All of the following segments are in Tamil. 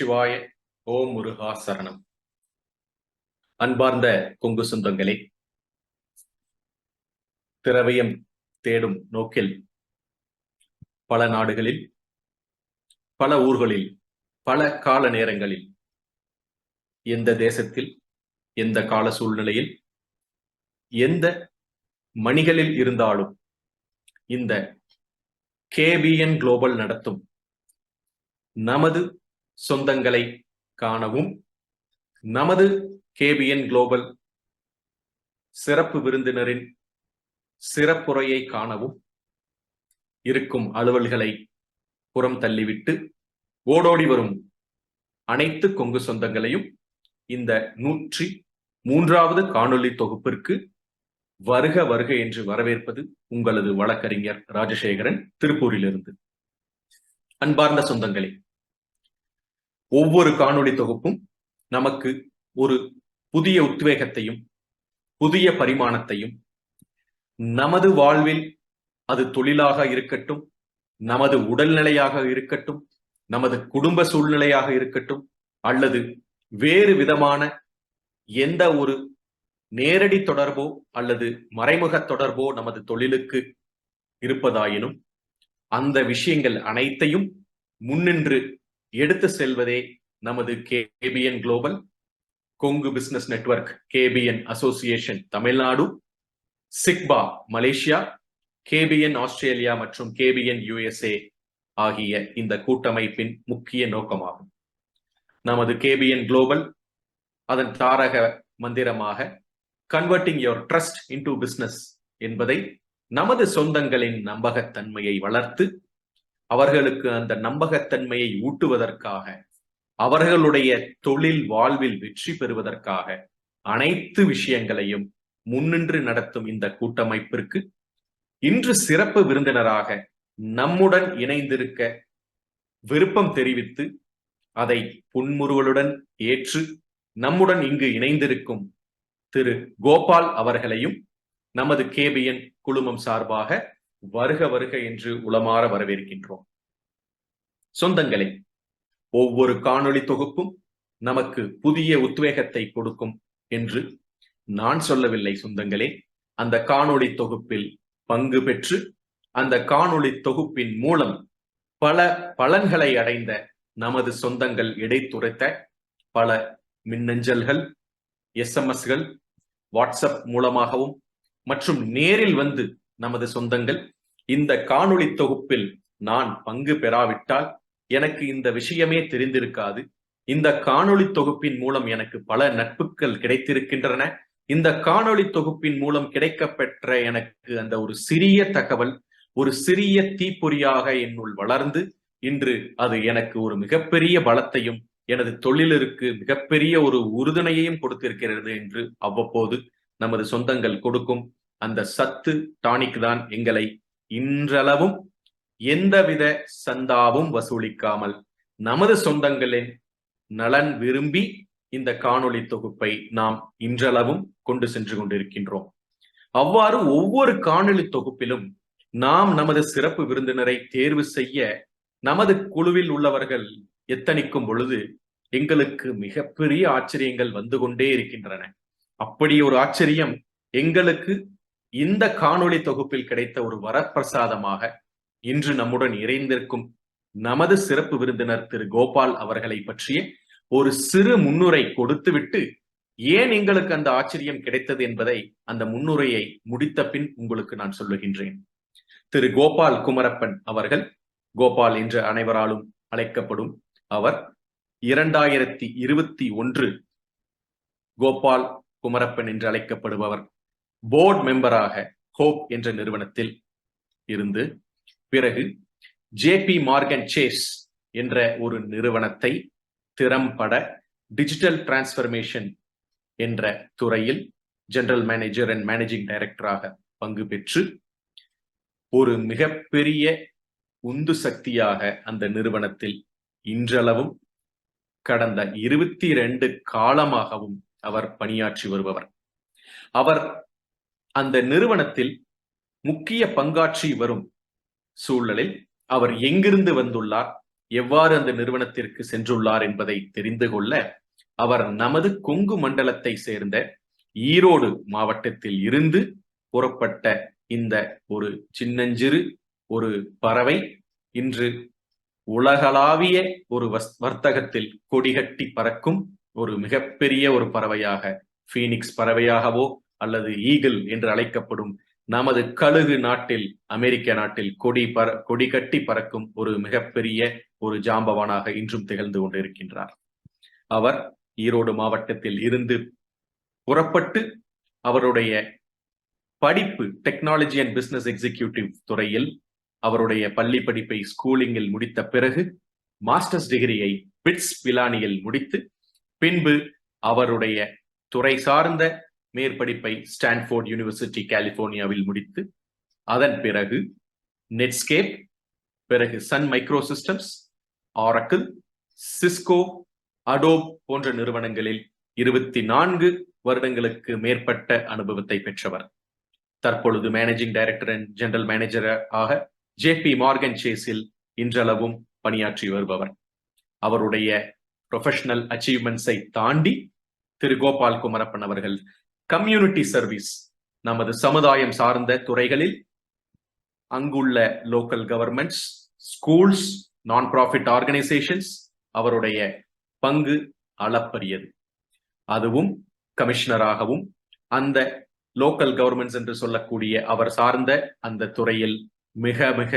சிவாய. ஓம் முருகா சரணம். அன்பார்ந்த கொங்கு சொந்தங்களே, திரவியம் தேடும் நோக்கில் பல நாடுகளில், பல ஊர்களில், பல கால நேரங்களில், எந்த தேசத்தில், எந்த கால சூழ்நிலையில், எந்த மணிகளில் இருந்தாலும் இந்த கேபிஎன் குளோபல் நடத்தும் நமது சொந்தங்களை காணவும், நமது கேபிஎன் குளோபல் சிறப்பு விருந்தினரின் சிறப்புரையை காணவும் இருக்கும் அலுவல்களை புறம் தள்ளிவிட்டு ஓடோடி வரும் அனைத்து கொங்கு சொந்தங்களையும் இந்த 103வது காணொளி தொகுப்பிற்கு வருக வருக என்று வரவேற்பது உங்களது வழக்கறிஞர் ராஜசேகரன், திருப்பூரிலிருந்து. அன்பார்ந்த சொந்தங்களே, ஒவ்வொரு காணொளி தொகுப்பும் நமக்கு ஒரு புதிய உத்வேகத்தையும் புதிய பரிமாணத்தையும், நமது வாழ்வில் அது தொழிலாக இருக்கட்டும், நமது உடல்நிலையாக இருக்கட்டும், நமது குடும்ப சூழ்நிலையாக இருக்கட்டும், அல்லது வேறு விதமான எந்த ஒரு நேரடி தொடர்போ அல்லது மறைமுக தொடர்போ நமது தொழிலுக்கு இருப்பதாயினும் அந்த விஷயங்கள் அனைத்தையும் முன்னின்று எடுத்து செல்வதே நமது KPN global, Kongu business network, KPN association Tamil Nadu, சிக்பா மலேசியா, கேபிஎன் ஆஸ்திரேலியா மற்றும் கேபிஎன் யுஎஸ்ஏ ஆகிய இந்த கூட்டமைப்பின் முக்கிய நோக்கமாகும். நமது கேபிஎன் குளோபல் அதன் தாரக மந்திரமாக converting your trust into business என்பதை நமது சொந்தங்களின் நம்பகத்தன்மையை வளர்த்து அவர்களுக்கு அந்த நம்பகத்தன்மையை ஊட்டுவதற்காக, அவர்களுடைய தொழில் வாழ்வில் வெற்றி பெறுவதற்காக அனைத்து விஷயங்களையும் முன்னின்று நடத்தும் இந்த கூட்டமைப்பிற்கு இன்று சிறப்பு விருந்தினராக நம்முடன் இணைந்திருக்க விருப்பம் தெரிவித்து அதை புன்முறுவலுடன் ஏற்று நம்முடன் இங்கு இணைந்திருக்கும் திரு கோபால் அவர்களையும் நமது கேபிஎன் குழுமம் சார்பாக வருக வருக என்று உளமாற வரவேற்கின்றோம். சொந்தங்களே, ஒவ்வொரு காணொளி தொகுப்பும் நமக்கு புதிய உத்வேகத்தை கொடுக்கும் என்று நான் சொல்லவில்லை சொந்தங்களே. அந்த காணொளி தொகுப்பில் பங்கு பெற்று அந்த காணொளி தொகுப்பின் மூலம் பல பலன்களை அடைந்த நமது சொந்தங்கள் இடைத்துரைத்த பல மின்னஞ்சல்கள், எஸ்எம்எஸ்கள், வாட்ஸ்அப் மூலமாகவும் மற்றும் நேரில் வந்து நமது சொந்தங்கள் இந்த காணொளி தொகுப்பில் நான் பங்கு பெறாவிட்டால் எனக்கு இந்த விஷயமே தெரிந்திருக்காது, இந்த காணொளி தொகுப்பின் மூலம் எனக்கு பல நட்புகள் கிடைத்திருக்கின்றன, இந்த காணொளி தொகுப்பின் மூலம் கிடைக்கப்பெற்ற எனக்கு அந்த ஒரு சிறிய தகவல் ஒரு சிறிய தீப்பொறியாக என்னுள் வளர்ந்து இன்று அது எனக்கு ஒரு மிகப்பெரிய பலத்தையும் எனது தொழிலிற்கு மிகப்பெரிய ஒரு உறுதுணையையும் கொடுத்திருக்கிறது என்று அவ்வப்போது நமது சொந்தங்கள் கொடுக்கும் அந்த சத்து டானிக் தான் எங்களை இன்றளவும் எந்தவித சந்தாவும் வசூலிக்காமல் நமது சொந்தங்களின் நலன் விரும்பி இந்த காணொளி தொகுப்பை நாம் இன்றளவும் கொண்டு சென்று கொண்டிருக்கின்றோம். அவ்வாறு ஒவ்வொரு காணொளி தொகுப்பிலும் நாம் நமது சிறப்பு விருந்தினரை தேர்வு செய்ய நமது குழுவில் உள்ளவர்கள் எத்தனிக்கும் பொழுது எங்களுக்கு மிகப்பெரிய ஆச்சரியங்கள் வந்து கொண்டே இருக்கின்றன. அப்படி ஒரு ஆச்சரியம் எங்களுக்கு இந்த காணொளி தொகுப்பில் கிடைத்த ஒரு வரப்பிரசாதமாக இன்று நம்முடன் இணைந்திருக்கும் நமது சிறப்பு விருந்தினர் திரு கோபால் அவர்களை பற்றிய ஒரு சிறு முன்னுரை கொடுத்துவிட்டு ஏன் எங்களுக்கு அந்த ஆச்சரியம் கிடைத்தது என்பதை அந்த முன்னுரையை முடித்த பின் உங்களுக்கு நான் சொல்லுகின்றேன். திரு கோபால் குமரப்பன் அவர்கள், கோபால் என்று அனைவராலும் அழைக்கப்படும் அவர் 2021 கோபால் குமரப்பன் என்று அழைக்கப்படுபவர் போர்டு மெம்பராக ஹோப் என்ற நிறுவனத்தில் இருந்து பிறகு JPMORGAN என்ற ஒரு நிறுவனத்தை திறம்பட டிஜிட்டல் டிரான்ஸ்பர்மேஷன் என்ற துறையில் ஜெனரல் மேனேஜர் அண்ட் மேனேஜிங் டைரக்டராக பங்கு பெற்று ஒரு மிகப்பெரிய உந்து சக்தியாக அந்த நிறுவனத்தில் இன்றளவும் கடந்த 22 காலமாகவும் அவர் பணியாற்றி வருபவர். அவர் அந்த நிறுவனத்தில் முக்கிய பங்காற்றி வரும் சூழலில் அவர் எங்கிருந்து வந்துள்ளார், எவ்வாறு அந்த நிறுவனத்திற்கு சென்றுள்ளார் என்பதை தெரிந்து கொள்ள அவர் நமது கொங்கு மண்டலத்தை சேர்ந்த ஈரோடு மாவட்டத்தில் இருந்து புறப்பட்ட இந்த ஒரு சின்னஞ்சிறு ஒரு பறவை இன்று உலகளாவிய ஒரு வர்த்தகத்தில் கொடிகட்டி பறக்கும் ஒரு மிகப்பெரிய ஒரு பறவையாக, பீனிக்ஸ் பறவையாகவோ அல்லது ஈகிள் என்று அழைக்கப்படும் நமது கழுகு நாட்டில், அமெரிக்க நாட்டில் கொடி கட்டி பறக்கும் ஒரு மிகப்பெரிய ஒரு ஜாம்பவானாக இன்றும் திகழ்ந்து கொண்டிருக்கின்றார். அவர் ஈரோடு மாவட்டத்தில் இருந்து புறப்பட்டு அவருடைய படிப்பு டெக்னாலஜி அண்ட் பிசினஸ் எக்ஸிகியூட்டிவ் துறையில் அவருடைய பள்ளி படிப்பை ஸ்கூலிங்கில் முடித்த பிறகு மாஸ்டர்ஸ் டிகிரியை பிட்ஸ் பிலானியில் முடித்து பின்பு அவருடைய துறை சார்ந்த மேற்படிப்பை ஸ்டான்ஃபோர்ட் யூனிவர்சிட்டி கலிபோர்னியாவில் முடித்து அதன் பிறகு நெட்ஸ்கேப், பிறகு Sun Microsystems, Oracle, Cisco, Adobe போன்ற நிறுவனங்களில் 24 வருடங்களுக்கு மேற்பட்ட அனுபவத்தை பெற்றவர். தற்பொழுது மேனேஜிங் டைரக்டர் அண்ட் ஜெனரல் மேனேஜராக JPMORGAN சேஸில் இன்றளவும் பணியாற்றி வருபவர். அவருடைய ப்ரொஃபஷனல் அச்சீவ்மெண்ட்ஸை தாண்டி திரு கோபால் குமரப்பன் அவர்கள் கம்யூனிட்டி சர்வீஸ், நமது சமுதாயம் சார்ந்த துறைகளில் அங்குள்ள லோக்கல் கவர்மெண்ட்ஸ், ஸ்கூல்ஸ், நான் ப்ராஃபிட் ஆர்கனைசேஷன்ஸ் அவருடைய பங்கு அளப்பரியது. அதுவும் கமிஷனராகவும் அந்த லோக்கல் கவர்மெண்ட்ஸ் என்று சொல்லக்கூடிய அவர் சார்ந்த அந்த துறையில் மிக மிக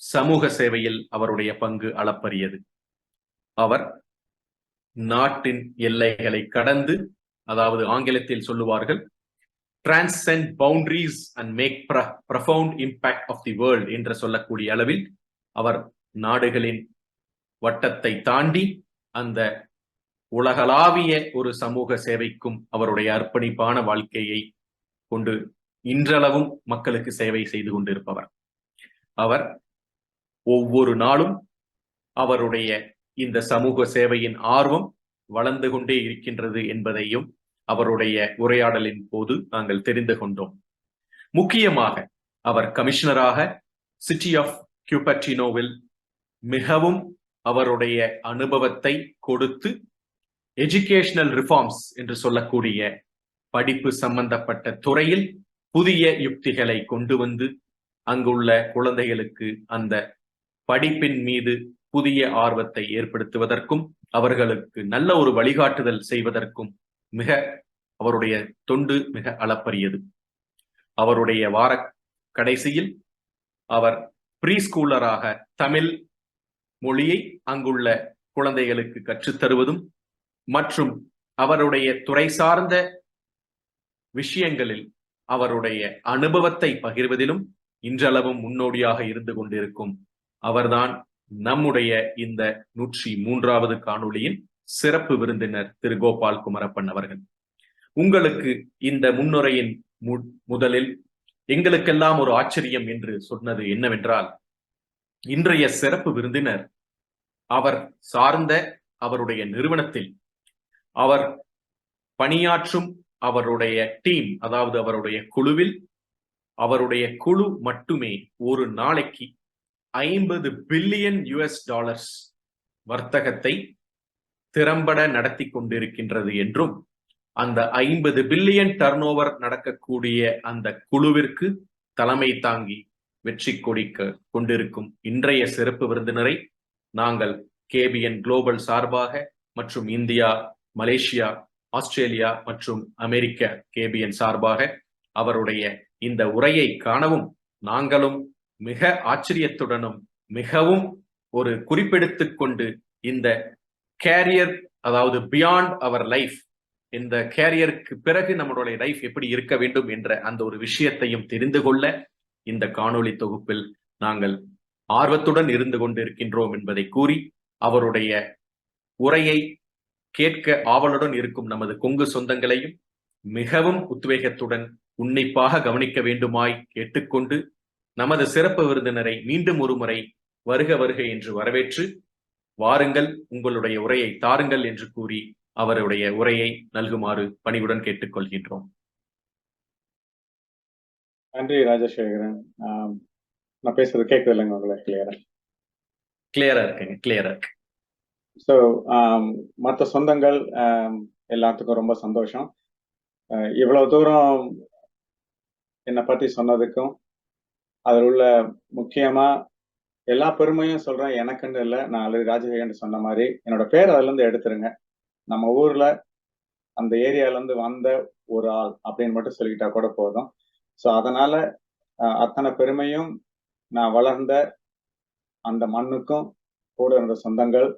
சமூக சேவையில் அவருடைய பங்கு அளப்பரியது. அவர் நாட்டின் எல்லைகளை கடந்து, அதாவது ஆங்கிலத்தில் சொல்லுவார்கள் transcend boundaries and make profound impact of the world என்று சொல்லக்கூடிய அளவில் அவர் நாடுகளின் வட்டத்தை தாண்டி அந்த உலகளாவிய ஒரு சமூக சேவைக்கும் அவருடைய அர்ப்பணிப்பான வாழ்க்கையை கொண்டு இன்றளவும் மக்களுக்கு சேவை செய்து கொண்டிருப்பவர். அவர் ஒவ்வொரு நாளும் அவருடைய இந்த சமூக சேவையின் ஆர்வம் வளர்ந்து கொண்டே இருக்கின்றது என்பதையும் அவருடைய உரையாடலின் போது நாங்கள் தெரிந்து கொண்டோம். முக்கியமாக அவர் கமிஷனராக சிட்டி ஆஃப் கியூபர்டினோவில் மிகவும் அவருடைய அனுபவத்தை கொடுத்து எஜுகேஷனல் ரிஃபார்ம்ஸ் என்று சொல்லக்கூடிய படிப்பு சம்பந்தப்பட்ட துறையில் புதிய யுக்திகளை கொண்டு வந்து அங்குள்ள குழந்தைகளுக்கு அந்த படிப்பின் மீது புதிய ஆர்வத்தை ஏற்படுத்துவதற்கும் அவர்களுக்கு நல்ல ஒரு வழிகாட்டுதல் செய்வதற்கும் மிக அவருடைய தொண்டு மிக அளப்பரியது. அவருடைய வார கடைசியில் அவர் ப்ரீ ஸ்கூலராக தமிழ் மொழியை அங்குள்ள குழந்தைகளுக்கு கற்றுத்தருவதும் மற்றும் அவருடைய துறை சார்ந்த விஷயங்களில் அவருடைய அனுபவத்தை பகிர்வதிலும் இன்றளவும் முன்னோடியாக இருந்து கொண்டிருக்கும் அவர்தான் நம்முடைய இந்த 103வது காணொளியின் சிறப்பு விருந்தினர் திரு கோபால் குமரப்பன் அவர்கள். உங்களுக்கு இந்த முன்னுரையின் முதலில் எங்களுக்கெல்லாம் ஒரு ஆச்சரியம் என்று சொன்னது என்னவென்றால், இன்றைய சிறப்பு விருந்தினர் அவர் சார்ந்த அவருடைய நிறுவனத்தில் அவர் பணியாற்றும் அவருடைய டீம், அதாவது அவருடைய குழுவில் அவருடைய குழு மட்டுமே ஒரு நாளைக்கு $50 பில்லியன் வர்த்தகத்தை திறம்பட நடத்தி கொண்டிருக்கின்றது என்றும், அந்த 50 பில்லியன் டர்ன் ஓவர் நடக்கக்கூடிய அந்த குழுவிற்கு தலைமை தாங்கி வெற்றி கொடிக்க கொண்டிருக்கும் இன்றைய சிறப்பு விருந்தினரை நாங்கள் KBN குளோபல் சார்பாக மற்றும் இந்தியா, மலேசியா, ஆஸ்திரேலியா மற்றும் அமெரிக்க KBN சார்பாக அவருடைய இந்த உரையை காணவும் நாங்களும் மிக ஆச்சரியத்துடனும் மிகவும் ஒரு குறிப்பெடுத்துக் கொண்டு இந்த கேரியர், அதாவது பியாண்ட் அவர் லைஃப், இந்த கேரியருக்கு பிறகு நம்மளுடைய லைஃப் எப்படி இருக்க வேண்டும் என்ற அந்த ஒரு விஷயத்தையும் தெரிந்து கொள்ள இந்த காணொளி தொகுப்பில் நாங்கள் ஆர்வத்துடன் இருந்து கொண்டிருக்கின்றோம் என்பதை கூறி, அவருடைய உரையை கேட்க ஆவலுடன் இருக்கும் நமது கொங்கு சொந்தங்களையும் மிகவும் உத்வேகத்துடன் உன்னிப்பாக கவனிக்க வேண்டுமாய் கேட்டுக்கொண்டு, நமது சிறப்பு விருந்தினரை மீண்டும் ஒரு முறை வருக வருக என்று வரவேற்று, வாருங்கள் உங்களுடைய உரையை தாருங்கள் என்று கூறி அவருடைய உரையை நல்குமாறு பணிவுடன் கேட்டுக்கொள்கின்றோம். நன்றி ராஜசேகரன். நான் பேசுறது கேட்குது இல்லைங்க உங்களுக்கு கிளியரா? கிளியரா இருக்குங்க, கிளியரா இருக்கு. ஸோ மற்ற சொந்தங்கள் எல்லாத்துக்கும் ரொம்ப சந்தோஷம். இவ்வளவு தூரம் என்னை பத்தி சொன்னதுக்கும் அதில் உள்ள முக்கியமா எல்லா பெருமையும் சொல்றேன் எனக்குன்னு இல்லை. நான் ஆல்ரெடி ராஜசேகரன் சொன்ன மாதிரி என்னோட பேர் அதுல இருந்து எடுத்துருங்க. நம்ம ஊர்ல அந்த ஏரியால இருந்து வந்த ஒரு ஆள் அப்படின்னு மட்டும் சொல்லிக்கிட்டா கூட போதும். ஸோ அதனால அத்தனை பெருமையும் நான் வளர்ந்த அந்த மண்ணுக்கும் கூட இருந்த சொந்தங்கள்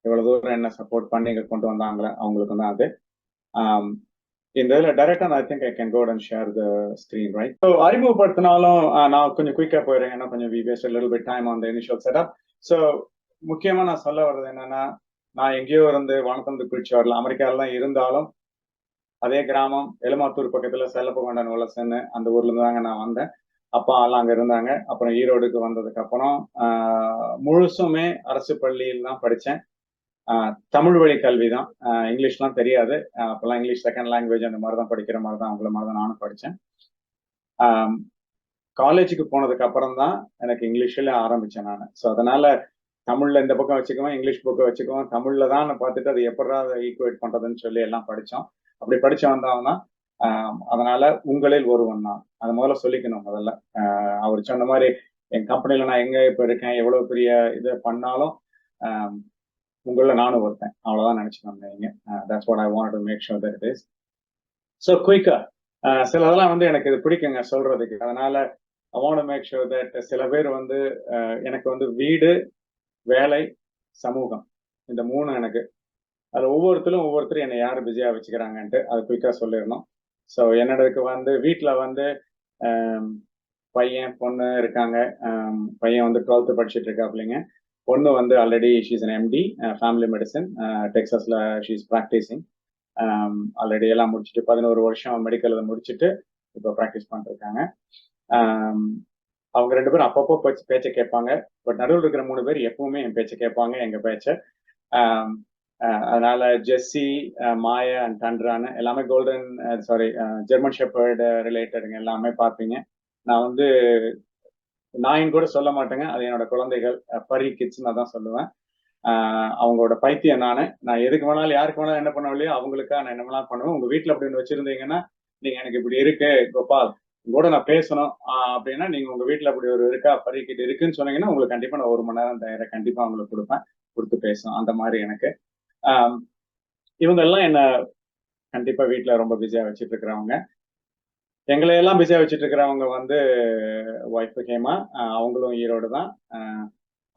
இவ்வளவு தூரம் என்ன சப்போர்ட் பண்ணி இங்க கொண்டு வந்தாங்களே அவங்களுக்கு தான் அது. இந்த இதில் டைரக்டா I think I can go and share the screen right. So அறிமுகப்படுத்தினாலும் நான் கொஞ்சம் குயிக்கா போயிடுறேன், ஏன்னா கொஞ்சம் we waste little bit time on the initial setup. So முக்கியமா நான் சொல்ல வர்றது என்னன்னா, நான் எங்கேயோ இருந்து வானத்தந்து குறிச்சி வரல, அமெரிக்காவில் தான் இருந்தாலும் அதே கிராமம் எலுமாத்தூர் பக்கத்துல செல்லப்பகொண்டன் வலசன்னு அந்த ஊர்ல இருந்து தாங்க நான் வந்தேன். அப்பா எல்லாம் அங்க இருந்தாங்க. அப்புறம் ஈரோடுக்கு வந்ததுக்கு அப்புறம் முழுசுமே அரசு பள்ளியில் தான் படித்தேன். தமிழ் வழி கல்வி தான், இங்கிலீஷ்லாம் தெரியாது. அப்பெல்லாம் இங்கிலீஷ் செகண்ட் லாங்குவேஜ் அந்த மாதிரி தான் படிக்கிற மாதிரி தான், அவங்கள மாதிரி தான் நானும் படித்தேன். காலேஜுக்கு போனதுக்கு அப்புறம் தான் எனக்கு இங்கிலீஷில் ஆரம்பித்தேன் நான். ஸோ அதனால தமிழ்ல இந்த பக்கம் வச்சுக்குவேன், இங்கிலீஷ் புக்கை வச்சுக்குவேன். தமிழ்ல தான் நான் பார்த்துட்டு அது எப்படா அதை ஈக்குவேட் பண்றதுன்னு சொல்லி எல்லாம் படித்தோம். அப்படி படிச்சு வந்தவங்க அதனால உங்களில் ஒருவன் தான், அதை முதல்ல சொல்லிக்கணும். முதல்ல அவர் சொன்ன மாதிரி என் கம்பெனில நான் எங்க இப்ப இருக்கேன், எவ்வளவு பெரிய இதை பண்ணாலும் உங்கள நானும் ஒருத்தன், அவ்வளவுதான் நினைச்சுக்கோங்க நீங்க. That's what I want to make sure that it is. So குயிக்கா சிலதெல்லாம் வந்து எனக்கு இது பிடிக்குங்க சொல்றதுக்கு. அதனால I want to make sure that சில பேர் வந்து எனக்கு வந்து வீடு, வேலை, சமூகம், இந்த மூணு எனக்கு. அது ஒவ்வொருத்தரும் என்னை யார் பிஸியா வச்சுக்கிறாங்கன்ட்டு அது குயிக்கா சொல்லிடணும். ஸோ என்னோடக்கு வந்து வீட்டில் வந்து பையன் பொண்ணு இருக்காங்க. பையன் வந்து 12th படிச்சுட்டு இருக்காப்லைங்க. பொண்ணு வந்து already she's an MD family medicine, டெக்ஸஸ்ல ஷீஸ் ப்ராக்டிஸிங். ஆல்ரெடி எல்லாம் முடிச்சுட்டு 11 வருஷம் மெடிக்கலில் முடிச்சுட்டு இப்போ ப்ராக்டிஸ் பண்ணிருக்காங்க. அவங்க 2 பேரும் அப்பப்போ பேச்சை கேட்பாங்க. பட் நடுவில் இருக்கிற 3 பேர் எப்பவுமே என் பேச்சை கேட்பாங்க, எங்க பேச்சை. அதனால ஜெஸ்ஸி, மாயா அண்ட் டண்ட்ரான்னு எல்லாமே கோல்டன் ஜெர்மன் ஷெப்பர்டு ரிலேட்டடுங்க, எல்லாமே பார்ப்பீங்க. நான் வந்து நாயின் கூட சொல்ல மாட்டேங்க, அது என்னோட குழந்தைகள், பரி கிட்ஸ் நான் தான் சொல்லுவேன். அவங்களோட பைத்தியம் நான் எதுக்கு வேணாலும் யாருக்கு வேணாலும் என்ன பண்ணவில்லையோ அவங்களுக்கா நான் என்ன வேணாலும் பண்ணுவேன். உங்க வீட்டில் அப்படி ஒன்று வச்சிருந்தீங்கன்னா, நீங்க எனக்கு இப்படி இருக்கு கோபால், கூட நான் பேசணும் அப்படின்னா நீங்க உங்க வீட்டில் அப்படி ஒரு இருக்கா பரிக்கிட்டு இருக்குன்னு சொன்னீங்கன்னா உங்களுக்கு கண்டிப்பா நான் 1 மணி நேரம் தயார கண்டிப்பா அவங்களுக்கு கொடுத்து பேசணும். அந்த மாதிரி எனக்கு இவங்க எல்லாம் என்ன கண்டிப்பா வீட்டுல ரொம்ப பிஸியா வச்சுட்டு இருக்கிறவங்க. எங்களை எல்லாம் பிஸியா வச்சுட்டு இருக்கிறவங்க வந்து ஒய்ஃப் ஹேமா, அவங்களும் ஈரோடு தான்.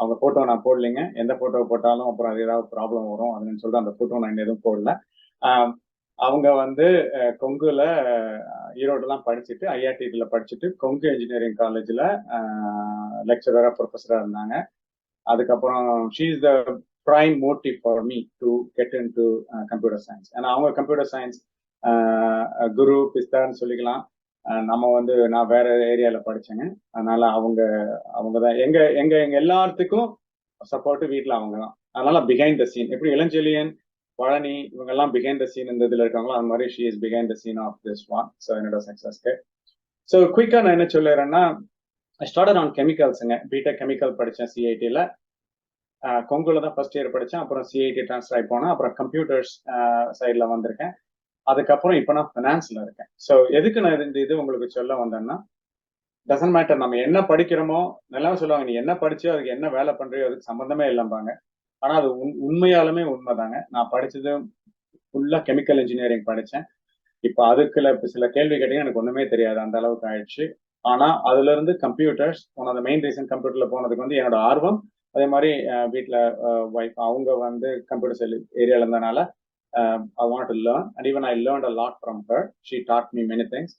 அவங்க போட்டோ நான் போடலைங்க, எந்த போட்டோ போட்டாலும் அப்புறம் அது ஏதாவது ப்ராப்ளம் வரும் அப்படின்னு சொல்லிட்டு அந்த போட்டோ நான் எதுவும் போடல. அவங்க வந்து கொங்குல ஈரோடுலாம் படிச்சுட்டு ஐஆர்டில படிச்சுட்டு கொங்கு இன்ஜினியரிங் காலேஜ்ல லெக்சரரா ப்ரொஃபஸரா இருந்தாங்க. அதுக்கப்புறம் she is the prime motive for me to get into computer science. ஏன்னா அவங்க கம்ப்யூட்டர் சயின்ஸ் குரு பிஸ்தான்னு சொல்லிக்கலாம். நம்ம வந்து நான் வேற ஏரியால படிச்சேங்க. அதனால அவங்க தான் எங்க எல்லாத்துக்கும் சப்போர்ட் வீட்டில் அவங்க தான். அதனால பிஹைண்ட் த சீன், எப்படி இளஞ்செழியன், பழனி இவங்க எல்லாம் பிஹைண்ட் த சீன் இந்த இதுல இருக்காங்களோ அது மாதிரி she is behind the scene of this one. So என்னோட சக்சஸ்க்கு. ஸோ குயிக்கா நான் என்ன சொல்லிடுறேன்னா, ஐ ஸ்டார்டட் ஆன் கெமிக்கல்ஸுங்க. பிடெக் கெமிக்கல் படித்தேன் சிஐடியில். கொங்குல தான் ஃபர்ஸ்ட் இயர் படித்தேன். அப்புறம் சிஐடி ட்ரான்ஸ்ஃபர் ஆகி போனேன். அப்புறம் கம்ப்யூட்டர்ஸ் சைடில் வந்திருக்கேன். அதுக்கப்புறம் இப்போ நான் ஃபினான்ஸில் இருக்கேன். ஸோ எதுக்கு நான் இது உங்களுக்கு சொல்ல வந்தேன்னா, டசன்ட் மேட்டர் நம்ம என்ன படிக்கிறோமோ, நல்லா சொல்லுவாங்க நீ என்ன படிச்சோ அதுக்கு என்ன வேலை பண்றியோ அதுக்கு சம்மந்தமே இல்லைம்பாங்க. ஆனால் அது உண்மையாலுமே உண்மைதாங்க. நான் படித்தது ஃபுல்லாக கெமிக்கல் இன்ஜினியரிங் படித்தேன். இப்போ அதுக்கு சில கேள்வி கேட்டீங்கன்னா எனக்கு ஒன்றுமே தெரியாது, அந்த அளவுக்கு ஆயிடுச்சு. ஆனால் அதுல இருந்து computers one of the main reason கம்ப்யூட்டர்ல போனதுக்கு வந்து என்னோட ஆர்வம். அதே மாதிரி வீட்டில் ஒய்ஃப் அவங்க வந்து கம்ப்யூட்டர் செல் ஏரியாவில் இருந்தனால I wanted to learn and even I learned a lot from her. She taught me many things.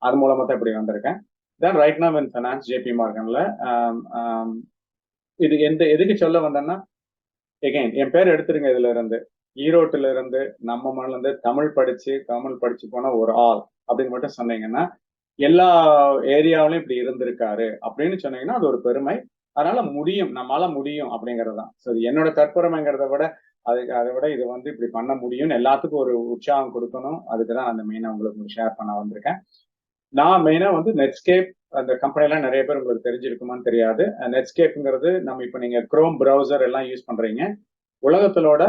அது மூலமா தான் இப்படி வந்திருக்கேன். Then right now in finance JPMORGANல இது எதுக்கு சொல்ல வந்தேன்னா, எகைன் என் பேர் எடுத்துருங்க, இதுல இருந்து ஈரோட்டுல இருந்து நம்ம மண்ணில இருந்து தமிழ் படிச்சு போன ஒரு ஆள் அப்படின்னு மட்டும் சொன்னீங்கன்னா, எல்லா ஏரியாவிலும் இப்படி இருந்திருக்காரு அப்படின்னு சொன்னீங்கன்னா அது ஒரு பெருமை. அதனால முடியும், நம்மளால முடியும் அப்படிங்கிறது தான். ஸோ என்னோட தற்பெருமைங்கிறத விட அதை விட இது வந்து இப்படி பண்ண முடியும்னு எல்லாத்துக்கும் ஒரு உற்சாகம் கொடுக்கணும். அதுக்கு தான் அந்த மெயினாக உங்களுக்கு ஷேர் பண்ண வந்திருக்கேன். நான் மெயினா வந்து நெட்ஸ்கேப் அந்த கம்பெனிலாம் நிறைய பேர் உங்களுக்கு தெரிஞ்சிருக்குமான்னு தெரியாது. நெட்ஸ்கேப்ங்கிறது நம்ம இப்போ நீங்க குரோம் ப்ரௌசர் எல்லாம் யூஸ் பண்றீங்க. உலகத்திலோட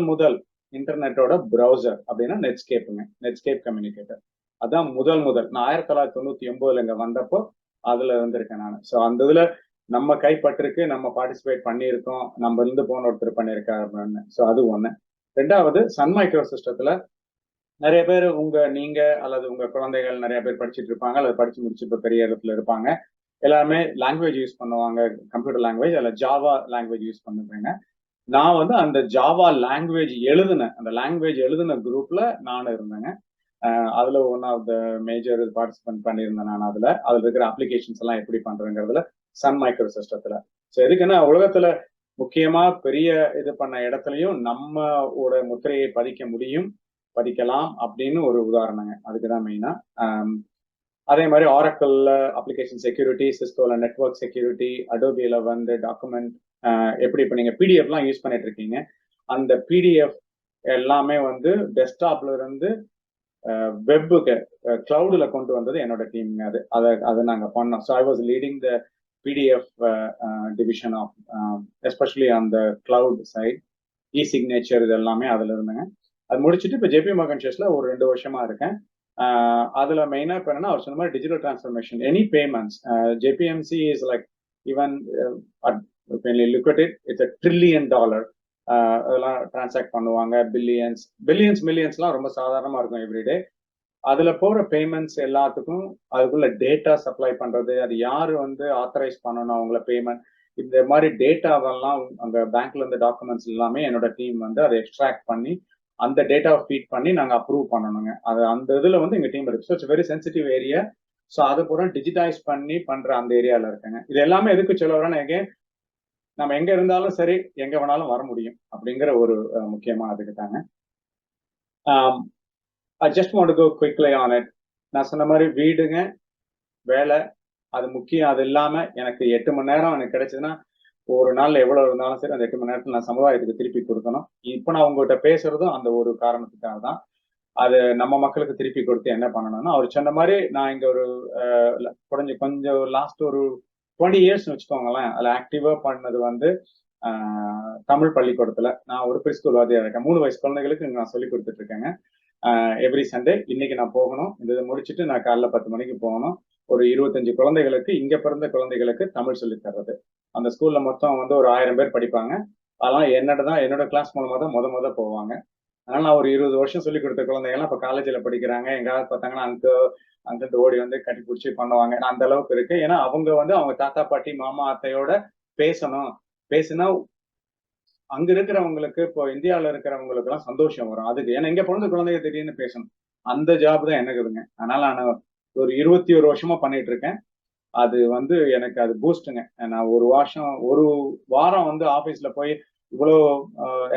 முதல் இன்டர்நெட்டோட ப்ரௌசர் அப்படின்னா நெட்ஸ்கேப்புங்க. Netscape communicator. அதான் முதல் நான் 1999 இங்க வந்தப்போ அதுல இருந்திருக்கேன் நான். ஸோ அந்த இதுல நம்ம கைப்பற்றிருக்கு, நம்ம பார்ட்டிசிபேட் பண்ணியிருக்கோம், நம்ம இருந்து போன ஒருத்தர் பண்ணியிருக்காரு அப்படின்னு. ஸோ அது ஒண்ணு. ரெண்டாவது சன் மைக்ரோ சிஸ்டத்துல நிறைய பேர் நீங்க அல்லது உங்க குழந்தைகள் நிறைய பேர் படிச்சுட்டு இருப்பாங்க, அல்லது படிச்சு முடிச்சு இப்ப பெரிய இடத்துல இருப்பாங்க. எல்லாருமே லாங்குவேஜ் யூஸ் பண்ணுவாங்க, கம்ப்யூட்டர் லாங்குவேஜ் அல்ல ஜாவா லாங்குவேஜ் யூஸ் பண்ணுவேங்க. நான் வந்து அந்த ஜாவா லாங்குவேஜ் அந்த லாங்குவேஜ் எழுதின குரூப்ல நானும் இருந்தேங்க. அதுல one of the major participant பண்ணியிருந்தேன் நான். அதுல இருக்கிற அப்ளிகேஷன்ஸ் எல்லாம் எப்படி பண்றேங்கிறதுல சன் மைக்ரோ சிஸ்டத்துல. ஸோ எதுக்குன்னா உலகத்துல முக்கியமா பெரிய இது பண்ண இடத்துலயும் நம்மோட முத்திரையை பதிக்கலாம் அப்படின்னு ஒரு உதாரணங்க. அதுக்குதான் மெயினா. அதே மாதிரி ஆரக்கிள்ல அப்ளிகேஷன் செக்யூரிட்டி, சிஸ்கோல நெட்வொர்க் செக்யூரிட்டி, அடோபியில வந்து டாக்குமெண்ட் எப்படி இப்போ நீங்க பிடிஎஃப்லாம் யூஸ் பண்ணிட்டு இருக்கீங்க, அந்த பிடிஎஃப் எல்லாமே வந்து டெஸ்க்டாப்ல இருந்து வெப்புக்கு கிளவுட்ல கொண்டு வந்தது என்னோட டீம். அதை நாங்கள் பண்ணோம். So I was leading the PDF division of especially அந்த கிளவுட் சைட். இ சிக்னேச்சர் இது எல்லாமே அதுல இருந்தேங்க. அது முடிச்சுட்டு இப்போ JPMORGAN Chessல ஒரு 2 வருஷமா இருக்கேன். அதுல மெயினா இப்போ என்னன்னா அவர் சொன்ன மாதிரி digital transformation, any payments. JPMC is like even it's $1 trillion. அதெல்லாம் டிரான்சாக்ட் பண்ணுவாங்க. மில்லியன்ஸ்லாம் ரொம்ப சாதாரணமா இருக்கும் எவ்ரிடே. அதுல போற பேமெண்ட்ஸ் எல்லாத்துக்கும் அதுக்குள்ள டேட்டா சப்ளை பண்றது, அது யாரு வந்து ஆத்தரைஸ் பண்ணணும் அவங்கள பேமெண்ட், இந்த மாதிரி டேட்டாவெல்லாம் அங்க பேங்க்ல இருந்து டாக்குமெண்ட்ஸ் எல்லாமே என்னோட டீம் வந்து அதை எக்ஸ்ட்ராக்ட் பண்ணி அந்த டேட்டாவை ஃபீட் பண்ணி நாங்க அப்ரூவ் பண்ணணுங்க. அது அந்த இதுல வந்து எங்க டீம் இருக்கு. So it's very sensitive area. So அதை பூரா டிஜிட்டைஸ் பண்ணி பண்ற அந்த ஏரியால இருக்குங்க. இது எல்லாமே எதுக்கு சொல்ல வரேன்னா, நம்ம எங்க இருந்தாலும் சரி, எங்க வேணாலும் வர முடியும் அப்படிங்கிற ஒரு முக்கியமான அதுக்கு தாங்க. I just want to go quickly on it. நான் சொன்ன மாதிரி வீடுங்க, வேலை அது முக்கியம். அது இல்லாம எனக்கு 8 மணி நேரம் எனக்கு கிடைச்சதுன்னா ஒரு நாள்ல எவ்வளவு இருந்தாலும் சரி அந்த 8 மணி நேரத்துல நான் சமுதாயத்துக்கு திருப்பி கொடுக்கணும். இப்போ நான் உங்ககிட்ட பேசுறதும் அந்த ஒரு காரணத்துக்காக தான். அது நம்ம மக்களுக்கு திருப்பி கொடுத்து என்ன பண்ணணும்னா, அவர் சொன்ன மாதிரி நான் இங்க ஒரு கொஞ்சம் லாஸ்ட் ஒரு 20 இயர்ஸ் வச்சுக்கோங்களேன். அதுல ஆக்டிவா பண்ணது வந்து தமிழ் பள்ளிக்கூடத்துல நான் ஒரு ப்ரீஸ்கூல் வாத்தியா இருக்கேன். 3 வயசு குழந்தைகளுக்கு நான் சொல்லி கொடுத்துட்டு இருக்கேங்க. Every Sunday. இன்னைக்கு நான் போகணும், இதை முடிச்சுட்டு நான் காலைல 10 மணிக்கு போகணும். ஒரு 25 குழந்தைகளுக்கு, இங்க பிறந்த குழந்தைகளுக்கு தமிழ் சொல்லி தர்றது. அந்த ஸ்கூல்ல மொத்தம் வந்து ஒரு 1000 பேர் படிப்பாங்க. அதெல்லாம் என்னோட கிளாஸ் மூலமா தான் முத போவாங்க. அதனால நான் ஒரு 20 வருஷம் சொல்லி கொடுத்த குழந்தைகள்லாம் இப்ப காலேஜ்ல படிக்கிறாங்க. எங்காவது பார்த்தாங்கன்னா அங்கிட்டு ஓடி வந்து கட்டி பிடிச்சி பண்ணுவாங்க. நான் அந்த அளவுக்கு இருக்கு. ஏன்னா அவங்க வந்து அவங்க தாத்தா பாட்டி மாமா அத்தையோட பேசினா அங்க இருக்கிறவங்களுக்கு, இப்போ இந்தியாவில இருக்கிறவங்களுக்கு எல்லாம் சந்தோஷம் வரும். அதுக்கு ஏன்னா இங்க பிறந்த குழந்தைங்க திடீர்னு பேசணும். அந்த ஜாப் தான் எனக்கு இருக்குதுங்க. அதனால நான் ஒரு 21 வருஷமா பண்ணிட்டு இருக்கேன். அது வந்து எனக்கு அது பூஸ்டுங்க. நான் ஒரு வாரம் வந்து ஆபீஸ்ல போய் இவ்வளவு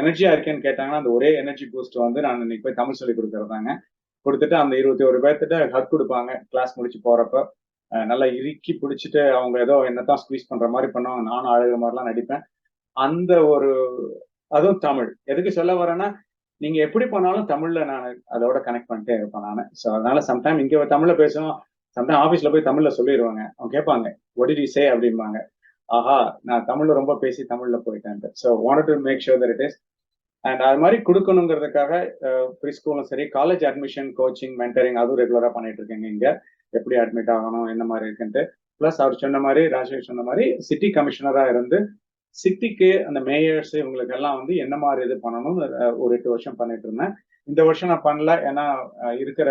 எனர்ஜியா இருக்கேன்னு கேட்டாங்கன்னா அந்த ஒரே எனர்ஜி பூஸ்ட் வந்து நான் இன்னைக்கு போய் தமிழ் சொல்லி கொடுக்கறதாங்க. கொடுத்துட்டு அந்த 21 பேர்த்திட்ட ஹக் கொடுப்பாங்க கிளாஸ் முடிச்சு போறப்ப. நல்லா இறுக்கி பிடிச்சிட்டு அவங்க ஏதோ என்னத்தான் ஸ்குவீஸ் பண்ற மாதிரி பண்ணுவாங்க. நானும் அழுகிற மாதிரிலாம் நடிப்பேன். அந்த ஒரு அதுவும் தமிழ் எதுக்கு சொல்ல வரேன்னா, நீங்க எப்படி பண்ணாலும் தமிழ்ல நான் அதோட கனெக்ட் பண்ணிட்டே இருப்பேன் நான். ஸோ அதனால சம்டைம் இங்க தமிழ்ல பேசுவோம், சம்டைம் ஆஃபீஸ்ல போய் தமிழ்ல சொல்லிடுவாங்க. அவங்க கேட்பாங்க வாட் டிட் யூ சே அப்படிம்பாங்க. ஆஹா, நான் தமிழ்ல ரொம்ப பேசி தமிழ்ல போயிட்டேன். So wanted to make sure that it is. And அது மாதிரி கொடுக்கணுங்கிறதுக்காக ப்ரீ ஸ்கூலும் சரி, காலேஜ் அட்மிஷன் கோச்சிங் மென்டரிங் அதுவும் ரெகுலரா பண்ணிட்டு இருக்கேங்க. இங்க எப்படி அட்மிட் ஆகணும், என்ன மாதிரி இருக்குன்ட்டு. பிளஸ் அவர் சொன்ன மாதிரி, ராஜேஷ் சொன்ன மாதிரி, சிட்டி கமிஷனரா இருந்து சிட்டிக்கு அந்த மேயர்ஸ் இவங்களுக்கு எல்லாம் வந்து என்ன மாதிரி இது பண்ணணும்னு ஒரு 8 வருஷம் பண்ணிட்டு இருந்தேன். இந்த வருஷம் நான் பண்ணல. ஏன்னா இருக்கிற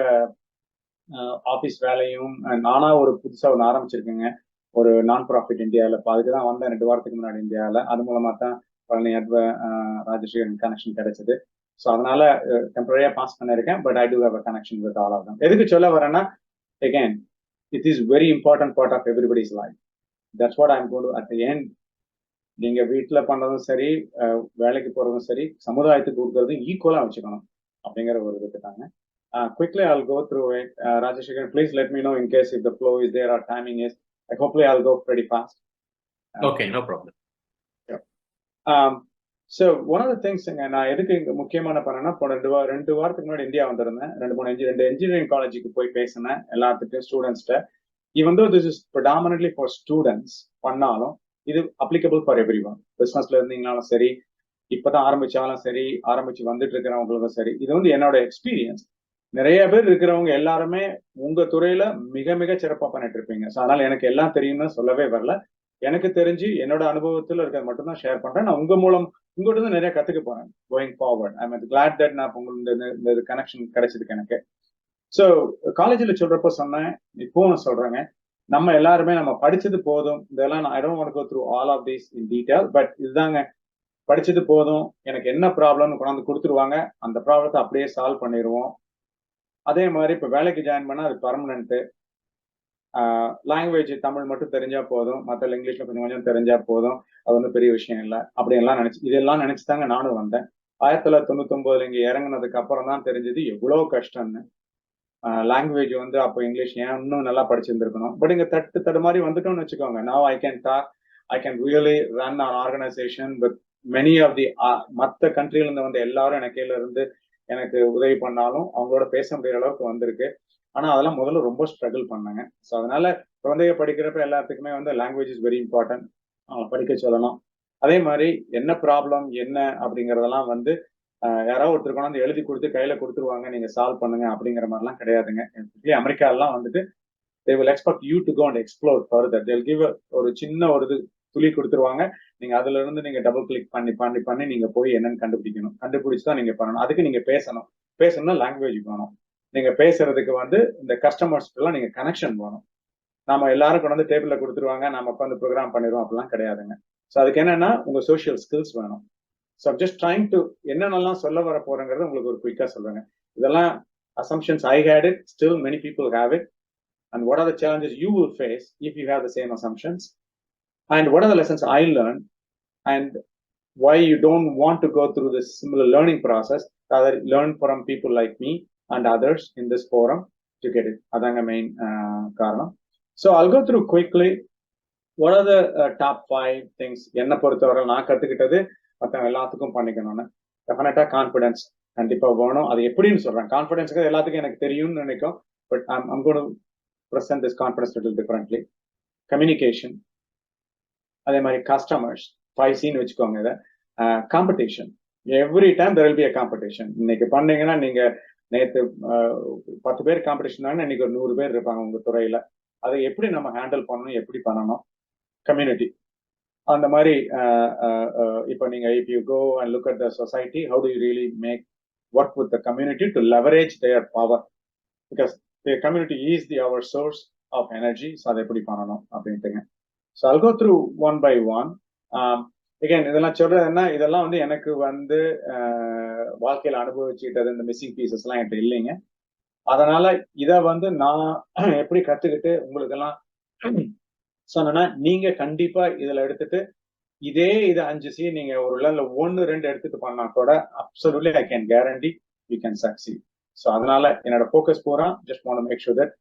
ஆபீஸ் வேலையும் நானா ஒரு புதுசா ஒன்று ஆரம்பிச்சிருக்கேங்க. ஒரு நான் ப்ராஃபிட் இந்தியாவில். இப்போ அதுக்கு தான் வந்தேன் 2 வாரத்துக்கு முன்னாடி இந்தியாவில். அது மூலமா தான் பழனி ராஜேஸ்வரன் கனெக்ஷன் கிடைச்சது. ஸோ அதனால டெம்பரரியா பாஸ் பண்ணிருக்கேன். But I do have a connection with all of them. எதுக்கு சொல்ல வரேன்னா, again, it is very important part of everybody's life. That's what I'm going to at the end. நீங்க வீட்டுல பண்றதும் சரி, வேலைக்கு போறதும் சரி, சமுதாயத்துக்கு கொடுக்கறதும் ஈக்குவலா வச்சுக்கணும் அப்படிங்கிற ஒரு இதுக்கு தாங்க. Quickly I'll go through it. Rajesh, please let me know in case if the flow is there or timing is. Hopefully I'll go pretty fast. Okay, no problem. Yeah. So one of the things நான் எதுக்கு இங்க முக்கியமான பண்ணேன்னா, போன 2 வாரத்துக்கு முன்னாடி இந்தியா வந்திருந்தேன். 2 இன்ஜினியரிங் காலேஜுக்கு போய் பேசினேன் எல்லாத்துக்கும் ஸ்டூடெண்ட்ஸ்கிட்ட. Even though this is predominantly for students பண்ணாலும் இது அப்ளிகபிள் ஃபார் எவ்ரி ஒன். பிசினஸ்ல இருந்தீங்கனாலும் சரி, இப்பதான் ஆரம்பிச்சாலும் சரி, ஆரம்பிச்சு வந்துட்டு இருக்கிறவங்களுக்கும் சரி, இது வந்து என்னோட எக்ஸ்பீரியன்ஸ். நிறைய பேர் இருக்கிறவங்க எல்லாருமே உங்க துறையில மிக மிக சிறப்பா பண்ணிட்டு இருப்பீங்க. ஸோ அதனால எனக்கு எல்லாம் தெரியும்னு சொல்லவே வரல. எனக்கு தெரிஞ்சு என்னோட அனுபவத்துல இருக்கிறது மட்டும்தான் ஷேர் பண்றேன். நான் உங்ககிட்ட இருந்து நிறைய கத்துக்க போறேன் going forward. I am glad that நான் இந்த கனெக்ஷன் கிடைச்சதுக்கு எனக்கு. ஸோ காலேஜ்ல சொல்றப்போ சொன்னேன், இப்பவும் நான் சொல்றேங்க, நம்ம எல்லாருமே நம்ம படிச்சது போதும். இதெல்லாம் I don't want to go through all of these in detail. But இதுதாங்க, படிச்சது போதும், எனக்கு என்ன ப்ராப்ளம்னு கொண்டாந்து கொடுத்துருவாங்க, அந்த ப்ராப்ளத்தை அப்படியே சால்வ் பண்ணிடுவோம். அதே மாதிரி இப்ப வேலைக்கு ஜாயின் பண்ணா அது பர்மனன்ட். லாங்குவேஜ் தமிழ் மட்டும் தெரிஞ்சா போதும், மற்ற இங்கிலீஷ்ல கொஞ்சம் கொஞ்சம் தெரிஞ்சா போதும், அது ஒன்றும் பெரிய விஷயம் இல்லை அப்படியெல்லாம் இதெல்லாம் நினைச்சுதாங்க நானும் வந்தேன். 1999 இங்க இறங்குனதுக்கு அப்புறம் தான் தெரிஞ்சது எவ்வளவு கஷ்டம்னு. லாங்குவேஜ் வந்து அப்போ இங்கிலீஷ் ஏன் இன்னும் நல்லா படிச்சிருந்திருக்கணும். பட் இங்க தட்டு மாதிரி வந்துட்டோம்னு வச்சுக்கோங்க. Now I can talk, I can really run an organization with many of the மற்ற கண்ட்ரில இருந்து வந்து எல்லாரும் எனக்கு கீழே இருந்து எனக்கு உதவி பண்ணாலும் அவங்களோட பேச முடியாத அளவுக்கு வந்திருக்கு. ஆனா அதெல்லாம் முதல்ல ரொம்ப ஸ்ட்ரகிள் பண்ணாங்க. ஸோ அதனால குழந்தைய படிக்கிறப்ப எல்லாத்துக்குமே வந்து லாங்குவேஜ் இஸ் வெரி இம்பார்ட்டன்ட், படிக்க சொல்லணும். அதே மாதிரி என்ன ப்ராப்ளம் என்ன அப்படிங்கறதெல்லாம் வந்து யாராவது ஒருத்தர் கொண்டாந்து எழுதி கொடுத்து கையில கொடுத்துருவாங்க, நீங்க சால்வ் பண்ணுங்க அப்படிங்கிற மாதிரிலாம் கிடையாதுங்க. அமெரிக்காலாம் வந்துட்டு they will expect you to go and explore further. They'll give ஒரு சின்ன ஒரு துளி கொடுத்துருவாங்க. நீங்க அதுல இருந்து நீங்க டபுள் கிளிக் பண்ணி பண்ணி பண்ணி நீங்க போய் என்னன்னு கண்டுபிடிக்கணும். கண்டுபிடிச்சு தான் நீங்க பண்ணணும். அதுக்கு நீங்க பேசணும். பேசணும்னா லாங்குவேஜ் வேணும். நீங்க பேசுறதுக்கு வந்து இந்த கஸ்டமர்ஸ் எல்லாம் நீங்க கனெக்ஷன் வேணும். நாம எல்லாரும் கொண்டு வந்து டேபிள்ல கொடுத்துருவாங்க, நாம உட்காந்து ப்ரோக்ராம் பண்ணிடுவோம் அப்படிலாம் கிடையாதுங்க. ஸோ அதுக்கு என்னன்னா உங்க சோஷியல் ஸ்கில்ஸ் வேணும். So I'm just trying to என்னென்னலாம் சொல்ல வர போறேங்கிறது உங்களுக்கு ஒரு குயிக்கா சொல்றேங்க. இதெல்லாம் assumptions I had it, still many people have it. And what are the challenges you will face if you have the same assumptions? And what are the lessons I learned? And why you don't want to go through this similar learning process, rather learn from people like me and others in this forum to get it. Adanga main karanam. So I'll go through quickly. What are the top 5 things என்ன பொறுத்தவரை நான் கத்துக்கிட்டது மற்ற எல்லாத்துக்கும் பண்ணிக்கணும்னு? டெஃபினட்டா கான்ஃபிடன்ஸ் கண்டிப்பா வேணும். அது எப்படின்னு சொல்றேன். கான்ஃபிடன்ஸ்க்கு எல்லாத்துக்கும் எனக்கு தெரியும்னு நினைக்கும். But I'm going to present this confidence a little differently. Communication, அதே மாதிரி customers, 5Cன்னு வச்சுக்கோங்க இதை. Competition, every time there will be a competition. இன்னைக்கு பண்ணீங்கன்னா நீங்க நேற்று 10 பேர் காம்படிஷன், இன்னைக்கு ஒரு 100 பேர் இருப்பாங்க உங்க துறையில. அதை எப்படி நம்ம ஹேண்டில் பண்ணணும், எப்படி பண்ணணும்? கம்யூனிட்டி, அந்த மாதிரி இப்போ நீங்க if you go and look at the society, how do you really work with the community to leverage their power? Because the community is our source of energy. So அதை எப்படி பண்ணணும் அப்படின்ட்டுங்க. So I'll go through one by one. Again, இதெல்லாம் சொல்றதுன்னா இதெல்லாம் வந்து எனக்கு வந்து வாழ்க்கையில அனுபவிச்சுக்கிட்டது, இந்த மிஸ்ஸிங் பீசஸ் எல்லாம் என்கிட்ட இல்லைங்க. அதனால இதை வந்து நான் எப்படி கத்துக்கிட்டு உங்களுக்கு எல்லாம் சொன்னா, நீங்க கண்டிப்பா இதுல எடுத்துட்டு இதே 5C நீங்க ஒரு 1-2 எடுத்துட்டு பண்ணா கூட absolutely I can guarantee you can succeed. So அதனால என்னோட ஃபோக்கஸ் பூரா just want to make sure that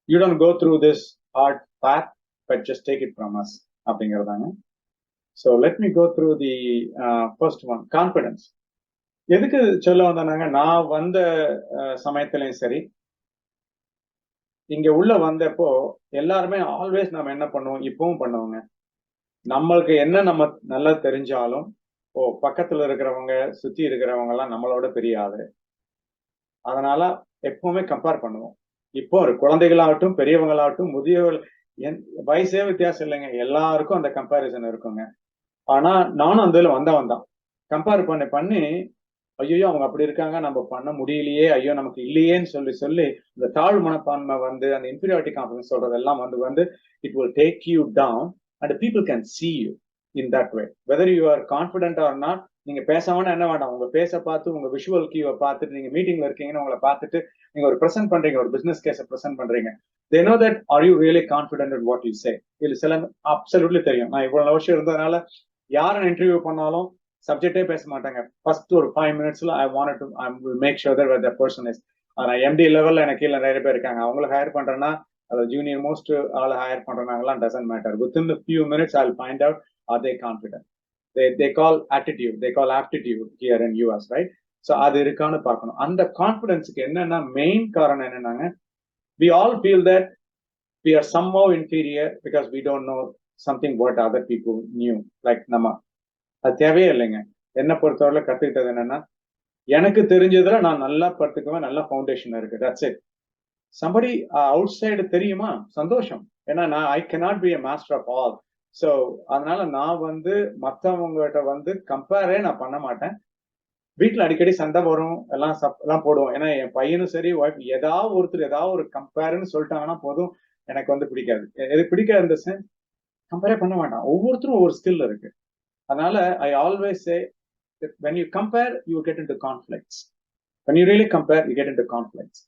you don't go through this hard path, but just take it from us அப்படிங்கறதாங்க. So let me go through the first one, confidence. எதுக்கு சொல்ல வந்தாங்க, நான் வந்த சமயத்திலையும் சரி, இங்க உள்ள வந்தப்போ எல்லாருமே ஆல்வேஸ் நம்ம என்ன பண்ணுவோம், இப்பவும் பண்ணுவோங்க, நம்மளுக்கு என்ன நம்ம நல்லா தெரிஞ்சாலும் பக்கத்துல இருக்கிறவங்க சுத்தி இருக்கிறவங்க எல்லாம் நம்மளோட பெரிய ஆளு, அதனால எப்பவுமே கம்பேர் பண்ணுவோம். இப்போ ஒரு குழந்தைகளாகட்டும் பெரியவங்களாகட்டும் முதியவர்கள், வயசே வித்தியாசம் இல்லைங்க, எல்லாருக்கும் அந்த கம்பேரிசன் இருக்குங்க. ஆனா நானும் அந்த வந்தவன் தான். கம்பேர் பண்ணி ஐயோ அவங்க அப்படி இருக்காங்க, நம்ம பண்ண முடியலையே, ஐயோ நமக்கு இல்லையேன்னு சொல்லி இந்த தாழ்வு மனப்பான்மை வந்து அந்த இன்ஃபீரியாரிட்டி காம்ப்ளெக்ஸ் சொல்றதெல்லாம் வந்து it will take you down and people can see you in that way. Whether you are confident or not, நீங்க பேசாமனா என்ன வேண்டாம், உங்க பேச பார்த்து உங்க விஷுவல் கீவை பார்த்துட்டு நீங்க மீட்டிங்ல இருக்கீங்கன்னு உங்களை பார்த்துட்டு நீங்க ஒரு ப்ரெசென்ட் பண்றீங்க, ஒரு பிசினஸ் கேஸை ப்ரெசென்ட் பண்றீங்க, they know that are you really confident in what you say. இது சில அப்சல்யூட்லி தெரியும். நான் இவ்வளவு வருஷம் இருந்ததுனால யாரை இன்டர்வியூ பண்ணாலும் சப்ஜெக்டே பேச மாட்டாங்க. ஃபர்ஸ்ட் ஒரு 5 minutesல I will make sure that the person is MD லெவல்ல எனக்கு கீழே நிறைய பேர் இருக்காங்க, அவங்களை ஹையர் பண்றேன்னா அது ஜூனியர் மோஸ்ட் ஆளை higher பண்றாங்கலாம் doesn't matter. Within a few minutes I'll find out are they confident. they call attitude, they call aptitude here in US, right? So அது இருக்கான்னு பார்க்கணும். அந்த கான்ஃபிடன்ஸுக்கு என்னன்னா மெயின் காரணம் என்னன்னாங்க, we all feel that we are somehow inferior because we don't know something what other people knew. Like நம்ம அது தேவையே இல்லைங்க. என்ன பொறுத்தவரை கத்துக்கிட்டது என்னன்னா, எனக்கு தெரிஞ்சதுல நான் நல்லா படுத்துக்குவேன், நல்ல ஃபவுண்டேஷன் இருக்கு. That's it. somebody outside தெரியுமா, சந்தோஷம். ஏன்னா நான் ஐ cannot be a master of all. So அதனால நான் வந்து மற்றவங்ககிட்ட வந்து கம்பேரே நான் பண்ண மாட்டேன். வீட்டுல அடிக்கடி சண்டை வரும், எல்லாம் போடுவோம். ஏன்னா என் பையனும் சரி ஒய்ஃப் ஏதாவது ஒருத்தர் ஏதாவது ஒரு கம்பேர்னு சொல்லிட்டாங்கன்னா போதும், எனக்கு வந்து பிடிக்காது. எது பிடிக்காது இந்த சென்ஸ், கம்பேரே பண்ண மாட்டான். ஒவ்வொருத்தரும் ஒவ்வொரு ஸ்கில் இருக்கு. அதனால I always say when you compare you get into conflicts. When you really compare you get into conflicts.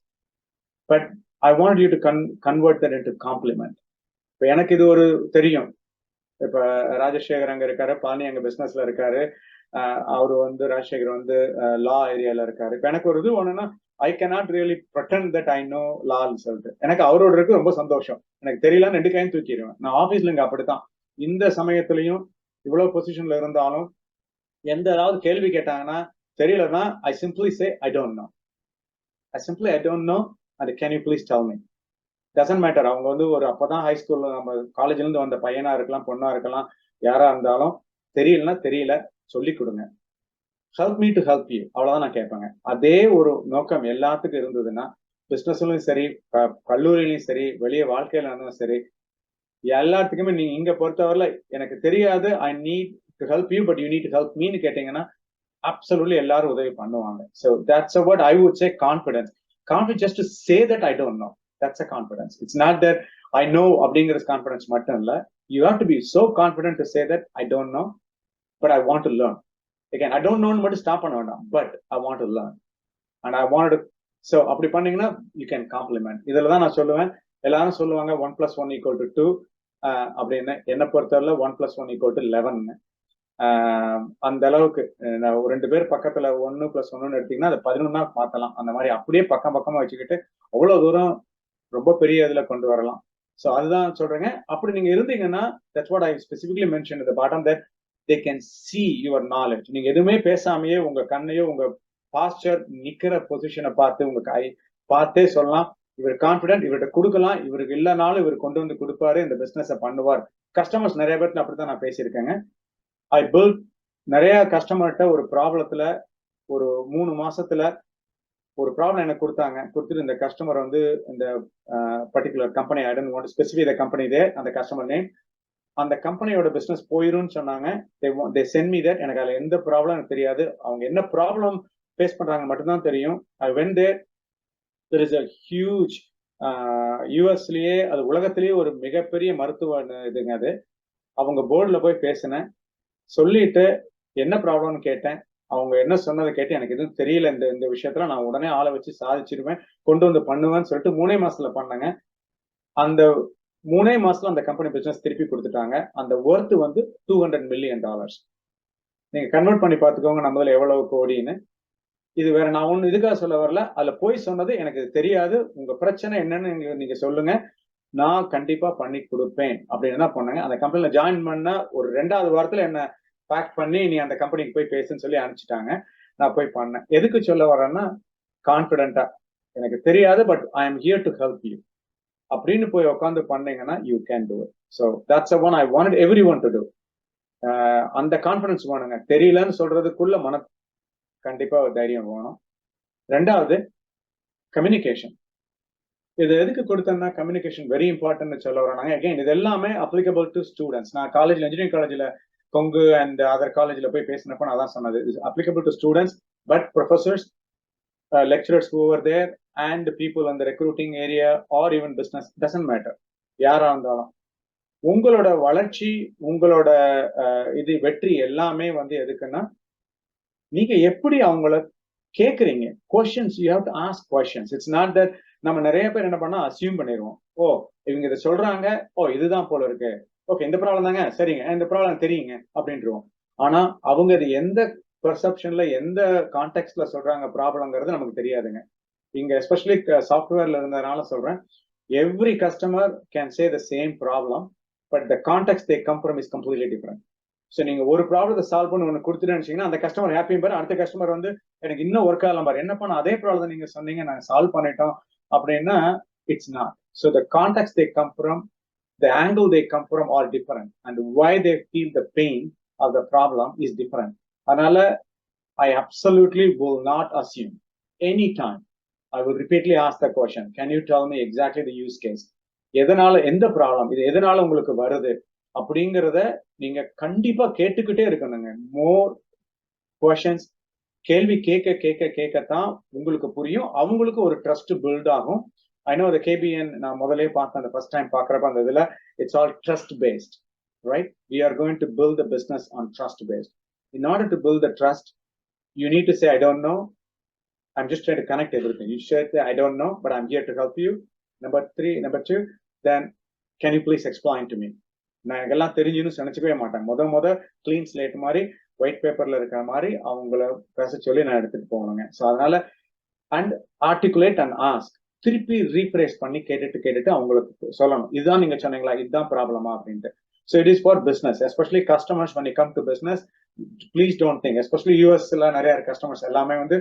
But I want you to convert that into compliment. இப்போ எனக்கு இது ஒரு தெரியும். இப்ப ராஜசேகர் அங்க இருக்காரு, பாணி அங்க பிசினஸ்ல இருக்காரு, அவரு வந்து ராஜசேகர் வந்து லா ஏரியால இருக்காரு. இப்ப எனக்கு ஒரு இது ஒண்ணுன்னா, ஐ cannot really pretend that I know லான்னு சொல்லிட்டு, எனக்கு அவரோட இருக்கு ரொம்ப சந்தோஷம். எனக்கு தெரியலன்னு 2 கையும் தூக்கிடுவேன். நான் ஆபீஸ்ல இங்க அப்படித்தான். இந்த சமயத்திலையும் இவ்வளவு பொசிஷன்ல இருந்தாலும் எந்த ஏதாவது கேள்வி கேட்டாங்கன்னா தெரியலன்னா ஐ simply say I don't no. I don't know and can you please tell me. Doesn't matter. அவங்க வந்து ஒரு அப்பதான் ஹை ஸ்கூல்ல நம்ம காலேஜ்ல இருந்து வந்த பையனா இருக்கலாம், பொண்ணா இருக்கலாம், யாரா இருந்தாலும் தெரியலன்னா தெரியல, சொல்லி கொடுங்க. Help me to help you, அவ்வளவுதான் நான் கேட்பேங்க. அதே ஒரு நோக்கம் எல்லாத்துக்கும் இருந்ததுன்னா, பிசினஸ்லயும் சரி, கல்லூரியிலையும் சரி, வெளியே வாழ்க்கையில இருந்தாலும் சரி, எல்லாத்துக்குமே நீங்க இங்க பொறுத்தவரையில எனக்கு தெரியாது, I need to help you but you need to help மீன்னு கேட்டீங்கன்னா அப்சல்யூட்லி எல்லாரும் உதவி பண்ணுவாங்க. So that's what I would say confidence. Confidence just to say that I don't know. That's a confidence. It's not that I know அப்படிங்கிற confidence மட்டும் இல்ல. You have to be so confident to say that I don't know, but I want to learn. Again, I don't know மட்டும் ஸ்டாப் பண்ண வேண்டாம், but I want to learn. And I wanted to, so அப்படி பண்ணீங்கன்னா you can compliment. இதுல தான் நான் சொல்லுவேன், எல்லாரும் சொல்லுவாங்க 1 + 1 = 2 அப்படின்னு. என்ன பொறுத்தவரை 1 + 1 = 11. அந்த அளவுக்கு ஒரு 2 பேர் பக்கத்துல 1 + 1 எடுத்தீங்கன்னா அதை 11 மாத்தலாம். அந்த மாதிரி அப்படியே பக்கமா வச்சுக்கிட்டு அவ்வளவு தூரம் ரொம்ப பெரிய இதுல கொண்டு வரலாம். சோ அதுதான் சொல்றேங்க. அப்படி நீங்க இருந்தீங்கன்னா, that's what I specifically mentioned at the bottom, that they can see your knowledge. நீங்க எதுவுமே பேசாமையே உங்க கண்ணையோ உங்க பாஸ்டர் நிக்கிற பொசிஷனை பார்த்து உங்க கை பார்த்தே சொல்லலாம், இவர் கான்பிடென்ட், இவர்கிட்ட கொடுக்கலாம், இவருக்கு இல்லைனாலும் இவர் கொண்டு வந்து கொடுப்பாரு, இந்த பிசினஸை பண்ணுவார். கஸ்டமர்ஸ் நிறைய பேர்ல அப்படித்தான் நான் பேசியிருக்கேங்க. ஐ பில்ட் நிறைய கஸ்டமர்கிட்ட ஒரு ப்ராப்ளத்துல ஒரு 3 மாசத்துல ஒரு ப்ராப்ளம் எனக்கு கொடுத்துட்டு இந்த கஸ்டமர் வந்து இந்த particular company, I don't want to specify the company there, அந்த கஸ்டமர் நேம், அந்த கம்பெனியோட பிசினஸ் போயிரும்னு சொன்னாங்க. They sent me that. எனக்கு அதுல எந்த ப்ராப்ளம் எனக்கு தெரியாது, அவங்க என்ன ப்ராப்ளம் ஃபேஸ் பண்றாங்க மட்டும்தான் தெரியும். I went there. There is a huge யூஎஸ்லயே, அது உலகத்திலேயே ஒரு மிகப்பெரிய மருத்துவ இதுங்க அது. அவங்க போர்டுல போய் பேசினேன், சொல்லிட்டு என்ன ப்ராப்ளம்னு கேட்டேன். அவங்க என்ன சொன்னதை கேட்டு எனக்கு எதுவும் தெரியல, இந்த விஷயத்துல நான் உடனே ஆளை வச்சு சாதிச்சிருவேன், கொண்டு வந்து பண்ணுவேன்னு சொல்லிட்டு 3 மாசத்துல பண்ணேங்க. அந்த 3 மாசத்துல அந்த கம்பெனி பிசினஸ் திருப்பி கொடுத்துட்டாங்க. அந்த ஒர்த் வந்து $200 million. நீங்க கன்வெர்ட் பண்ணி பார்த்துக்கோங்க நம்மதுல எவ்வளவு கோடின்னு. இது வேற நான் ஒண்ணு இதுக்காக சொல்ல வரல, அதுல போய் சொன்னது எனக்கு தெரியாது, உங்க பிரச்சனை என்னன்னு நீங்க சொல்லுங்க, நான் கண்டிப்பா பண்ணி கொடுப்பேன் அப்படின்னு என்ன பண்ணாங்க. அந்த கம்பெனில ஜாயின் பண்ண ஒரு 2வது வாரத்துல என்ன பேக் பண்ணி நீ அந்த கம்பெனிக்கு போய் பேசுன்னு சொல்லி அனுப்பிச்சிட்டாங்க. நான் போய் பண்ணேன். எதுக்கு சொல்ல வரேன்னா, கான்பிடென்டா எனக்கு தெரியாது but I am here to help you அப்படின்னு போய் உட்காந்து பண்ணீங்கன்னா you can do it. So that's one I wanted everyone to do. அந்த கான்பிடன்ஸ் வேணுங்க. தெரியலன்னு சொல்றதுக்குள்ள கண்டிப்பா ஒரு தைரியம் வேணும். 2வது கம்யூனிகேஷன். இது எதுக்கு கொடுத்தேன்னா, கம்யூனிகேஷன் வெரி இம்பார்ட்டன்ட் சொல்ல வராங்க. அகைன் இது எல்லாமே அப்ளிகபிள் டு ஸ்டூடெண்ட்ஸ். நான் காலேஜ்ல இன்ஜினியரிங் காலேஜ்ல கொங்கு அண்ட் அதர் காலேஜ்ல போய் பேசினப்ப நான் தான் சொன்னது, is applicable to students but professors, lecturers who were there and people in the recruiting area or even business, doesn't matter, யாரா இருந்தாலும் உங்களோட வளர்ச்சி, உங்களோட இது வெற்றி எல்லாமே வந்து எதுக்குன்னா, நீங்க எப்படி அவங்கள கேக்குறீங்க. Questions, you have to ask questions. It's not that நம்ம நிறைய பேர் என்ன பண்ணா அசியூம் பண்ணிடுவோம். ஓ இவங்க இதை சொல்றாங்க, ஓ இதுதான் போல இருக்கு, ஓகே இந்த ப்ராப்ளம் தாங்க, சரிங்க இந்த ப்ராப்ளம் தெரியுங்க அப்படின்றோம். ஆனா அவங்க இது எந்த பெர்செப்ஷன்ல எந்த கான்டெக்ட்ல சொல்றாங்க ப்ராப்ளம்ங்கிறது நமக்கு தெரியாதுங்க. இங்க எஸ்பெஷலி சாஃப்ட்வேர்ல இருந்ததுனால சொல்றேன், every customer can say the same problem but the context they come from is completely different. So நீங்க ஒரு ப்ராப்ளத்தை சால்வ் பண்ணி ஒன்று கொடுத்துட்டு நினைச்சீங்கன்னா அந்த கஸ்டமர் ஹாப்பியும் பாரு, அடுத்த கஸ்டமர் வந்து எனக்கு இன்னும் ஒர்க் ஆகலாம் பாரு, என்னப்பா நான் அதே ப்ராப்ளம் நீங்க சொன்னீங்க நாங்கள் சால்வ் பண்ணிட்டோம் அப்படின்னா it's not. So the contacts they come from, the angle they come from are different, and why they feel the pain of the problem is different. Adala, I absolutely will not assume anytime. I will repeatedly ask the question, can you tell me exactly the use case? எதனால எந்த ப்ராப்ளம் இது எதனால உங்களுக்கு வருது அப்படிங்கிறத நீங்க கண்டிப்பா கேட்டுக்கிட்டே இருக்கணுங்க. மோர் கொஷன்ஸ், கேள்வி கேட்க கேட்க கேட்கத்தான் உங்களுக்கு புரியும், அவங்களுக்கு ஒரு ட்ரஸ்ட் பில்ட் ஆகும். I know the KBN நான் முதலே பார்த்தேன் the first time பார்க்கறப்ப அந்த இதுல it's all trust based, right? We are going to build the business on trust based. In order to build the trust, you need to say I don't know, I'm just trying to connect everything. You should say I don't know, but I'm here to help you. Number two, then can you please explain to me? நான் எல்லாம் தெரிஞ்சுன்னு நினைச்சுக்கவே மாட்டேன். முத கிளீன் ஸ்லேட் மாதிரி ஒயிட் பேப்பர்ல இருக்கிற மாதிரி அவங்கள பேச சொல்லி நான் எடுத்துட்டு போகணுங்க. ஸோ அதனால அண்ட் ஆர்டிகுலேட் அண்ட் ஆஸ்க், திருப்பி ரீஃப்ரேஸ் பண்ணி கேட்டுட்டு அவங்களுக்கு சொல்லணும், இதுதான் நீங்க சொன்னீங்களா, இதுதான் ப்ராப்ளமா அப்படின்ட்டு. So it is for business, especially customers when you come to business, please don't think, especially யூஎஸ்ல நிறைய கஸ்டமர்ஸ் எல்லாமே வந்து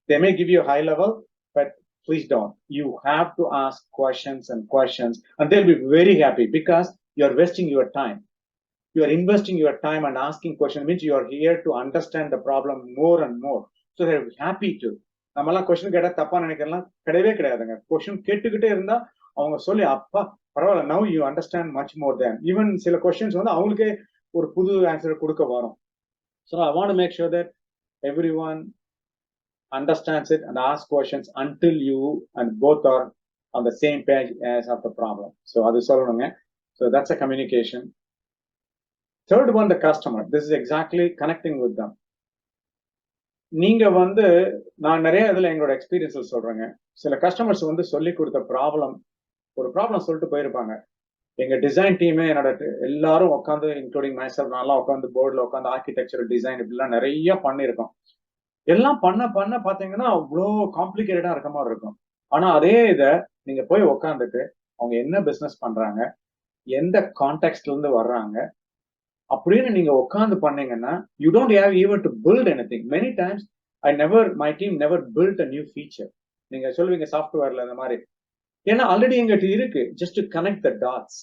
they may give you a high level, but please don't. You have to ask questions and questions, and they'll be very happy because you're wasting your time. You are investing your time and asking questions means you are here to understand the problem more and more. So they're happy to. நம்மலாம் கொஸ்டின் கேட்டா தப்பா நினைக்கலாம் கிடையவே கிடையாதுங்க. கொஸ்டின் கேட்டுக்கிட்டே இருந்தா அவங்க சொல்லி அப்பா பரவாயில்ல, now you understand much more than. Even சில கொஸ்டின்ஸ் வந்து அவங்களுக்கே ஒரு புது ஆன்சர் கொடுக்க வரும். So I want to make sure that everyone understands it and asks questions until you and both are on the same page as of the problem. So adu solununga. So that's a communication. Third one, the customer. This is exactly connecting with them. நீங்க வந்து நான் நிறைய இதுல எங்களோட எக்ஸ்பீரியன்ஸில் சொல்றேங்க. சில கஸ்டமர்ஸ் வந்து சொல்லி கொடுத்த ஒரு ப்ராப்ளம் சொல்லிட்டு போயிருப்பாங்க. எங்க டிசைன் டீமே என்னோட எல்லாரும் உட்காந்து இன்க்ளூடிங் மைசெல்ஃப் நான்லாம் உட்காந்து போர்டில் உட்காந்து ஆர்கிடெக்சரல் டிசைன் இப்படிலாம் நிறைய பண்ணியிருக்கோம். எல்லாம் பண்ண பாத்தீங்கன்னா அவ்வளோ காம்ப்ளிகேட்டடா இருக்க மாதிரி இருக்கும். ஆனா அதே இதை நீங்க போய் உக்காந்துட்டு அவங்க என்ன பிசினஸ் பண்றாங்க, எந்த கான்டெக்ட்ல இருந்து வர்றாங்க அப்படின்னு நீங்க உட்காந்து பண்ணீங்கன்னா you don't have even to build anything. Many times my team never build a new feature. நீங்க சொல்லுவீங்க சாஃப்ட்வேர்ல இந்த மாதிரி, ஏன்னா ஆல்ரெடி எங்கிட்ட இருக்கு. Just to connect the dots,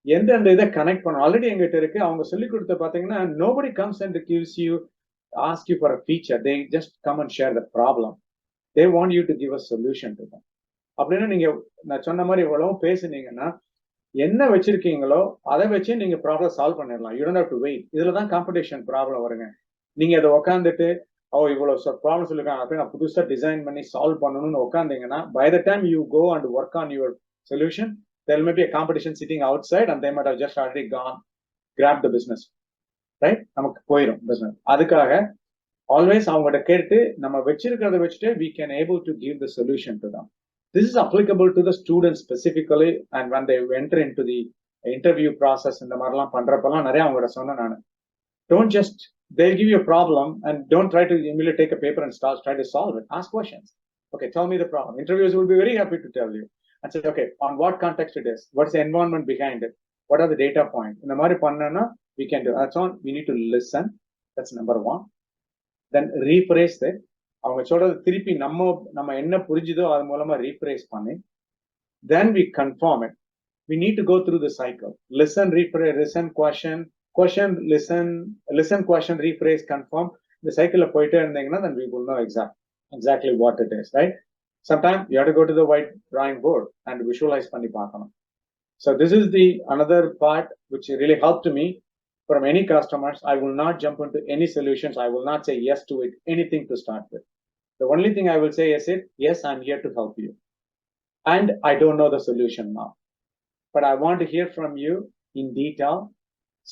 எந்தெந்த இதை கனெக்ட் பண்ணணும் ஆல்ரெடி எங்கிட்ட இருக்கு. அவங்க சொல்லி கொடுத்த பாத்தீங்கன்னா nobody comes and gives you ask you for a feature, they just come and share the problem. They want you to give a solution to them. அப்படின்னா நீங்க நான் சொன்ன மாதிரி இவ்வளவு பேசுனீங்கன்னா என்ன வச்சிருக்கீங்களோ அதை வச்சு நீங்க ப்ராப்ளம் சால்வ் பண்ணிடலாம். You don't have to wait. இதுலதான் காம்படிஷன் ப்ராப்ளம் வருங்க. நீங்க அதை உட்காந்துட்டு இவ்வளவு ப்ராப்ளம் சொல்லிருக்காங்க அப்படி நான் புதுசா டிசைன் பண்ணி சால்வ் பண்ணணும்னு உட்காந்தீங்கன்னா by the time you go and work on your solution, there may be a competition sitting outside and they might have just already gone grab the business. Right, நமக்கு போயிடும் பிசினஸ். அதுக்காக ஆல்வேஸ் அவங்ககிட்ட கேட்டு நம்ம வச்சிருக்கிறத வச்சுட்டு we can able to give the solution to them. This is applicable to the students specifically, and when they enter into the interview process இந்த மாதிரிலாம் பண்றப்பெல்லாம் நிறைய அவங்ககிட்ட சொன்னேன் நான். Don't just, they'll give you a problem and don't try to immediately take a paper and try to solve it. Ask questions. Okay, tell me the problem. Interviewers will be very happy to tell you and say, okay, on what context it is, what's the environment behind it, what are the data points. இந்த மாதிரி பண்ணனா we can do. That's all. We need to listen. That's number one. Then rephrase it. அவங்க சொல்றது திருப்பி நம்ம என்ன புரிஞ்சுதோ அது மூலமா ரீப்ரேஸ் பண்ணி then we confirm it. We need to go through the cycle. Listen, rephrase, listen, question, listen, question, rephrase, confirm. The cycle போயிட்டே இருந்தீங்கன்னா then we will know exactly what it is, right? Sometimes you have to go to the white drawing board and visualize பண்ணி பார்க்கணும். So this is the another part which really helped me. From any customers, I will not jump into any solutions. I will not say yes to it, anything to start with. The only thing I will say is yes, I'm here to help you. And I don't know the solution now, but I want to hear from you in detail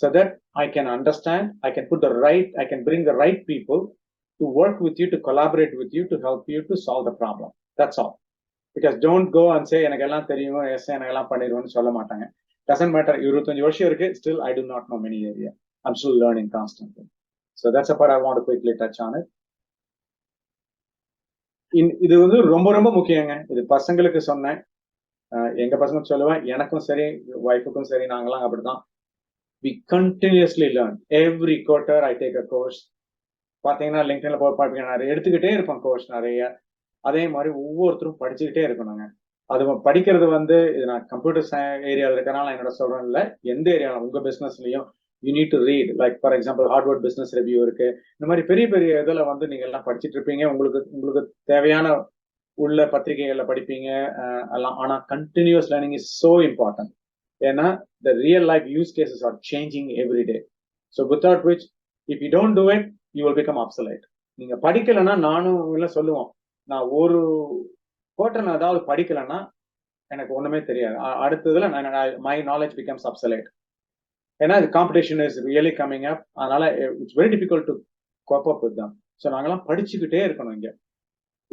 so that I can understand, I can bring the right people to work with you, to collaborate with you, to help you to solve the problem. That's all. Because don't go and say, எனக்கு எல்லாம் தெரியும், எனக்கு எல்லாம் பண்ணிடுவோம்னு சொல்ல மாட்டாங்க. Doesn't matter. 25 வருஷம் இருக்கு, still I do not know many area. I'm still learning constantly. So that's a part I want to quickly touch on it. இது வந்து ரொம்ப ரொம்ப முக்கியங்க. இது பசங்களுக்கு சொன்னேன், எங்க பசங்க சொல்லுவேன், எனக்கும் சரி ஒய்ஃபுக்கும் சரி நாங்களாம் அப்படிதான். we continuously learn. Every quarter I take a course. பாத்தீங்கன்னா லிங்க்டின்ல போய் பார்ப்பீங்க, நிறைய எடுத்துக்கிட்டே இருப்போம் கோர்ஸ் நிறைய. அதே மாதிரி ஒவ்வொருத்தரும் படிச்சுக்கிட்டே இருக்கணுங்க. அது படிக்கிறது வந்து இது நான் கம்ப்யூட்டர் ஏரியாவில் இருக்கனால என்னோட சொல்றேன் இல்லை, எந்த ஏரியாவில் உங்க பிசினஸ்லயும் you need to read. Like for example Harvard business review இருக்கு. இந்த மாதிரி பெரிய பெரிய இதுல வந்து நீங்க எல்லாம் படிச்சுட்டு இருப்பீங்க. உங்களுக்கு தேவையான உள்ள பத்திரிகைகள்ல படிப்பீங்க எல்லாம். ஆனா continuous learning is so important. ஏன்னா the real life use cases are changing every day. So without which, if you don't do it, you will become obsolete. நீங்க படிக்கலைன்னா, நானும் இல்லை சொல்லுவோம், நான் ஒரு குவார்டர் நான் ஏதாவது படிக்கலைன்னா எனக்கு ஒண்ணுமே தெரியாது. அடுத்ததுல my knowledge becomes obsolete. ஏன்னா competition is really coming up. அதனால it's very difficult to cope up with them. So நாங்கெல்லாம் படிச்சுக்கிட்டே இருக்கணும். இங்க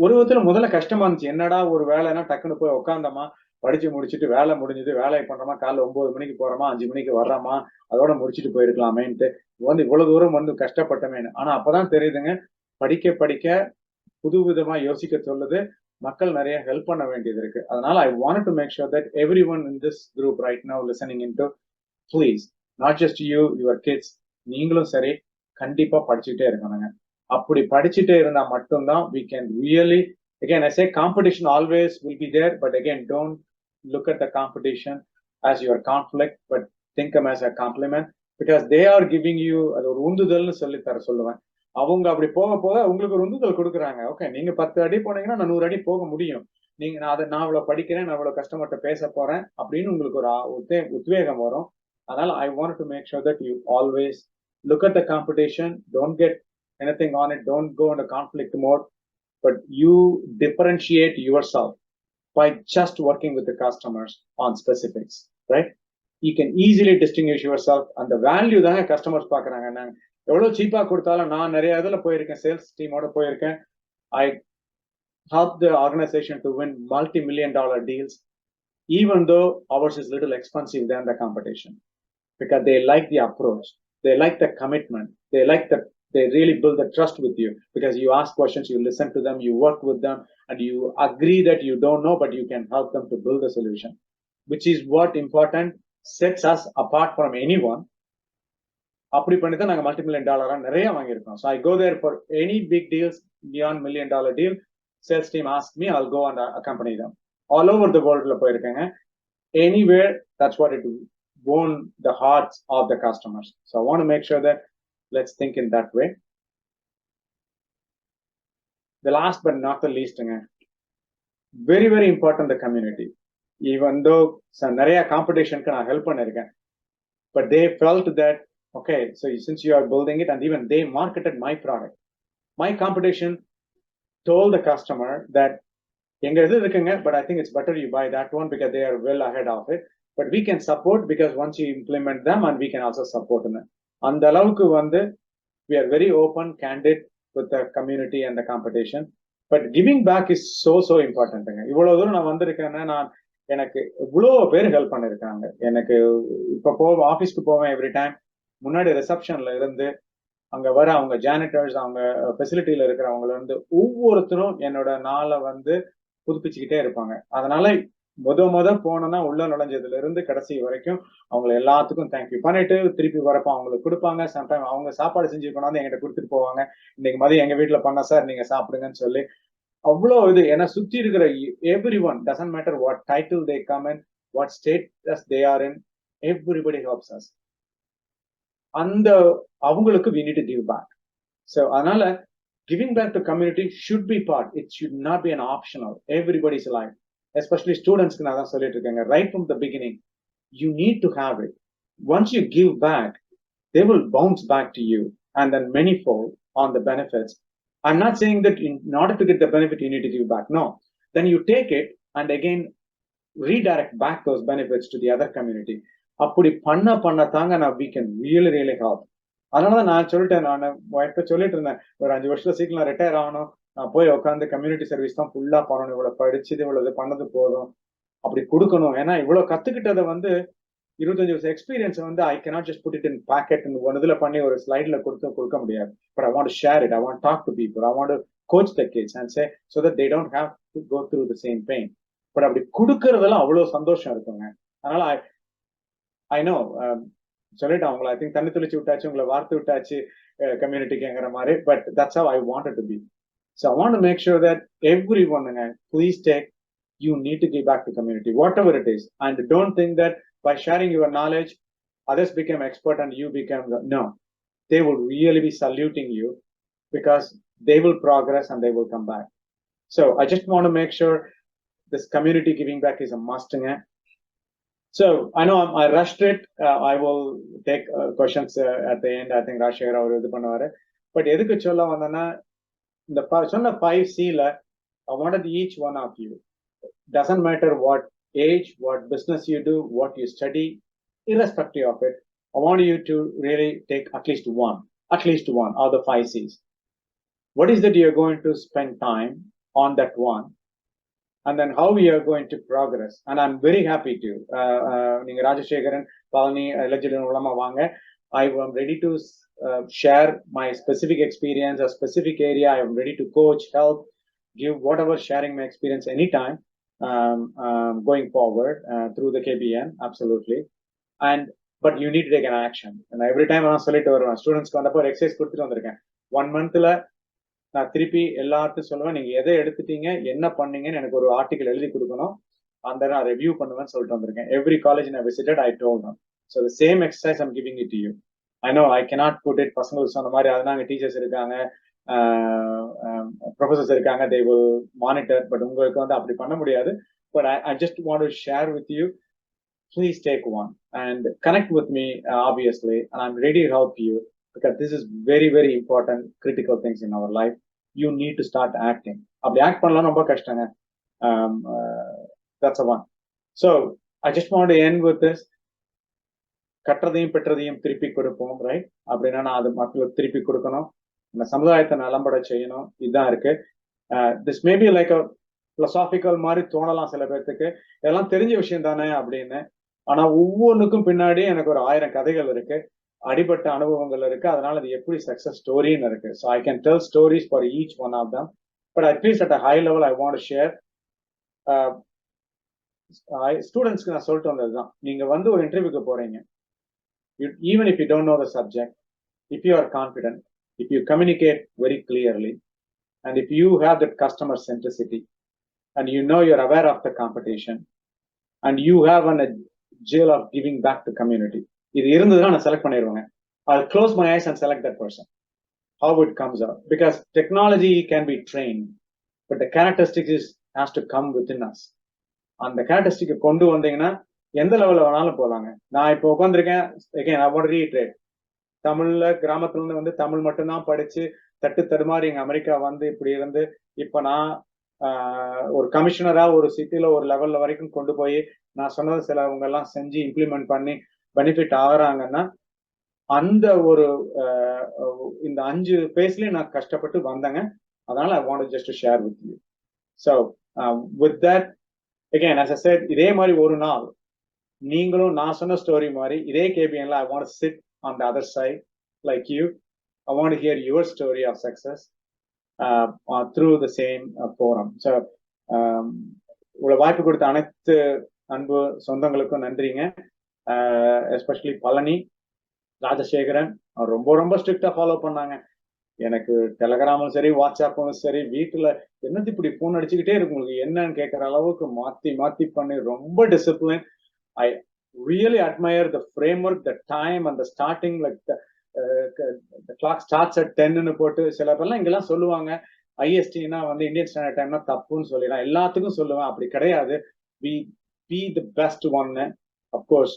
ஒரு விதத்துல முதல்ல கஷ்டமா இருந்துச்சு, என்னடா ஒரு வேலைன்னா டக்குன்னு போய் உட்காந்தோமா, படிச்சு முடிச்சுட்டு வேலை முடிஞ்சது, வேலையை பண்றோமா, காலைல 9 மணிக்கு போறோமா, 5 மணிக்கு வர்றோமா, அதோட முடிச்சுட்டு போயிருக்கலாமேன்ட்டு வந்து இவ்வளவு தூரம் வந்து கஷ்டப்பட்டமேன்னு. ஆனா அப்பதான் தெரியுதுங்க, படிக்க படிக்க புது விதமா யோசிக்க சொல்லுது. மக்கள் நிறைய ஹெல்ப் பண்ண வேண்டியது இருக்கு. அதனால I wanted to make sure that everyone in this group right now listening into, please, not just you, your kids, நீங்களும் சரி கண்டிப்பா படிச்சுட்டே இருக்கணுங்க. அப்படி படிச்சுட்டே இருந்தா மட்டும்தான் we can really, again I say competition always will be there, but again don't look at the competition as your conflict, but think them as a compliment, because they are giving you அது ஒரு உந்துதல்னு சொல்லி தர சொல்லுவேன். அவங்க அப்படி போக போக உங்களுக்கு ஒரு உந்துதல் கொடுக்குறாங்க. ஓகே, நீங்க 10 அடி போனீங்கன்னா நான் 100 அடி போக முடியும். நீங்க நான் இவ்வளவு படிக்கிறேன், நான் இவ்வளவு கஷ்டப்பட்டு பேச போறேன் அப்படின்னு உங்களுக்கு ஒரு உத்வேகம் வரும். அதனால I wanted to make sure that you always look at the competition, don't get anything on it, don't go into conflict mode, but you differentiate yourself by just working with the customers on specifics, right? You can easily distinguish yourself, and the value தாங்க customers பார்க்கறாங்க. நான் எவ்வளவு சீப்பா கொடுத்தாலும், நான் நிறைய இதுல போயிருக்கேன், சேல்ஸ் டீமோட போயிருக்கேன். I helped the organization to win multi-million-dollar deals, even though ours is little expensive than the competition, because they like the approach, they like the commitment, they really build the trust with you, because you ask questions, you listen to them, you work with them, and you agree that you don't know, but you can help them to build a solution, which is what important sets us apart from anyone. அப்படி பண்ணி தான் நாங்க multi-million-dollar நிறைய வாங்கியிருக்கோம். So I go there for any big deals beyond $1 million deal. Sales team asks me, I'll go and accompany them all over the world. போயிருக்கேங்க. Anywhere, that's what it won the hearts of the customers. So I want to make sure that let's think in that way. The last but not the least, very very important, the community. Even though நிறைய காம்படிஷனுக்கு நான் ஹெல்ப் பண்ணிருக்கேன், but they felt that okay, so since you are building it, and even they marketed my product, my competition told the customer that எங்க இது இருக்குங்க, but I think it's better you buy that one because they are well ahead of it, but we can support because once you implement them, and we can also support them. அந்த அளவுக்கு வந்து we are very open, candid with the community and the competition, but giving back is so important. இவ்வளவு தூரம் நான் வந்திருக்கேன்னா, நான் எனக்கு இவ்வளவு பேர் ஹெல்ப் பண்ணிருக்காங்க. எனக்கு இப்ப ஆபீஸ்க்கு போவேன், எவ்ரி டைம் முன்னாடி ரிசப்ஷன்ல இருந்து அங்க வர அவங்க ஜானிட்டர்ஸ், அவங்க ஃபெசிலிட்டியில இருக்கிறவங்க இருந்து ஒவ்வொருத்தரும் என்னோட நாளை வந்து புதுப்பிச்சுக்கிட்டே இருப்பாங்க. அதனால முத போனோம்னா உள்ள நுழைஞ்சதுல இருந்து கடைசி வரைக்கும் அவங்க எல்லாத்துக்கும் தேங்க்யூ பண்ணிட்டு திருப்பி வரப்ப அவங்களுக்கு கொடுப்பாங்க. சம்டைம் அவங்க சாப்பாடு செஞ்சு கொண்டாந்து எங்கிட்ட கொடுத்துட்டு போவாங்க. இன்னைக்கு மதியம் எங்க வீட்டுல பண்ண சார், நீங்க சாப்பிடுங்கன்னு சொல்லி. அவ்வளோ இது ஏன்னா சுத்தி இருக்கிற every one, doesn't matter what title they come in, what status they are in, everybody helps as. அந்த அவங்களுக்கு we need to give back. So அதனால giving back to community should be part, it should not be an optional, everybody's life, especially students. நான் தான் சொல்லிட்டு இருக்கேங்க, right from the beginning you need to have it. Once you give back, they will bounce back to you, and then manyfold on the benefits. I'm not saying that in order to get the benefit you need to give back, no. Then you take it and again redirect back those benefits to the other community. அப்படி பண்ண தாங்க நான் we can really help. அதனாலதான் நான் சொல்லிட்டேன், நான் இப்ப சொல்லிட்டு இருந்தேன், ஒரு 5 வருஷத்துல சீக்கிரம் ரிட்டையர் ஆகணும், நான் போய் உட்காந்து கம்யூனிட்டி சர்வீஸ் தான் ஃபுல்லா பண்ணணும், இவ்வளவு படிச்சது இவ்வளவு பண்ணது போதும், அப்படி கொடுக்கணும். ஏன்னா இவ்வளவு கத்துக்கிட்டதை வந்து 25 வருஷம் எக்ஸ்பீரியன்ஸ் வந்து I cannot just put it in packet one இதுல பண்ணி ஒரு ஸ்லைட்ல கொடுக்க முடியாது. But I want to share it, I want to talk to people, I want to coach the kids and say so that they don't have to go through the same pain. But அப்படி கொடுக்கறதெல்லாம் அவ்வளவு சந்தோஷம் இருக்குங்க. அதனால I know சொல்லிட்டு அவங்கள ஐ திங்க் தண்ணி தெளிச்சு விட்டாச்சு, உங்களை வார்த்து விட்டாச்சு கம்யூனிட்டிக்குங்கிற மாதிரி. But that's how I wanted to be. So I want to make sure that every ஒன்னுங்க please take, you need to give back to community, whatever it is. And don't think that by sharing your knowledge, others become expert and you become no. They will really be saluting you because they will progress and they will come back. So I just want to make sure this community giving back is a must. So I know I rushed it. I will take questions at the end. I think Rashir avaru idu pannuvaru. But edukku solla vandana இந்த சொன்ன 5C ல I wanted each one of you, doesn't matter what age, what business you do, what you study, irrespective of it, I want you to really take at least one of the 5Cs. What is that you're going to spend time on that one, and then how we are going to progress. And I'm very happy to ninga Rajashekaran Palani eligible ulama vaanga, I am ready to share my specific experience, a specific area. I am ready to coach, help, give whatever, sharing my experience anytime going forward through the KBN, absolutely. And but you need to take an action. And every time நான் சொல்லிட்டு வருவேன் ஸ்டூடெண்ட்ஸ்க்கு வந்தப்போ ஒரு எக்ஸசைஸ் கொடுத்துட்டு வந்திருக்கேன். 1 monthல நான் திருப்பி எல்லார்ட்டும் சொல்லுவேன், நீங்க எதை எடுத்துட்டீங்க, என்ன பண்ணீங்கன்னு எனக்கு ஒரு ஆர்டிகல் எழுதி கொடுக்கணும், அந்த நான் ரிவ்யூ பண்ணுவேன்னு சொல்லிட்டு வந்திருக்கேன். எவ்ரி காலேஜ் நான் visited I told them. So the same exercise I'm giving it to you. I know I cannot put it பசங்களுக்கு சொன்ன மாதிரி, அதனால டீச்சர்ஸ் இருக்காங்க, ப்ரொஃபசர்ஸ் இருக்காங்க, they will monitor. பட் உங்களுக்கு வந்து அப்படி பண்ண முடியாது. But I just want to share with you, please take one and connect with me, obviously, and I'm ready to help you because this is very, very important, critical things in our life. You need to start acting. அப்படி ஆக்ட் பண்ணலாம் ரொம்ப கஷ்டங்க. That's a one. So I just want to end with this. கற்றதையும் பெற்றதையும் திருப்பி கொடுப்போம், ரைட்? அப்படின்னா நான் அது மக்களுக்கு திருப்பி கொடுக்கணும், இந்த சமுதாயத்தை நலம்பட செய்யணும், இதுதான் இருக்கு. This maybe like a philosophical மாதிரி தோணலாம் சில பேர்த்துக்கு, இதெல்லாம் தெரிஞ்ச விஷயம் தானே அப்படின்னு. ஆனா ஒவ்வொன்றுக்கும் பின்னாடி எனக்கு ஒரு 1000 கதைகள் இருக்கு, அடிபட்ட அனுபவங்கள் இருக்கு, அதனால அது எப்படி சக்சஸ் ஸ்டோரின்னு இருக்கு. So I can tell stories for each one of them. But at least at a high level I want to share. ஸ்டூடெண்ட்ஸ்க்கு நான் சொல்லிட்டு வந்ததுதான், நீங்க வந்து ஒரு இன்டர்வியூக்கு போறீங்க, even if you don't know the subject, if you are confident, if you communicate very clearly, and if you have that customer centricity, and you know you're aware of the competition, and you have a goal of giving back to community, இது இருந்ததுன்னா நான் செலக்ட் பண்ணிடுவாங்க. I'll close my eyes and select that person. How it comes out, because technology can be trained, but the characteristics has to come within us. அந்த கேரக்டரிஸ்டிக் கொண்டு வந்தீங்கன்னா எந்த லெவல்ல வேணாலும் போலாங்க. நான் இப்போ உட்காந்துருக்கேன், again I want to reiterate, தமிழ்ல கிராமத்துல இருந்து வந்து தமிழ் மட்டும்தான் படிச்சு தட்டு தடுமாறி இங்க அமெரிக்கா வந்து இப்படி இருந்து இப்ப நான் ஒரு கமிஷனரா ஒரு சிட்டில ஒரு லெவல்ல வரைக்கும் கொண்டு போய் நான் சொன்னது சிலவங்க எல்லாம் செஞ்சு இம்ப்ளிமெண்ட் பண்ணி பெனிஃபிட் ஆகுறாங்கன்னா அந்த ஒரு இந்த 5 பேஸ்லயும் நான் கஷ்டப்பட்டு வந்தேங்க. அதனால I want to just to share with you. So with that, again as I said, இதே மாதிரி ஒரு நாள் நீங்களும் நான் சொன்ன ஸ்டோரி மாதிரி இதே கேபிஎன்ல I want to sit on the other side like you. I want to hear your story of success through the same forum. So உங்களை வாய்ப்பு கொடுத்த அனைத்து அன்பு சொந்தங்களுக்கும் நன்றிங்க. எஸ்பெஷலி பழனி, ராஜசேகரன் ரொம்ப ரொம்ப ஸ்ட்ரிக்டா ஃபாலோ பண்ணாங்க. எனக்கு டெலகிராமும் சரி வாட்ஸ்அப்பும் சரி வீட்டுல என்னது இப்படி போன் அடிச்சுக்கிட்டே இருக்கு உங்களுக்கு என்னன்னு கேட்கற அளவுக்கு மாத்தி மாத்தி பண்ணி ரொம்ப discipline. I really admire the framework, the time and the starting, like the clock starts at 10 ன்னு போட்டு சில பேர்லாம் இங்கெல்லாம் சொல்லுவாங்க ஐஎஸ்டினா வந்து இந்தியன் ஸ்டாண்டர்ட் டைம்னா தப்புன்னு சொல்லி நான் எல்லாத்துக்கும் சொல்லுவேன், அப்படி கிடையாது. We be the best one. Of course,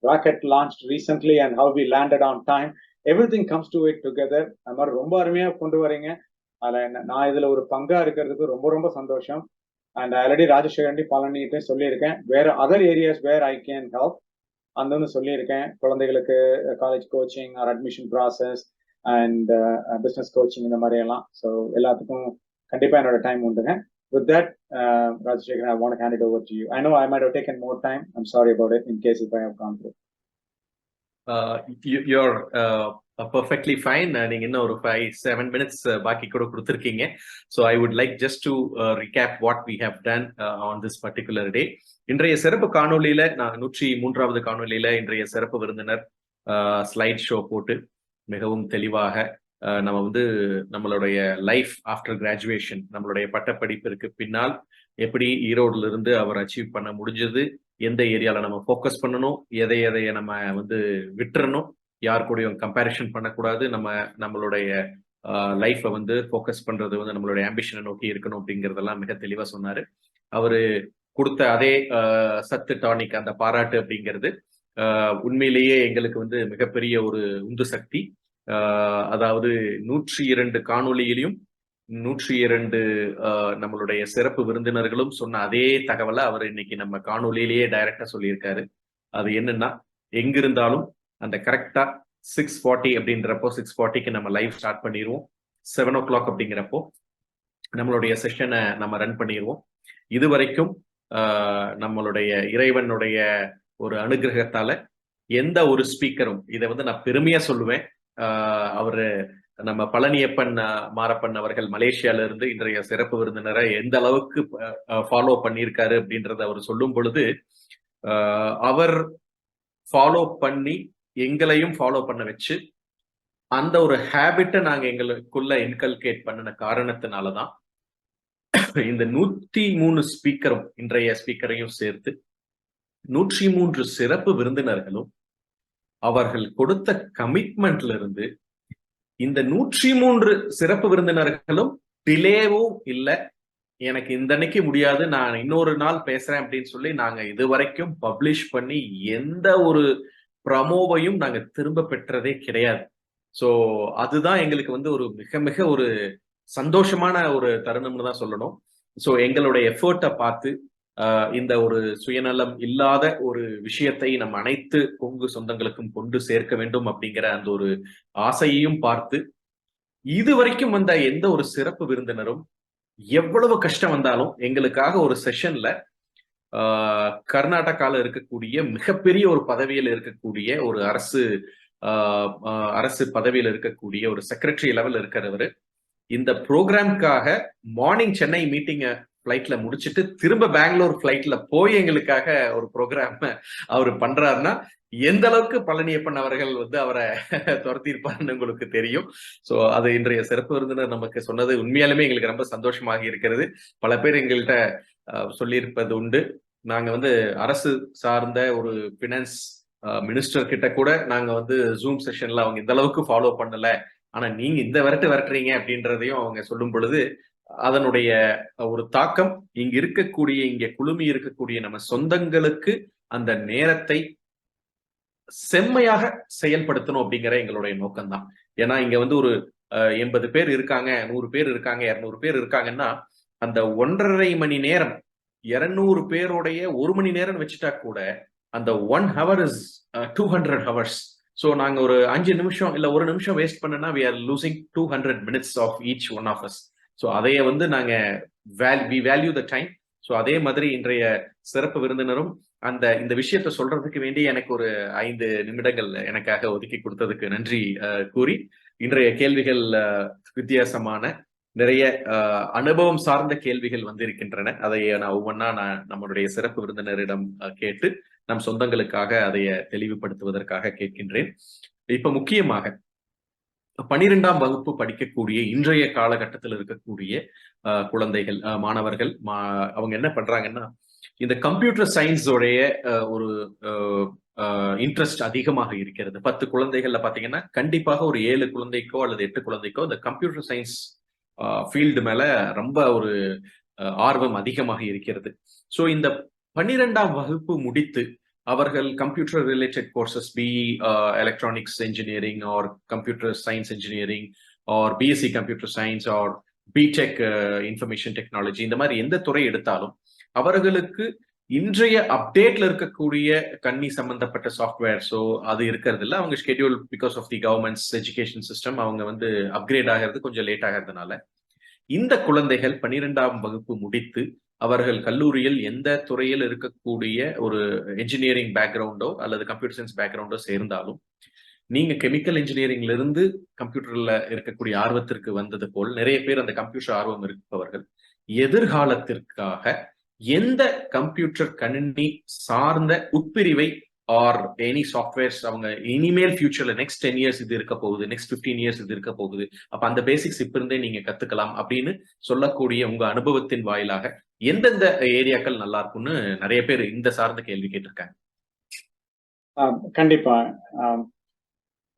rocket launched recently and how we landed on time, everything comes to it together. அது மாதிரி ரொம்ப அருமையா கொண்டு வரீங்க. அதில் நான் இதுல ஒரு பங்கா இருக்கிறதுக்கு ரொம்ப ரொம்ப சந்தோஷம். And I already ராஜசேகரன் பழனிகிட்டே சொல்லியிருக்கேன், வேற other areas where I can help அந்த சொல்லியிருக்கேன். குழந்தைகளுக்கு college coaching or admission process and business coaching இந்த மாதிரி எல்லாம். ஸோ எல்லாத்துக்கும் கண்டிப்பா என்னோட டைம் உண்டுங்க. With that, Rajashekaran, I want to hand it over to you. I know I might have taken more time. I'm sorry about it in case if I have gone through. You're perfectly fine. நீங்க இன்னும் ஒரு 5-7 minutes பாக்கி கூட கொடுத்திருக்கீங்க. So I would like just to recap what we have done on this particular day. இன்றைய சிறப்பு காணொளியில 103வது காணொளியில இன்றைய சிறப்பு விருந்தினர் ஸ்லைட் ஷோ போட்டு மிகவும் தெளிவாக நம்ம வந்து நம்மளுடைய லைஃப் ஆஃப்டர் கிராஜுவேஷன், நம்மளுடைய பட்டப்படிப்பிற்கு பின்னால் எப்படி ஈரோடுல இருந்து அவர் அச்சீவ் பண்ண முடிஞ்சது, எந்த ஏரியால நம்ம ஃபோக்கஸ் பண்ணணும், எதை எதைய நம்ம வந்து விட்டுறணும், யார் கூடயும் கம்பேரிஷன் பண்ணக்கூடாது, நம்மளுடைய லைஃப்பை வந்து ஃபோக்கஸ் பண்றது வந்து நம்மளுடைய ஆம்பிஷனை நோக்கி இருக்கணும் அப்படிங்கிறதெல்லாம் மிக தெளிவா சொன்னாரு. அவரு கொடுத்த அதே சத்து டானிக், அந்த பாராட்டு அப்படிங்கிறது உண்மையிலேயே எங்களுக்கு வந்து மிகப்பெரிய ஒரு உந்து சக்தி. அதாவது 102 காணொளியிலையும் 102 நம்மளுடைய சிறப்பு விருந்தினர்களும் சொன்ன அதே தகவலை அவர் இன்னைக்கு நம்ம காணொலியிலேயே டைரக்டா சொல்லியிருக்காரு. அது என்னன்னா, எங்கிருந்தாலும் அந்த கரெக்டா 6:40 அப்படின்றப்போ 6:40க்கு நம்ம லைவ் ஸ்டார்ட் பண்ணிடுவோம். 7 o'clock அப்படிங்கிறப்போ நம்மளுடைய செஷனை நம்ம ரன் பண்ணிடுவோம். இதுவரைக்கும் நம்மளுடைய இறைவனுடைய ஒரு அனுகிரகத்தால எந்த ஒரு ஸ்பீக்கரும், இதை வந்து நான் பெருமையா சொல்லுவேன், அவரு நம்ம பழனியப்பன் மாரப்பன் அவர்கள் மலேசியால இருந்து இன்றைய சிறப்பு விருந்தினரை எந்த அளவுக்கு ஃபாலோ பண்ணியிருக்காரு அப்படின்றத அவர் சொல்லும் பொழுது, அவர் ஃபாலோ பண்ணி எங்களையும் ஃபாலோ பண்ண வச்சு அந்த ஒரு ஹேபிட்டை நாங்க எங்களுக்குள்ள இன்கல்கேட் பண்ணின காரணத்தினாலதான் இந்த 103 ஸ்பீக்கரும், இன்றைய ஸ்பீக்கரையும் சேர்த்து 103 சிறப்பு விருந்தினர்களும் அவர்கள் கொடுத்த கமிட்மெண்ட்ல இருந்து இந்த 103 சிறப்பு விருந்தினர்களும் டிலேவும் இல்லை, எனக்கு இந்த அன்னைக்கு முடியாது, நான் இன்னொரு நாள் பேசுறேன் அப்படின்னு சொல்லி நாங்க இதுவரைக்கும் பப்ளிஷ் பண்ணி எந்த ஒரு ப்ரமோவையும் நாங்க திரும்ப பெற்றதே கிடையாது. ஸோ அதுதான் எங்களுக்கு வந்து ஒரு மிக மிக ஒரு சந்தோஷமான ஒரு தருணம்னு தான் சொல்லணும். ஸோ எங்களுடைய எஃபர்ட்டை பார்த்து இந்த ஒரு சுயநலம் இல்லாத ஒரு விஷயத்தை நம்ம அனைத்து கொங்கு சொந்தங்களுக்கும் கொண்டு சேர்க்க வேண்டும் அப்படிங்கிற அந்த ஒரு ஆசையையும் பார்த்து, இதுவரைக்கும் வந்த எந்த ஒரு சிறப்பு விருந்தினரும் எவ்வளவு கஷ்டம் வந்தாலும் எங்களுக்காக ஒரு செஷன்ல கர்நாடகால இருக்கக்கூடிய மிகப்பெரிய ஒரு பதவியில் இருக்கக்கூடிய ஒரு அரசு பதவியில் இருக்கக்கூடிய ஒரு செக்ரட்டரி லெவல் இருக்கிறவரு இந்த ப்ரோக்ராம்காக மார்னிங் சென்னை மீட்டிங் ஃபிளைட்ல முடிச்சுட்டு திரும்ப பெங்களூர் ஃபிளைட்ல போய் எங்களுக்காக ஒரு ப்ரோக்ராம் அவர் பண்றாருன்னா எந்த அளவுக்கு பழனியப்பன் அவர்கள் வந்து அவரை துரத்தியிருப்பாருன்னு உங்களுக்கு தெரியும். ஸோ அது இன்றைய சிறப்பு விருந்தினர் நமக்கு சொன்னது உண்மையாலுமே எங்களுக்கு ரொம்ப சந்தோஷமாக இருக்கிறது. பல பேர் எங்கள்கிட்ட சொல்லியிருப்பது உண்டு, நாங்க வந்து அரசு சார்ந்த ஒரு பினான்ஸ் மினிஸ்டர் கிட்ட கூட நாங்க வந்து ஜூம் செஷன்ல அவங்க இந்த அளவுக்கு ஃபாலோ பண்ணல, ஆனா நீங்க இந்த விரட்டுறீங்க அப்படின்றதையும் அவங்க சொல்லும் பொழுது அதனுடைய ஒரு தாக்கம் இங்க குழுமி இருக்கக்கூடிய நம்ம சொந்தங்களுக்கு அந்த நேரத்தை செம்மையாக செயல்படுத்தணும் அப்படிங்கிற எங்களுடைய நோக்கம்தான். ஏன்னா இங்க வந்து ஒரு 80 பேர் இருக்காங்க, 100 பேர் இருக்காங்க, 200 பேர் இருக்காங்கன்னா அந்த 1.5 மணி நேரம் 200 பேருடைய 1 மணி நேரம் வச்சுட்டா கூட அந்த 1 hour இஸ் 200 hours. ஸோ நாங்க ஒரு 5 நிமிஷம் இல்ல 1 நிமிஷம் வேஸ்ட் பண்ணனா we are losing 200 minutes of each one of us. So அதைய வந்து நாங்க we value the time. So அதே மாதிரி இன்றைய சிறப்பு விருந்தினரும் இந்த விஷயத்த சொல்றதுக்கு வேண்டி எனக்கு ஒரு 5 நிமிடங்கள் எனக்காக ஒதுக்கி கொடுத்ததுக்கு நன்றி கூறி, இன்றைய கேள்விகள் வித்தியாசமான நிறைய அனுபவம் சார்ந்த கேள்விகள் வந்திருக்கின்றன. அதை நான் ஒவ்வொன்றா நம்மளுடைய சிறப்பு விருந்தினரிடம் கேட்டு நம் சொந்தங்களுக்காக அதைய தெளிவுபடுத்துவதற்காக கேட்கின்றேன். இப்ப முக்கியமாக 12ஆம் வகுப்பு படிக்கக்கூடிய இன்றைய காலகட்டத்தில் இருக்கக்கூடிய குழந்தைகள், மாணவர்கள், அவங்க என்ன பண்றாங்கன்னா, இந்த கம்ப்யூட்டர் சயின்ஸோடைய ஒரு இன்ட்ரெஸ்ட் அதிகமாக இருக்கிறது. 10 குழந்தைகள்ல பாத்தீங்கன்னா கண்டிப்பாக ஒரு 7 குழந்தைக்கோ அல்லது 8 குழந்தைக்கோ இந்த கம்ப்யூட்டர் சயின்ஸ் ஃபீல்டு மேல ரொம்ப ஒரு ஆர்வம் அதிகமாக இருக்கிறது. ஸோ இந்த 12ஆம் வகுப்பு முடித்து அவர்கள் computer related courses, electronics engineering or computer science engineering or BSc computer science or BTech information technology, இந்த மாதிரி எந்த துறை எடுத்தாலும் அவர்களுக்கு இன்றைய அப்டேட்ல இருக்கக்கூடிய கண்ணி சம்பந்தப்பட்ட சாஃப்ட்வேர்ஸோ அது இருக்கிறது இல்லை. அவங்க schedule because of the government's education system அவங்க வந்து அப்கிரேட் ஆகிறது கொஞ்சம் லேட் ஆகிறதுனால இந்த குழந்தைகள் 12ஆம் வகுப்பு முடித்து அவர்கள் கல்லூரியில் எந்த துறையில் இருக்கக்கூடிய ஒரு என்ஜினியரிங் பேக்ரவுண்டோ அல்லது கம்ப்யூட்டர் சயின்ஸ் பேக்ரவுண்டோ சேர்ந்தாலும், நீங்க கெமிக்கல் இன்ஜினியரிங்ல இருந்து கம்ப்யூட்டர்ல இருக்கக்கூடிய ஆர்வத்திற்கு வந்தது போல் நிறைய பேர் அந்த கம்ப்யூட்டர் ஆர்வம் இருப்பவர்கள் எதிர்காலத்திற்காக எந்த கம்ப்யூட்டர் கணினி சார்ந்த உட்பிரிவை ஆர் எனி சாஃப்ட்வேர்ஸ் அவங்க இனிமேல் ஃபியூச்சர்ல நெக்ஸ்ட் 10 இயர்ஸ் இது இருக்க போகுது, நெக்ஸ்ட் 15 இயர்ஸ் இது இருக்க போகுது, அப்ப அந்த பேசிக்ஸ் இப்ப இருந்தே நீங்க கத்துக்கலாம் அப்படின்னு சொல்லக்கூடிய உங்க அனுபவத்தின் வாயிலாக எந்தெந்த ஏரியாக்கள் நல்லா இருக்கும்னு நிறைய பேர் இந்த சார்ந்த கேள்வி கேட்டிருக்காங்க. கண்டிப்பா.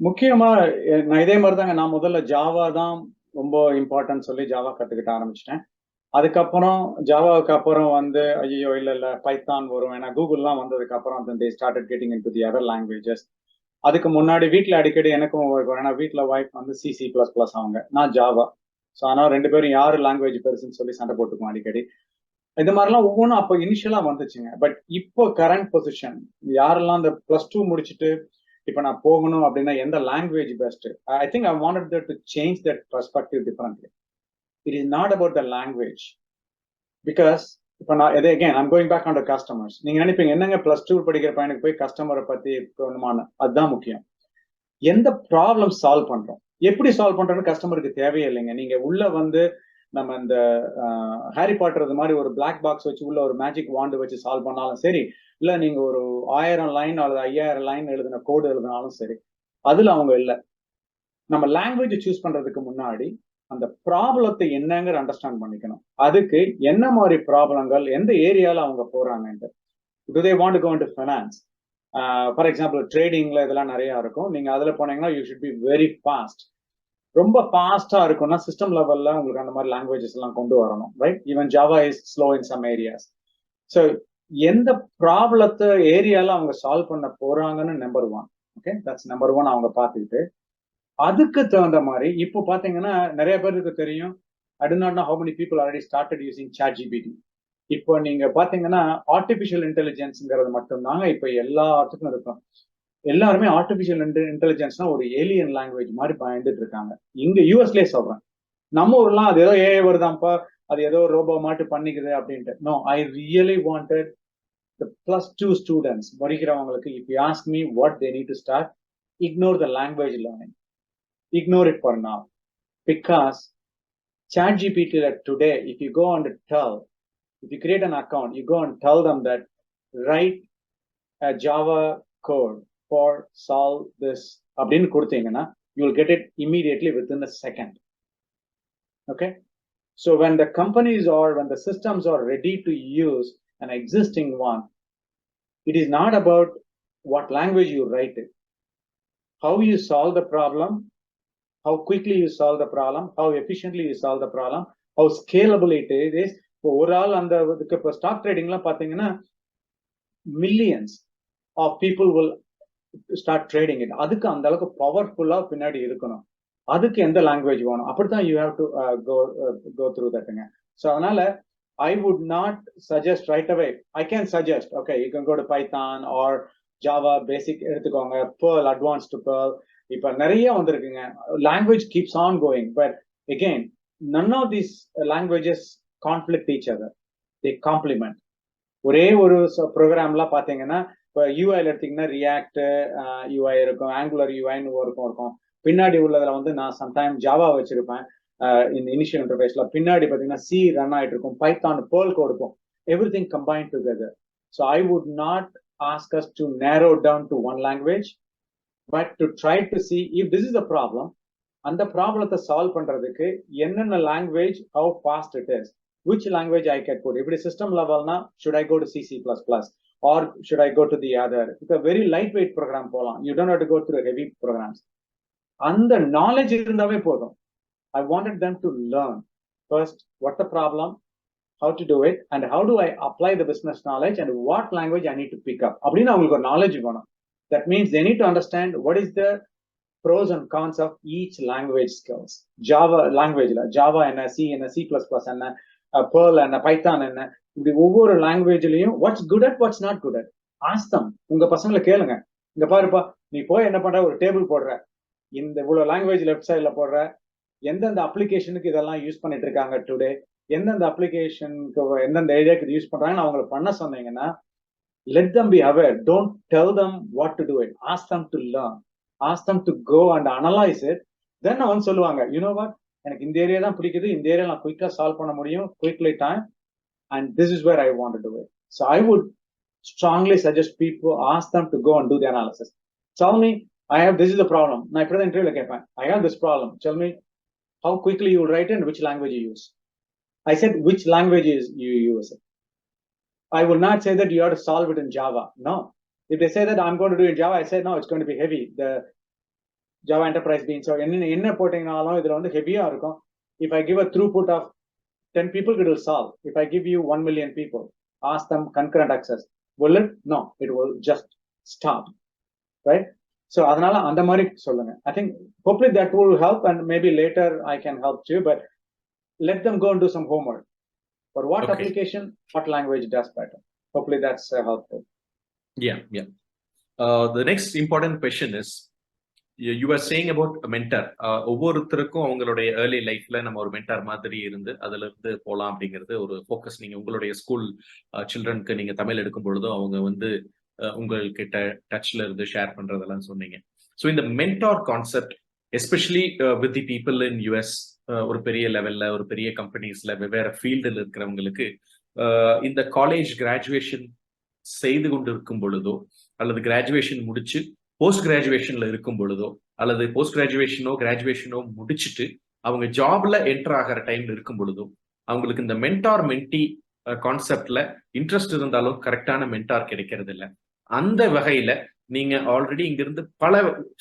முக்கியமா நான் இதே மாதிரி தாங்க, நான் முதல்ல ஜாவா தான் ரொம்ப இம்பார்ட்டன்ட் சொல்லி ஜாவா கத்துக்கிட்ட ஆரம்பிச்சிட்டேன். அதுக்கப்புறம் ஜாவாவுக்கு அப்புறம் வந்து ஐயோ இல்ல பைத்தான் வரும், ஏன்னா கூகுள்லாம் வந்ததுக்கு அப்புறம் they started getting into the other languages. அதுக்கு முன்னாடி வீட்டில் அடிக்கடி எனக்கும் ஏன்னா வீட்டில் ஒய்ஃப் வந்து C++ அவங்க, நான் ஜாவா. ஸோ ஆனால் 2 பேரும் யாரு லாங்குவேஜ் பெருசுன்னு சொல்லி சண்டை போட்டுக்குவோம் அடிக்கடி. இது மாதிரிலாம் ஒவ்வொன்றும் அப்போ இனிஷியலா வந்துச்சுங்க. பட் இப்போ கரண்ட் பொசிஷன் யாரெல்லாம் அந்த +2 முடிச்சுட்டு இப்போ நான் போகணும் அப்படின்னா எந்த language best? I think I wanted to change that perspective differently. It is not about the language. Because இப்போ நான் again I'm going back on the customers. நீங்க நினைப்பீங்க என்னங்க +2 படிக்கிற பையனுக்கு போய் கஸ்டமரை பத்தி வேணுமான்னு. அதுதான் முக்கியம். எந்த ப்ராப்ளம் சால்வ் பண்றோம், எப்படி சால்வ் பண்றோம்னு கஸ்டமருக்கு தேவையே இல்லைங்க. நீங்க உள்ள வந்து நம்ம இந்த ஹாரி பாட்டர் இது மாதிரி ஒரு பிளாக் பாக்ஸ் வச்சு உள்ள ஒரு மேஜிக் வாண்டு வச்சு சால்வ் பண்ணாலும் சரி, இல்ல நீங்க ஒரு 1000 லைன் அல்லது 5000 லைன் எழுதின கோடு எழுதினாலும் சரி, அதுல அவங்க இல்ல. நம்ம லாங்குவேஜ் சூஸ் பண்றதுக்கு முன்னாடி அந்த ப்ராப்ளத்தை என்னங்கிற அண்டர்ஸ்டாண்ட் பண்ணிக்கணும். அதுக்கு என்ன மாதிரி ப்ராப்ளங்கள், எந்த ஏரியால அவங்க போறாங்கன்ட்டு. To they want to go into finance, for example ட்ரேடிங்ல இதெல்லாம் நிறைய இருக்கும். நீங்க அதுல போனீங்கன்னா you should be very fast. ரொம்ப ஃபாஸ்டா இருக்கும்னா சிஸ்டம் லெவல்ல உங்களுக்கு அந்த மாதிரி லாங்குவேஜஸ் எல்லாம் கொண்டு வரணும், right? Even Java is slow in some areas. So எந்த ப்ராப்ளத்தை ஏரியால அவங்க சால்வ் பண்ண போறாங்கன்னு நம்பர் 1. Okay, that's number 1. அவங்க பார்த்துக்கிட்டு அதுக்கு தகுந்த மாதிரி இப்போ பாத்தீங்கன்னா நிறைய பேருக்கு தெரியும். I do not know how many people already started using ChatGPT. இப்போ நீங்க பாத்தீங்கன்னா ஆர்டிபிஷியல் இன்டெலிஜென்ஸ்ங்கிறது மட்டும்தாங்க இப்போ எல்லாத்துக்கும் இருக்கும். எல்லாருமே ஆர்டிபிஷியல் இன்டெலிஜென்ஸ்னா ஒரு ஏலியன் லாங்குவேஜ் மாதிரி பயந்துட்டு இருக்காங்க. இங்க யூஎஸ்லயே சொல்றேன். நம்ம ஊர்லாம் அது ஏதோ ஏஐ வருதான்ப்பா, அது ஏதோ ரோபோ மாட்டு பண்ணிக்குது அப்படின்ட்டு. No, I really wanted the +2 students படிக்கிறவங்களுக்கு, if you ask me what they need to start, ignore the language learning. Ignore it for now. Because ChatGPT today, if you go and if you create an account, you go and tell them that write a Java code for solve this அப்படின்னு கொடுத்தீங்கன்னா you will get it immediately within a second. Okay, so when the companies or when the systems are ready to use an existing one, it is not about what language you write it, how you solve the problem, how quickly you solve the problem, how efficiently you solve the problem, how scalable it is. இப்போ ஒரு ஆள் அந்த இப்போ ஸ்டாக் ட்ரேடிங்லாம் பார்த்தீங்கன்னா millions of people will start trading it. அதுக்கு அந்த அளவுக்கு பவர்ஃபுல்லா பின்னாடி இருக்கணும். அதுக்கு எந்த லாங்குவேஜ் வேணும், அப்படித்தான் you have to go through that. So அதனால I would not suggest right away. I can suggest, okay, you can go to Python or Java basic எடுத்துக்கோங்க, Perl, advanced Perl. இப்ப நிறைய வந்திருக்குங்க. Language keeps on going. But again none of these languages conflict each other. They complement. ஒரே ஒரு ப்ரோக்ராம்லாம் பார்த்தீங்கன்னா இப்போ யூஐல எடுத்தீங்கன்னா ரியாக்ட் யூஐ இருக்கும், ஆங்குலர் யூஐன்னு இருக்கும். பின்னாடி உள்ளதுல வந்து நான் சம்டைம் ஜாவா வச்சிருப்பேன் இந்த இனிஷியல் இன்டர்ஃபேஸ்ல. பின்னாடி பார்த்தீங்கன்னா சி ரன் ஆயிட்டு இருக்கும், பைத்தான் பேர்ல் கோட் இருக்கும். Everything combined together. So I would not ask us to narrow down to one language, but to try to see if this is a problem, அந்த ப்ராப்ளத்தை சால்வ் பண்றதுக்கு என்னென்ன language, how fast it is, which language I can put. இப்படி சிஸ்டம் லெவல்னா should I go to C++ or should I go to the other? It's a very lightweight program போலாம். You don't have to go through heavy programs. அந்த knowledge இருந்தாவே போதும். I wanted them to learn first what the problem, how to do it, and how do I apply the business knowledge and what language I need to pick up. அப்படின்னு அவங்களுக்கு ஒரு knowledge வேணும். That means they need to understand what is the pros and cons of each language skills. Java languageல Java என்ன, C என்ன, C++ என்ன, Perl and Python என்ன, இப்படி ஒவ்வொரு லாங்குவேஜ்லயும் what's good at, what's not good at. ஆஸ்தம் உங்க பசங்களை கேளுங்க. இங்க பாருப்பா, நீ போய் என்ன பண்ற, ஒரு டேபிள் போடுற, இந்த இவ்வளவு லாங்குவேஜ் லெஃப்ட் சைட்ல போடுற, எந்தெந்த அப்ளிகேஷனுக்கு இதெல்லாம் யூஸ் பண்ணிட்டு இருக்காங்க டுடே, எந்தெந்த அப்ளிகேஷனுக்கு எந்தெந்த ஏரியாவுக்கு யூஸ் பண்றாங்கன்னு அவங்களை பண்ண சொன்னீங்கன்னா, let them be aware. Don't tell them what to do it. Ask them to learn. Ask them to go and analyze it. Then அவன் சொல்லுவாங்க, you know what, எனக்கு இந்த ஏரியா தான் பிடிக்குது, இந்த ஏரியா நான் குயிக்கா சால்வ் பண்ண முடியும், quickly time, and this is where I want to do it. So I would strongly suggest people, ask them to go and do the analysis. Tell me, this is the problem. I put the interview like, I have this problem. Tell me how quickly you will write and which language you use. I said, which languages you use. I will not say that you have to solve it in Java. No. If they say that I'm going to do it in Java, I said, no, it's going to be heavy. The Java Enterprise being so என்ன போட்டீங்கனாலும் இதுல வந்து ஹெவியா இருக்கும். If I give a throughput of 10 people, it will solve. If I give you 1 million people, ask them concurrent access, will it? No, it will just stop, right? So அதனால அந்த மாதிரி சொல்லுங்க. I think hopefully that will help, and maybe later I can help too, but let them go and do some homework. For what application, what language does better? Hopefully that's helpful. Yeah. The next important question is, you were saying about a mentor. ஒவ்வொருத்தருக்கும் அவங்களுடைய ஏர்லி லைஃப்ல நம்ம ஒரு மென்டார் மாதிரி இருந்து அதுல இருந்து போலாம் அப்படிங்கிறது ஒரு ஃபோக்கஸ். நீங்க உங்களுடைய ஸ்கூல் சில்ட்ரனுக்கு நீங்க தமிழ் எடுக்கும் பொழுதும் அவங்க வந்து உங்கள்கிட்ட டச்ல இருந்து ஷேர் பண்றதெல்லாம் சொன்னீங்க. ஸோ இந்த mentor concept especially with the people in US, ஒரு பெரிய லெவல்ல ஒரு பெரிய கம்பெனிஸ்ல வெவ்வேறு ஃபீல்டில் இருக்கிறவங்களுக்கு இந்த காலேஜ் கிராஜுவேஷன் செய்து கொண்டு இருக்கும் பொழுதோ அல்லது கிராஜுவேஷன் முடிச்சு போஸ்ட் கிராஜுவேஷன்ல இருக்கும் பொழுதோ அல்லது போஸ்ட் கிராஜுவேஷனோ முடிச்சுட்டு அவங்க ஜாப்ல என்டர் ஆகிற டைம்ல இருக்கும் பொழுதோ அவங்களுக்கு இந்த மென்டார் மென்டி கான்செப்ட்ல இன்ட்ரெஸ்ட் இருந்தாலும் கரெக்டான மென்டார் கிடைக்கிறது இல்லை. அந்த வகையில நீங்க ஆல்ரெடி இங்கிருந்து பல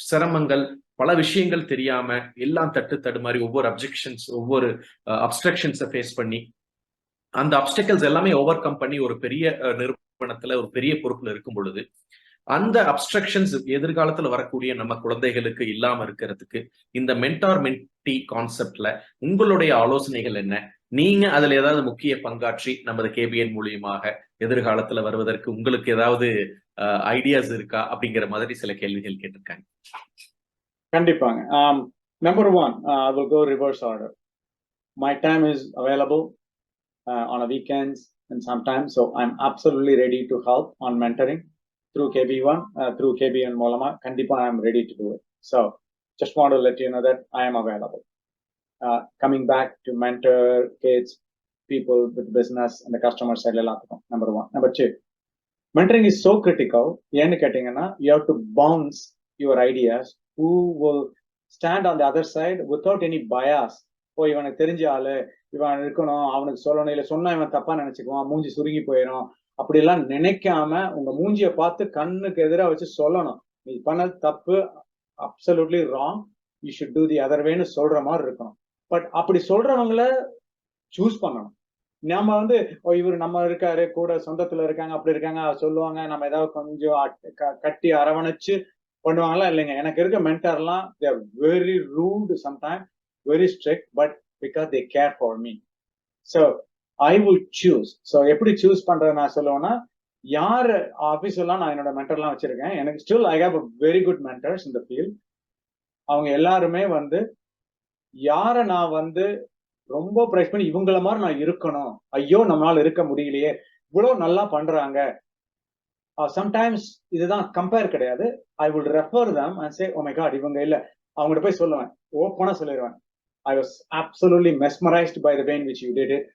சிரமங்கள், பல விஷயங்கள் தெரியாம எல்லாம் தடுமாறி ஒவ்வொரு ஒவ்வொரு அப்ஸ்ட்ரக்ஷன்ஸை ஃபேஸ் பண்ணி அந்த அப்டக்கிள்ஸ் எல்லாமே ஓவர் கம் பண்ணி ஒரு பெரிய நிறுவனத்துல ஒரு பெரிய பொறுப்புல இருக்கும் பொழுது அந்த அப்ஸ்ட்ரக்ஷன்ஸ் எதிர்காலத்துல வரக்கூடிய நம்ம குழந்தைகளுக்கு இல்லாம இருக்கிறதுக்கு இந்த மென்டார் மென்டி கான்செப்ட்ல உங்களுடைய ஆலோசனைகள் என்ன? நீங்க அதுல ஏதாவது முக்கிய பங்காற்றி நமது கேபிஎன் மூலியமாக எதிர்காலத்துல வருவதற்கு உங்களுக்கு ஏதாவது ஐடியாஸ் இருக்கா அப்படிங்கிற மாதிரி சில கேள்விகள் கேட்டிருக்காங்க. கண்டிப்பாங்க. Number 1, I will go reverse order. My time is available on a weekends and sometimes, so I'm absolutely ready to help on mentoring through KB1, through Kbn மூலமா கண்டிப்பா I am ready to do it. So just want to let you know that I am available. Coming back to mentor kids, people with business and the customer side எல்லாத்துக்கும் number 1. Number 2, mentoring is so critical. ஏன்னு கேட்டீங்கன்னா you have to bounce your ideas, who will stand on the other side without any bias. இவனுக்கு தெரிஞ்ச ஆளு, இவன் இருக்கணும், அவனுக்கு சொல்லணும், இல்ல சொன்னா இவன் தப்பா நினைச்சுக்குவான், மூஞ்சி சுருங்கி போயிடும், அப்படி எல்லாம் நினைக்காம உங்க மூஞ்சிய பார்த்து கண்ணுக்கு எதிராக வச்சு சொல்லணும், நீ பண்ணது தப்பு, absolutely wrong, you should do the other வேன்னு சொல்ற மாதிரி இருக்கணும். பட் அப்படி சொல்றவங்கள சூஸ் பண்ணணும். நம்ம வந்து இவர் நம்ம இருக்காரு கூட சொந்தத்துல இருக்காங்க, அப்படி இருக்காங்க, சொல்லுவாங்க, நம்ம ஏதாவது கொஞ்சம் கட்டி அரவணைச்சு பண்ணுவாங்களா? இல்லைங்க. எனக்கு இருக்க மென்டர்லாம் they are very rude sometimes, very strict, but because they care for me. So I would choose. So எப்படி சூஸ் பண்றது நான் சொல்லுவேன்னா, யார் ஆபீஸ்லாம் நான் என்னோட மென்டர்லாம் வச்சிருக்கேன், எனக்கு still I have a very good mentors in the field. அவங்க எல்லாருமே வந்து யார நான் வந்து ரொம்ப பிரைஸ் பண்ணி இவங்கள மாதிரி நான் இருக்கணும், ஐயோ நம்மளால இருக்க முடியலையே, இவ்வளவு நல்லா பண்றாங்க, சம்டைம்ஸ் இதுதான் கம்பேர் கிடையாது, I will refer them and say, oh my god, இவங்க இல்ல, அவங்ககிட்ட போய் சொல்லுவேன், ஓப்பனா சொல்லிடுவேன், I was absolutely mesmerized by the way in which you did it.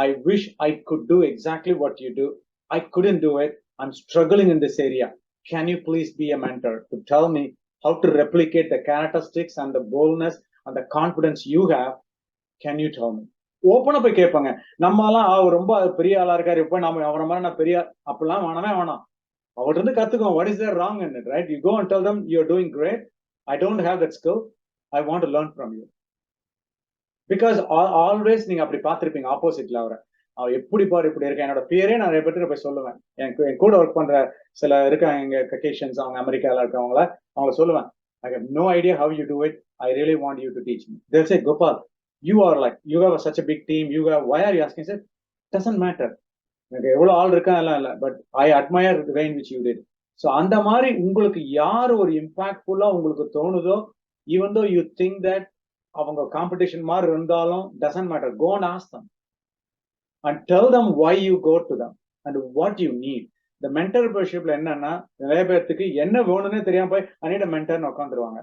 I wish I could do exactly what you do. I couldn't do it. I'm struggling in this area. Can you please be a mentor to tell me how to replicate the characteristics and the boldness and the confidence you have? Can you tell me? ஓப்பனா போய் கேட்பாங்க. நம்ம எல்லாம் ரொம்ப பெரிய ஆளா இருக்காரு, இப்ப நம்ம அவன மாதிரி நான் பெரிய அப்படிலாம் வேணாம், அவர்கிட்ட இருந்து கத்துக்கோ, what is there wrong in it, right? You go and tell them you're doing great, I don't have that skill, I want to learn from you. Because always நீங்க அப்படி பார்த்திருப்பீங்க ஆப்போசிட்ல அவர் எப்படி பாரு இப்படி இருக்கேன், என்னோட பேரே நான் நிறைய பேருக்கு போய் சொல்லுவேன், என் கூட ஒர்க் பண்ற சில இருக்காங்க எங்க கக்கேஷன்ஸ், அவங்க அமெரிக்கால இருக்கவங்கள, அவங்க சொல்லுவேன், I have no idea how you do it, I really want you to teach me. They'll say, Gopal, you are like, you have such a big team, why are you asking? I said, doesn't matter, எனக்கு எவ்வளவு ஆள் இருக்கா எல்லாம் இல்ல, but I admire the way in which you did. So அந்த மாதிரி உங்களுக்கு யார் ஒரு இம்பாக்ட்ஃபுல்லா உங்களுக்கு தோணுதோ, even though you think that அவங்க காம்படிஷன் மாதிரி இருந்தாலும், doesn't matter, go and ask them and tell them why you go to them and what you need. The mentorshipல என்னன்னா, நிறைய பேருக்கு என்ன வேணும்னே தெரியாம போய் I need a mentor ன்னு உட்காந்துருவாங்க.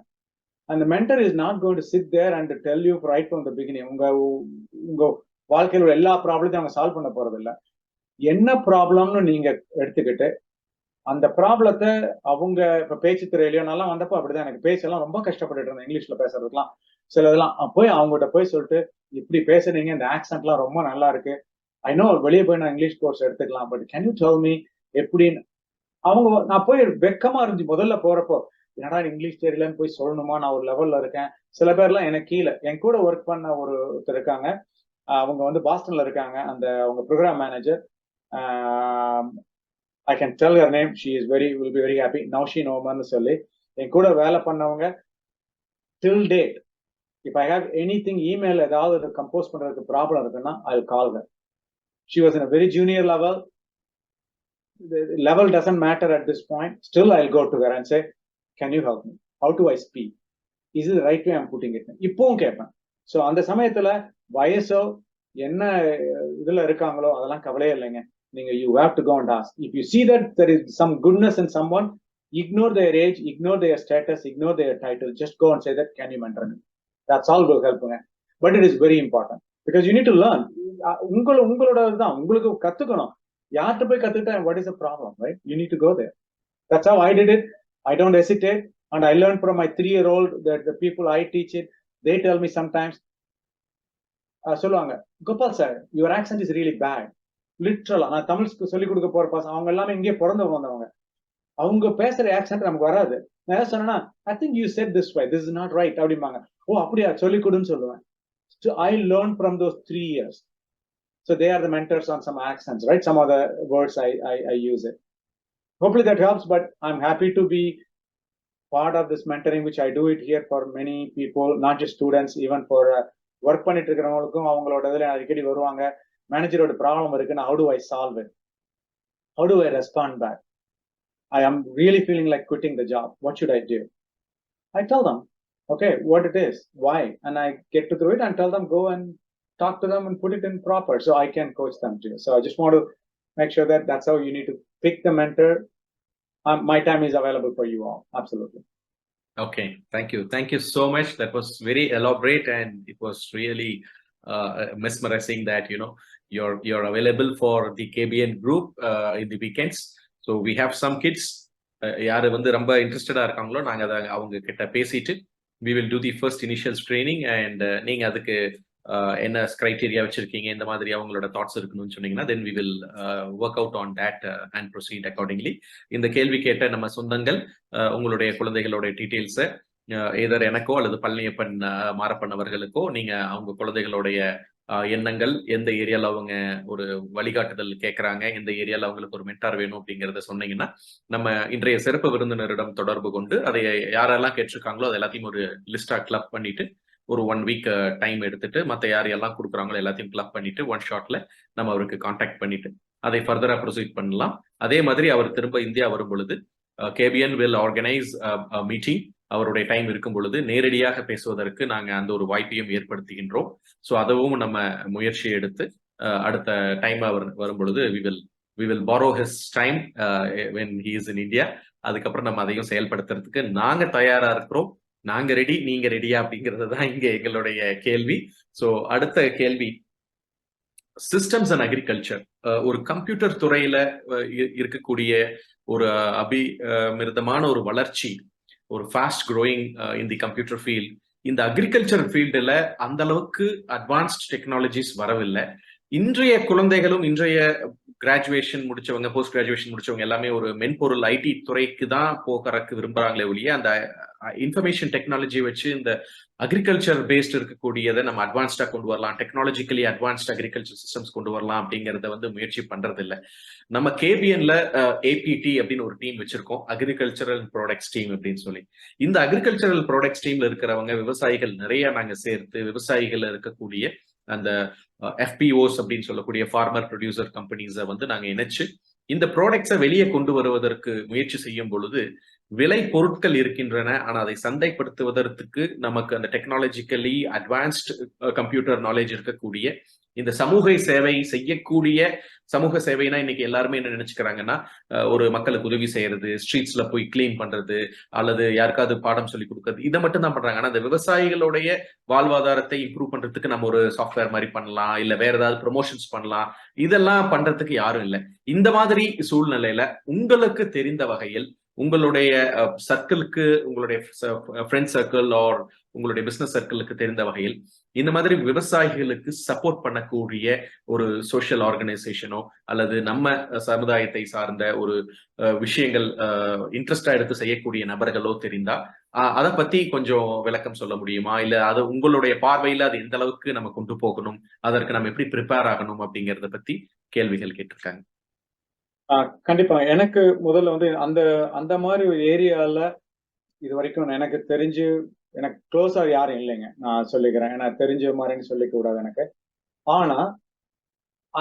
And the mentor is not going to sit there and tell you right from the beginning. உங்க வாழ்க்கையில எல்லா ப்ராப்ளத்தையும் அவங்க சால்வ் பண்ண போறது இல்ல. என்ன ப்ராப்ளம்னு நீங்க எடுத்துக்கிட்டு அந்த ப்ராப்ளத்தை அவங்க இப்ப பேச்சு துறையிலயோ நல்லா வந்தப்போ அப்படிதான் எனக்கு பேச்செல்லாம் ரொம்ப கஷ்டப்பட்டுட்டு இருந்தேன் இங்கிலீஷ்ல பேசுறதுலாம் சிலதெல்லாம் போய் அவங்ககிட்ட போய் சொல்லிட்டு இப்படி பேசுறீங்க இந்த ஆக்சென்ட்லாம் ரொம்ப நல்லா இருக்கு ஐ நோ வெளியே போய் நான் இங்கிலீஷ் கோர்ஸ் எடுத்துக்கலாம் but can you tell me எப்படின்னு அவங்க நான் போய் வெக்கமா இருந்துச்சு முதல்ல போறப்போ என்னடா இங்கிலீஷ் தெரியலன்னு போய் சொல்லணுமா நான் ஒரு லெவல்ல இருக்கேன் சில பேர்லாம் எனக்கு கீழே என் கூட ஒர்க் பண்ண ஒருத்தர் இருக்காங்க அவங்க வந்து பாஸ்டன்ல இருக்காங்க அந்த அவங்க program manager I can tell her name. She is will be very happy. Now she know man சொல்லி என் கூட வேலை பண்ணவங்க till date. If I have anything email ஏதாவது கம்போஸ் பண்றதுக்கு ப்ராப்ளம் இருக்குன்னா I'll call her. She was in a very junior level. The level doesn't matter at this point. Still I'll go to her and say, can you help me? How do I speak? Is it the right way I'm putting it? இப்பவும் கேட்பேன். ஸோ அந்த சமயத்துல வயசோ என்ன இதுல இருக்காங்களோ அதெல்லாம் கவலையே இல்லைங்க நீங்க you have to go and ask. If you see that there is some goodness in someone, ignore their age, ignore their status, ignore their title. Just go and say that, can you mentor me? That's all will help. But it is very important because you need to learn. உங்களோட தான் உங்களுக்கு கத்துக்கணும் யார்கிட்ட போய் கத்துக்கிட்டா what is the problem, right? You need to go there. That's how I did it. I don't hesitate and I learned from my 3-year-old that the people I teach it, they tell me sometimes சொல்லுவாங்க Gopal sir your accent is really bad. லிட்ரலா நான் தமிழ் சொல்லிக் கொடுக்க போற பசங்க அவங்க எல்லாமே இங்கே பிறந்து வந்தவங்க அவங்க பேசுற ஆக்சென்ட் நமக்கு வராது நான் என்ன சொன்னேன்னா I think you said this why this is not right அப்படிம்பாங்க ஓ அப்படியா சொல்லிக் கொடுன்னு சொல்லுவேன் so I learned from those 3 years so they are the mentors on some accents, right? Some of the words I use it. Hopefully that helps, but I'm happy to be part of this mentoring which I do it here for many people, not just students, even for work பண்ணிட்டு இருக்கிறவங்களுக்கும் அவங்களோட இதுல அடிக்கடி வருவாங்க மேனேஜரோட ப்ராப்ளம் இருக்குன்னா how do I solve it? How do I respond back? I am really feeling like quitting the job. What should I do? I tell them, okay, what it is, why, and I get to through it and tell them go and talk to them and put it in proper so I can coach them too. So I just want to make sure that that's how you need to pick the mentor. My time is available for you all. Absolutely. Okay, thank you so much. That was very elaborate and it was really mesmerizing that you're available for the KBN group in the weekends. So we have some kids யாரு வந்து ரொம்ப இன்ட்ரெஸ்டடா இருக்காங்களோ நாங்க அவங்க கிட்ட பேசிட்டு we will do the first initial training and நீங்க அதுக்கு என்ன கிரைட்டீரியா வச்சிருக்கீங்க இந்த மாதிரி அவங்களோட தாட்ஸ் இருக்கணும்னு சொன்னீங்கன்னா then we will work out on that and proceed accordingly. இந்த கேள்வி கேட்ட நம்ம சொந்தங்கள் உங்களுடைய குழந்தைகளோட டீடைல்ஸை ஏதர் எனக்கோ அல்லது பழனியப்பன் மாரப்பன் அவர்களுக்கோ நீங்க அவங்க குழந்தைகளுடைய எண்ணங்கள் எந்த ஏரியால அவங்க ஒரு வழிகாட்டுதல் கேட்கறாங்க எந்த ஏரியால அவங்களுக்கு ஒரு மென்டார் வேணும் அப்படிங்கறத சொன்னீங்கன்னா நம்ம இன்றைய சிறப்பு விருந்தினரிடம் தொடர்பு கொண்டு அதை யாரெல்லாம் கேட்டிருக்காங்களோ அது எல்லாத்தையும் ஒரு லிஸ்டா கிளப் பண்ணிட்டு ஒரு 1 வீக் டைம் எடுத்துட்டு மற்ற யார் எல்லாம் கொடுக்குறாங்களோ எல்லாத்தையும் கிளப் பண்ணிட்டு ஒன் ஷாட்ல நம்ம அவருக்கு கான்டாக்ட் பண்ணிட்டு அதை ஃபர்தரா ப்ரொசீட் பண்ணலாம். அதே மாதிரி அவர் திரும்ப இந்தியா வரும் பொழுது KBN will organize a meeting. அவருடைய டைம் இருக்கும் பொழுது நேரடியாக பேசுவதற்கு நாங்க அந்த ஒரு வாய்ப்பையும் ஏற்படுத்துகின்றோம். ஸோ அதுவும் நம்ம முயற்சியை எடுத்து அடுத்த டைம் அவர் வரும் பொழுது we will borrow his time when he is in India. அதுக்கப்புறம் நம்ம அதையும் செயல்படுத்துறதுக்கு நாங்க தயாரா இருக்கிறோம். நாங்க ரெடி, நீங்க ரெடியா அப்படிங்கிறது தான் இங்க எங்களுடைய கேள்வி. ஸோ அடுத்த கேள்வி சிஸ்டம்ஸ் அண்ட் அக்ரிகல்ச்சர். ஒரு கம்ப்யூட்டர் துறையில இருக்கக்கூடிய ஒரு அபிமிருதமான ஒரு வளர்ச்சி, ஒரு ஃபாஸ்ட் க்ரோயிங் இன் தி கம்ப்யூட்டர் ஃபீல்ட். இந்த அக்ரிகல்ச்சர் ஃபீல்டுல அந்த அளவுக்கு அட்வான்ஸ்ட் டெக்னாலஜிஸ் வரவில்லை. இன்றைய குழந்தைகளும் இன்றைய கிராஜுவேஷன் முடிச்சவங்க, போஸ்ட் கிராஜுவேஷன் முடிச்சவங்க எல்லாமே ஒரு மென்பொருள் ஐடி துறைக்கு தான் போகிறதுக்கு விரும்புறாங்களே ஒழிய அந்த இன்ஃபர்மேஷன் டெக்னாலஜி வச்சு இந்த அக்ரிகல்ச்சர் பேஸ்ட் இருக்கக்கூடியதை நம்ம அட்வான்ஸ்டா கொண்டு வரலாம், டெக்னாலஜிக்கலி அட்வான்ஸ்ட் அக்ரிகல்ச்சர் சிஸ்டம்ஸ் கொண்டு வரலாம் அப்படிங்கறத வந்து முயற்சி பண்றது இல்லை. நம்ம கேபிஎன்ல ஏபிடி அப்படின்னு ஒரு டீம் வச்சிருக்கோம், அக்ரிகல்ச்சரல் ப்ராடக்ட்ஸ் டீம் அப்படின்னு சொல்லி. இந்த அக்ரிகல்ச்சரல் ப்ராடக்ட்ஸ் டீம்ல இருக்கிறவங்க விவசாயிகள் நிறைய நாங்க சேர்த்து விவசாயிகள் இருக்கக்கூடிய அந்த FPOs அப்படின்னு சொல்லக்கூடிய ஃபார்மர் ப்ரொடியூசர் கம்பெனிஸை வந்து நாங்க இணைச்சு இந்த ப்ராடக்ட்ஸை வெளியே கொண்டு வருவதற்கு முயற்சி செய்யும் பொழுது விலை பொருட்கள் இருக்கின்றன, ஆனா அதை சந்தைப்படுத்துவதற்கு நமக்கு அந்த டெக்னாலஜிக்கலி அட்வான்ஸ்ட் கம்ப்யூட்டர் நாலேஜ் இருக்கக்கூடிய இந்த சமூக சேவை செய்யக்கூடிய சமூக சேவைனா இன்னைக்கு எல்லாருமே என்ன நினைச்சுக்கிறாங்கன்னா ஒரு மக்களுக்கு உதவி செய்யறது, ஸ்ட்ரீட்ஸ்ல போய் கிளீன் பண்றது, அல்லது யாருக்காவது பாடம் சொல்லி கொடுக்கறது, இதை மட்டும் தான் பண்றாங்க. ஆனா அந்த விவசாயிகளுடைய வாழ்வாதாரத்தை இம்ப்ரூவ் பண்றதுக்கு நம்ம ஒரு சாஃப்ட்வேர் மாதிரி பண்ணலாம், இல்ல வேற ஏதாவது ப்ரொமோஷன்ஸ் பண்ணலாம், இதெல்லாம் பண்றதுக்கு யாரும் இல்லை. இந்த மாதிரி சூழ்நிலையில உங்களுக்கு தெரிந்த வகையில் உங்களுடைய சர்க்கிளுக்கு, உங்களுடைய ஃப்ரெண்ட் சர்க்கிள் ஆர் உங்களுடைய பிசினஸ் சர்க்கிளுக்கு தெரிந்த வகையில் இந்த மாதிரி விவசாயிகளுக்கு சப்போர்ட் பண்ணக்கூடிய ஒரு சோஷியல் ஆர்கனைசேஷனோ அல்லது நம்ம சமுதாயத்தை சார்ந்த ஒரு விஷயங்கள் இன்ட்ரெஸ்டா எடுத்து செய்யக்கூடிய நபர்களோ தெரிந்தா அதை பத்தி கொஞ்சம் விளக்கம் சொல்ல முடியுமா? இல்ல அது உங்களுடைய பார்வையில அது எந்த அளவுக்கு நம்ம கொண்டு போகணும், அதற்கு நம்ம எப்படி ப்ரிப்பேர் ஆகணும் அப்படிங்கறத பத்தி கேள்விகள் கேட்டிருக்காங்க. கண்டிப்பா. எனக்கு முதல்ல வந்து அந்த அந்த மாதிரி ஒரு ஏரியால இது வரைக்கும் எனக்கு தெரிஞ்சு எனக்கு க்ளோஸா யாரும் இல்லைங்க. நான் சொல்லிக்கிறேன். எனக்கு தெரிஞ்ச மாதிரின்னு சொல்லிக்க கூடாது எனக்கு. ஆனா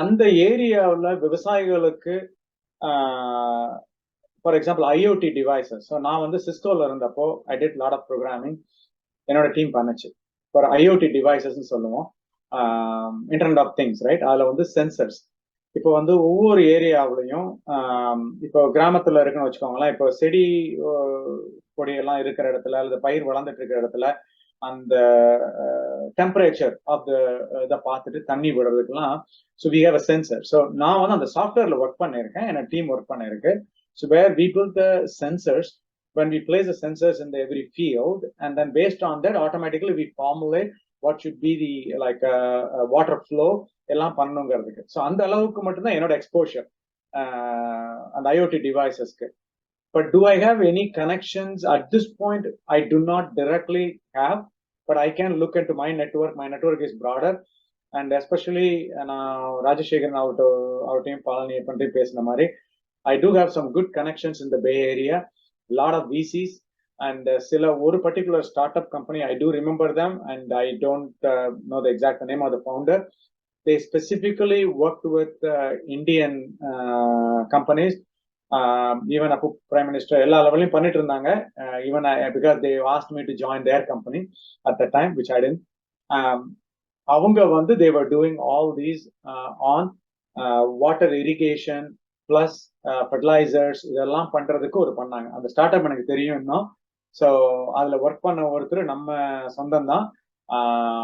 அந்த ஏரியாவுல விவசாயிகளுக்கு for example IoT devices. So நான் வந்து சிஸ்கோல இருந்தப்போ I did lot of programming என்னோட டீம் பண்ணுச்சு. ஃபார் ஐஓடி டிவைசஸ்ன்னு சொல்லுவோம், இன்டர்நெட் ஆஃப் திங்ஸ், ரைட்? அதுல வந்து சென்சர்ஸ். இப்போ வந்து ஒவ்வொரு ஏரியாவிலையும் இப்போ கிராமத்துல இருக்குன்னு வச்சுக்கோங்களேன், இப்போ செடி கொடியெல்லாம் இருக்கிற இடத்துல அல்லது பயிர் வளர்ந்துட்டு இருக்கிற இடத்துல அந்த டெம்பரேச்சர் ஆஃப் த இதை பார்த்துட்டு தண்ணி விடுறதுக்கெல்லாம் so we have a sensor. So நான் வந்து அந்த சாஃப்ட்வேர்ல ஒர்க் பண்ணியிருக்கேன், என்னோட டீம் ஒர்க் பண்ணிருக்கு. So where we build the sensors, when we place the sensors in the every field, and then based on that automatically we formulate what should be the like water flow எல்லாம் பண்ணணுங்கிறதுக்கு. ஸோ அந்த அளவுக்கு மட்டும்தான் என்னோட எக்ஸ்போஷர் அந்த IoT டிவைசஸ்க்கு. But do I have any connections at this point? I do not directly have, but I can look into my network. My network is broader, and especially Rajashekharan our team Palani Pandit பேசின மாதிரி I do have some good connections in the Bay Area, a lot of VCs, and sila ஒரு particular startup company I do remember them, and I don't know the exact name of the founder. They specifically worked with Indian companies. Even a prime minister எல்லா லெவலையும் பண்ணிட்டு இருந்தாங்க. Even because they asked me to join their company at the time, which I didn't. அவங்க வந்து they were doing all these on water irrigation plus fertilizers, இதெல்லாம் பண்றதுக்கு ஒரு பண்ணாங்க. அந்த ஸ்டார்ட் அப் எனக்கு தெரியும் இன்னும். ஸோ அதுல ஒர்க் பண்ண ஒருத்தர் நம்ம சொந்தம் தான்,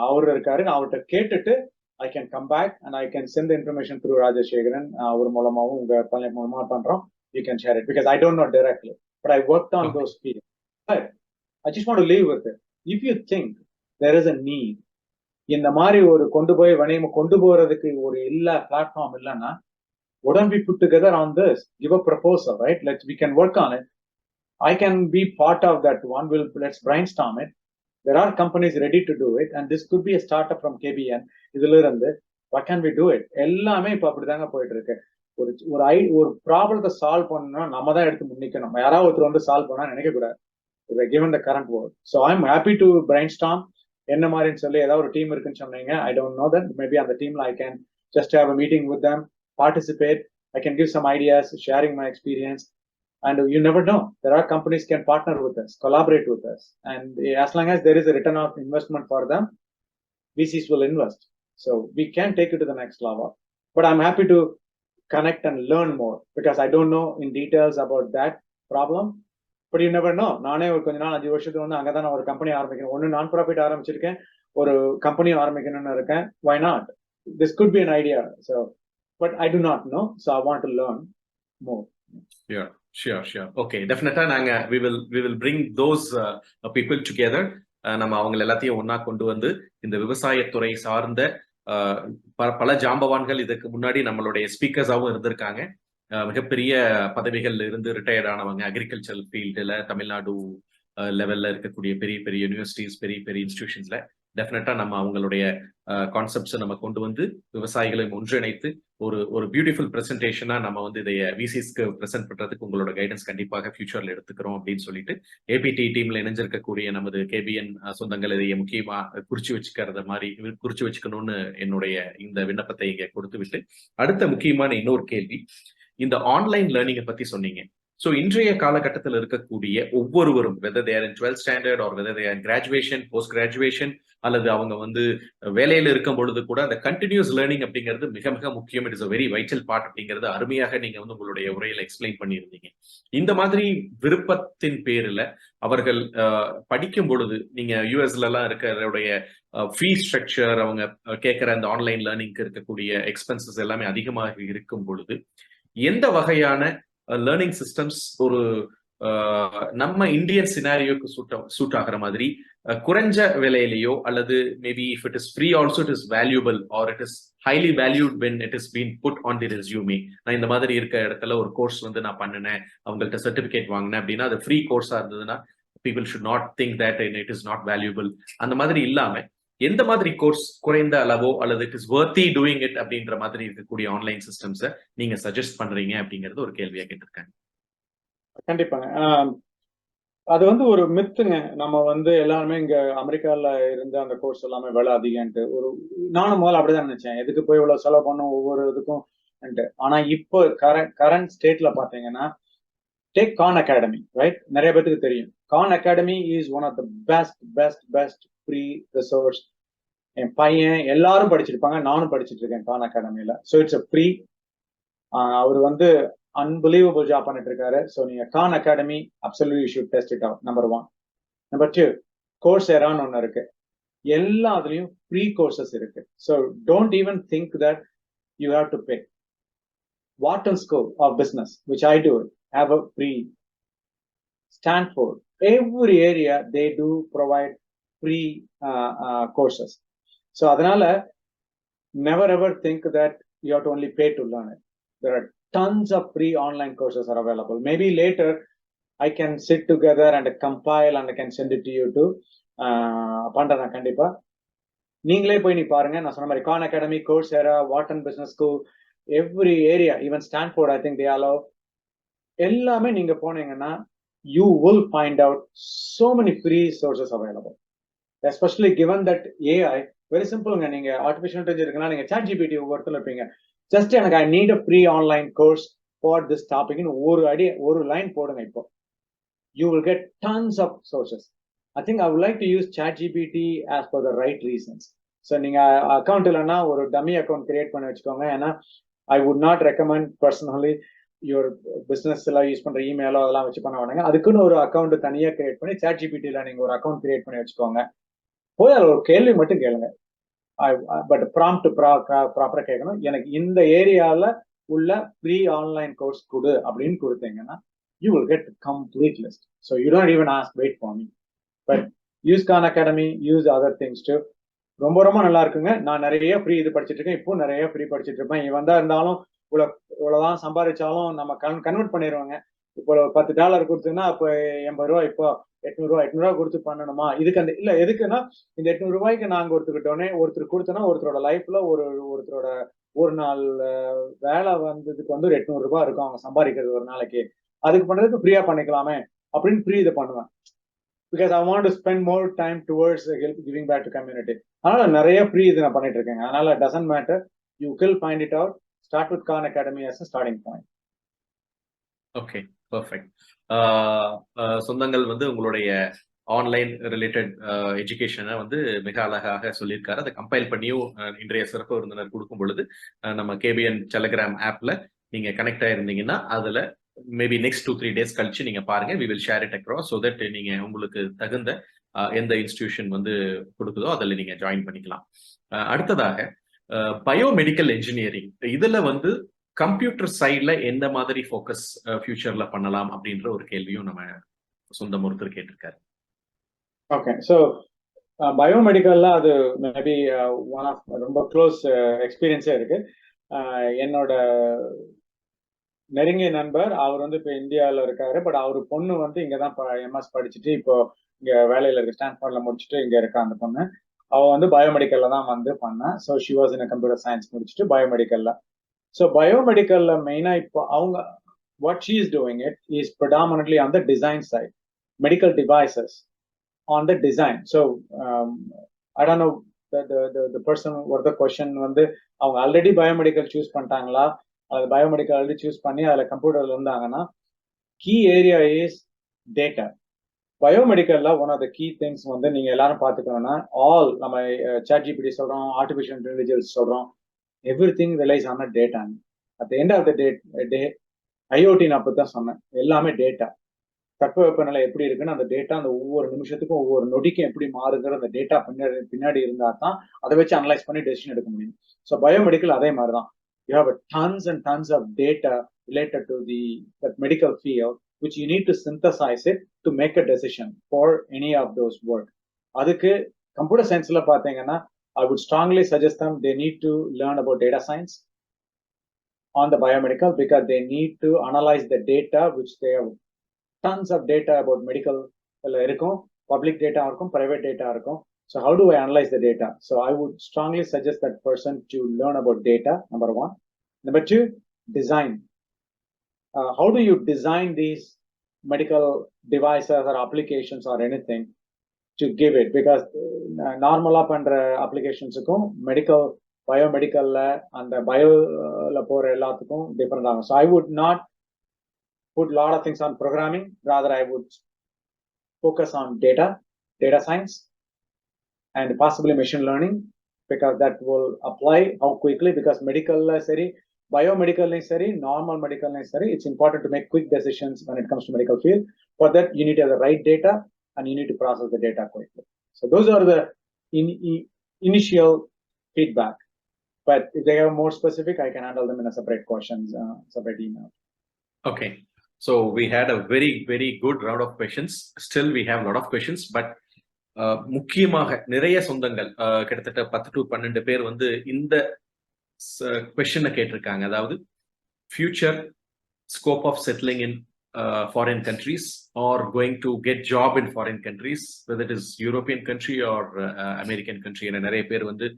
அவரு இருக்காரு. நான் அவர்கிட்ட கேட்டுட்டு I can come back and I can send the information through Rajashekharan. அவர் மூலமாவும் உங்க பள்ளி மூலமா பண்றோம். You can share it because I don't know directly, but I worked on those fields. But I just want to leave with it. If you think there is a need, இந்த மாதிரி ஒரு கொண்டு போய் வணிகம் கொண்டு போறதுக்கு ஒரு பிளாட்ஃபார்ம் இல்லைன்னா, what don't we put together on this? Give a proposal, right? We can work on it. I can be part of that one. Let's brainstorm it. There are companies ready to do it, and this could be a startup from KBN. இதுல இருந்து what can we do it? எல்லாமே இப்ப அப்படிதாங்க போயிட்டு இருக்கு. ஒரு ப்ராப்ளத்தை சால்வ் பண்ணணும்னா நம்ம தான் எடுத்து முன்னிக்கணும். யாராவது ஒருத்தர் வந்து சால்வ் பண்ணா நினைக்க கூடாது. given the current world. So I'm happy to brainstorm. என்ன மாதிரின்னு சொல்லி ஏதாவது ஒரு டீம் இருக்குன்னு சொன்னீங்க. I don't know that. Maybe on the team I can just have a meeting with them, participate. I can give some ideas, sharing my experience. And you never know. There are companies can partner with us, collaborate with us. And as long as there is a return of investment for them, VCs will invest. So we can take it to the next level. But I'm happy to connect and learn more because I don't know in details about that problem. But you never know. நானே ஒரு கொஞ்ச நாள் 5 வருஷத்துக்கு வந்து அங்கதான் ஒரு கம்பெனி ஆரம்பிக்கணும். ஒன்னு நான் ப்ராஃபிட் ஆரம்பிச்சிருக்கேன், ஒரு கம்பெனி ஆரம்பிக்கணும்னு இருக்கேன். Why not? This could be an idea. So, but I do not know. So I want to learn more. Yeah, sure. Okay, definitely. We will bring those people together. நம்ம அவங்க எல்லாத்தையும் ஒன்னா கொண்டு வந்து இந்த விவசாயத்துறை சார்ந்த பல ஜாம்பவான்கள் இதுக்கு முன்னாடி நம்மளுடைய ஸ்பீக்கர்ஸாவும் இருந்திருக்காங்க. மிகப்பெரிய பதவிகள் இருந்து ரிட்டையர்ட் ஆனவங்க, அக்ரிகல்ச்சர் ஃபீல்டுல தமிழ்நாடு லெவல்ல இருக்கக்கூடிய பெரிய பெரிய யூனிவர்சிட்டிஸ், பெரிய பெரிய இன்ஸ்டிடியூஷன்ஸ்ல டெஃபினட்டா நம்ம அவங்களுடைய கான்செப்ட்ஸை நம்ம கொண்டு வந்து விவசாயிகளை ஒன்றிணைத்து ஒரு பியூட்டிஃபுல் பிரசன்டேஷனா நம்ம வந்து இதை விசிஸ்க்கு பிரசன்ட் பண்றதுக்கு உங்களோட கைடன்ஸ் கண்டிப்பாக ஃபியூச்சர்ல எடுத்துக்கிறோம் அப்படின்னு சொல்லிட்டு ஏபிடி டீம்ல இணைஞ்சிருக்கக்கூடிய நமது கேபிஎன் சொந்தங்கள் இதைய முக்கியமா குறிச்சு வச்சுக்கணும்னு என்னுடைய இந்த விண்ணப்பத்தை இங்க கொடுத்து விட்டு அடுத்த முக்கியமான இன்னொரு கேள்வி, இந்த ஆன்லைன் லேர்னிங்கை பத்தி சொன்னீங்க. ஸோ இன்றைய காலகட்டத்தில் இருக்கக்கூடிய ஒவ்வொருவரும் whether they are in 12th standard or whether they are graduation, post graduation, அல்லது அவங்க வந்து வேலையில இருக்கும் பொழுது கூட அந்த கண்டினியூஸ் லேர்னிங் அப்படிங்கிறது மிக மிக முக்கியம். It is a very vital part அப்படிங்கிறது அருமையாக நீங்க வந்து உங்களுடைய உரையில எக்ஸ்பிளைன் பண்ணியிருந்தீங்க. இந்த மாதிரி விருப்பத்தின் பேரில் அவர்கள் படிக்கும் பொழுது நீங்க யூஎஸ்ல எல்லாம் இருக்கிறவருடைய ஃபீஸ் ஸ்ட்ரக்சர், அவங்க கேட்கிற அந்த ஆன்லைன் லேர்னிங்க்கு இருக்கக்கூடிய எக்ஸ்பென்சஸ் எல்லாமே அதிகமாக இருக்கும் பொழுது எந்த வகையான லேர்னிங் சிஸ்டம்ஸ் ஒரு நம்ம இந்தியன் சினாரியோக்கு சூட் ஆகிற மாதிரி குறைஞ்ச விலையிலேயோ அல்லது maybe if it is free also it is valuable or it is highly valued when it is been put on the resume. நான் இந்த மாதிரி இருக்க இடத்துல ஒரு கோர்ஸ் வந்து நான் பண்ணினேன், அவங்கள்ட்ட சர்டிபிகேட் வாங்கினேன் அப்படின்னா அது ஃப்ரீ கோர்ஸா இருந்ததுன்னா people should not think that it is not valuable. அந்த மாதிரி இல்லாம எந்த மாதிரி கோர்ஸ் குறைந்த அளவோ அல்லது இட் இஸ் வர்த்தி டூயிங் இட் அப்படின்ற மாதிரி இருக்கக்கூடிய ஆன்லைன் சிஸ்டம்ஸை நீங்க சஜஸ்ட் பண்றீங்க அப்படிங்கிறது ஒரு கேள்வியா கேட்டிருக்காங்க. கண்டிப்பாங்க. அது வந்து ஒரு மித்துங்க. நம்ம வந்து எல்லாருமே இங்க அமெரிக்கால இருந்து அந்த கோர்ஸ் எல்லாமே விலை அதிகம்ட்டு நானும் முதல்ல அப்படிதான் நினைச்சேன். எதுக்கு போய் இவ்வளவு செலவு பண்ணும் ஒவ்வொரு இதுக்கும். ஆனா இப்போ கரண்ட் ஸ்டேட்ல பாத்தீங்கன்னா டேக் கான் அகாடமி, ரைட்? நிறைய பேருக்கு தெரியும். Khan academy is one of the best free resource. என் பையன் எல்லாரும் படிச்சிருப்பாங்க, நானும் படிச்சுட்டு இருக்கேன் கான் அகாடமியில. So it's a free. அவர் வந்து அன்பிலீவபிள் ஜாப் பண்ணிட்டு இருக்காரு. ஸோ நீங்க Khan academy absolutely you should test it out. Number 1. Number 2, கோர்செரான்னு ஒன்று இருக்கு. எல்லாத்துலயும் ஃப்ரீ கோர்சஸ் இருக்கு. So don't even think that you have to pay. Wharton School of Business, which I do, have a free. Stanford, every area they do provide free courses. So adanala never ever think that you have to only pay to learn it. There are tons of free online courses are available. Maybe later I can sit together and compile and I can send it to you too. பண்றேன் கண்டிப்பா. நீங்களே போய் நீ பாருங்க. நான் சொன்ன மாதிரி Khan Academy, Coursera, Wharton Business School, every area, even Stanford, I think they allow. எல்லாமே நீங்க போனீங்கன்னா you will find out so many free sources available, especially given that AI very simple. நீங்க artificial intelligence இருக்குனா நீங்க chat gpt ஒவ்வொருத்தல இருப்பீங்க. just எனக்கு I need a free online course for this topic ன்னு ஒரு லைன் போடுங்க. இப்போ you will get tons of sources. I think I would like to use chat gpt as for the right reasons. so நீங்க அக்கவுண்ட் இல்லைன்னா ஒரு டம்மி அக்கவுண்ட் கிரியேட் பண்ணி வச்சுக்கோங்க. ஏன்னா I would not recommend personally your business எல்லாம் யூஸ் பண்ற இமெயிலோ அதெல்லாம் வச்சு பண்ண வேணாங்க. அதுக்குன்னு ஒரு அக்கௌண்ட் தனியா கிரியேட் பண்ணி chat gpt-ல நீங்க ஒரு அக்கௌண்ட் கிரியேட் பண்ணி வச்சுக்கோங்க. போய் அதில் ஒரு கேள்வி மட்டும் கேளுங்க. பட் ப்ராம்ப்ட் ப்ராப்பரா கேட்கணும். எனக்கு இந்த ஏரியால உள்ள ஃப்ரீ ஆன்லைன் கோர்ஸ் கொடு அப்படின்னு கொடுத்தீங்கன்னா you will get the complete list. So you don't even ask, wait for me. But use Khan Academy, use other things too. ரொம்ப ரொம்ப நல்லா இருக்குங்க. நான் நிறைய ஃப்ரீ இது படிச்சுட்டு இருக்கேன். இப்போ நிறைய ஃப்ரீ படிச்சுட்டு இருப்பேன். இவன் தான் இருந்தாலும் இவ்வளவுதான் சம்பாதிச்சாலும் நம்ம கன்வெர்ட் பண்ணிடுவாங்க. இப்போ $10 கொடுத்தீங்கன்னா அப்போ $80, இப்போ $800 கொடுத்து பண்ணணுமா? இதுக்கு அந்த இல்ல எதுக்குன்னா இந்த $800 நாங்க ஒருத்தர் கொடுத்தோன்னா ஒருத்தரோட லைஃப்ல ஒருத்தரோட ஒரு நாள் வேலை வந்ததுக்கு வந்து $800 இருக்கும் அவங்க சம்பாதிக்கிறது ஒரு நாளைக்கு. அதுக்கு பண்றதுக்கு ஃப்ரீயா பண்ணிக்கலாமே அப்படின்னு ஃப்ரீ இதை பண்ணுவேன். because I want to spend more time towards giving back to community. அதனால நிறைய ஃப்ரீ இது நான் பண்ணிட்டு இருக்கேங்க. அதனால doesn't matter, you will find it out. Start with Khan Academy as a starting point. Okay, perfect. சொந்தங்கள் வந்து உங்களுடைய ஆன்லைன் ரிலேட்டட் எஜுகேஷனை வந்து மிக அழகாக சொல்லியிருக்காரு. அதை கம்பைல் பண்ணியும் இன்றைய சிறப்பு விருந்தினர் கொடுக்கும் பொழுது நம்ம கேபிஎன் டெலிகிராம் ஆப்ல நீங்க கனெக்ட் ஆயிருந்தீங்கன்னா அதுல மேபி நெக்ஸ்ட் 2-3 டேஸ் கழிச்சு நீங்க பாருங்க. we will share it across so that நீங்க உங்களுக்கு தகுந்த எந்த இன்ஸ்டிடியூஷன் வந்து கொடுக்குதோ அதில் நீங்க ஜாயின் பண்ணிக்கலாம். அடுத்ததாக பயோமெடிக்கல் இன்ஜினியரிங், இதுல வந்து கம்ப்யூட்டர் சைட்ல எந்த மாதிரி ஃபோக்கஸ் ஃபியூச்சர்ல பண்ணலாம் அப்படின்ற ஒரு கேள்வியும் நம்ம சொந்தம் ஒருத்தர் கேட்டிருக்காரு. ஓகே, ஸோ பயோமெடிக்கல்ல அது மேபி ஒன் ஆஃப் ரொம்ப க்ளோஸ் எக்ஸ்பீரியன்ஸே இருக்கு. என்னோட நெருங்கிய நண்பர் அவர் வந்து இப்போ இந்தியாவில் இருக்காரு. பட் அவர் பொண்ணு வந்து இங்கே தான் எம்எஸ் படிச்சுட்டு இப்போ இங்கே வேலையில் இருக்கு. ஸ்டான்ஃபோர்ட்ல முடிச்சுட்டு இங்கே இருக்கா அந்த பொண்ணு. அவள் வந்து பயோமெடிக்கல்ல தான் வந்து பண்ணேன். So she was in computer science முடிச்சுட்டு பயோமெடிக்கல்ல. ஸோ பயோமெடிக்கல்ல மெயினாக இப்போ அவங்க what she is doing it is predominantly on the design side, medical devices on the design. So I don't know the person what the question வந்து அவங்க ஆல்ரெடி பயோமெடிக்கல் சூஸ் பண்ணிட்டாங்களா, அது பயோமெடிக்கல் ஆல்ரெடி சூஸ் பண்ணி அதில் கம்ப்யூட்டர்ல இருந்தாங்கன்னா key area is data. Biomedical, one of the key things வந்து நீங்க எல்லாரும் பார்த்துக்கணும்னா all நம்ம ChatGPT சொல்றோம், artificial intelligence சொல்றோம், everything relies on data. At the end of the day IoT நான் அப்பதான் சொன்னேன், எல்லாமே டேட்டா. தட்பவெப்பநிலை எப்படி இருக்குன்னு அந்த டேட்டா அந்த ஒவ்வொரு நிமிஷத்துக்கும் ஒவ்வொரு நொடிக்கும் எப்படி மாறுங்கிற அந்த டேட்டா பின்னாடி இருந்தா தான் அதை வச்சு அனலைஸ் பண்ணி டெசிஷன் எடுக்க முடியும். ஸோ பயோமெடிக்கல் அதே மாதிரி தான். You have tons and tons of data related to that medical field which you need to synthesize it to make a decision for any of those work. அதுக்கு கம்ப்யூட்டர் சயின்ஸ்ல பாத்தீங்கன்னா I would strongly suggest them they need to learn about data science on the biomedical because they need to analyze the data which they have tons of data about medical இருக்கும், public data இருக்கும், private data இருக்கும். So how do I analyze the data? So I would strongly suggest that person to learn about data, number one. Number two, design. How do you design these medical devices or applications or anything to give it? Because normal பண்ற applications-க்கும் medical biomedical and bioல போற எல்லாத்துக்கும் different ஆகும். So I would not put a lot of things on programming, rather I would focus on data science, and possibly machine learning, because that will apply how quickly, because medical seri, biomedical seri, normal medical seri, it's important to make quick decisions when it comes to medical field. For that you need to have the right data and you need to process the data quickly. So those are the initial feedback, but if they are more specific I can handle them in a separate questions, separate email. Okay, so we had a very, very good round of questions. Still we have a lot of questions, but முக்கியமாக நிறைய சொந்தங்கள் கிட்டத்தட்ட 10 to 12 பேர் வந்து இந்த கொஸ்டினை கேட்டிருக்காங்க. அதாவது future scope of settling in foreign countries or going to get job in foreign countries, whether it is European country or American country. என நிறைய பேர் வந்து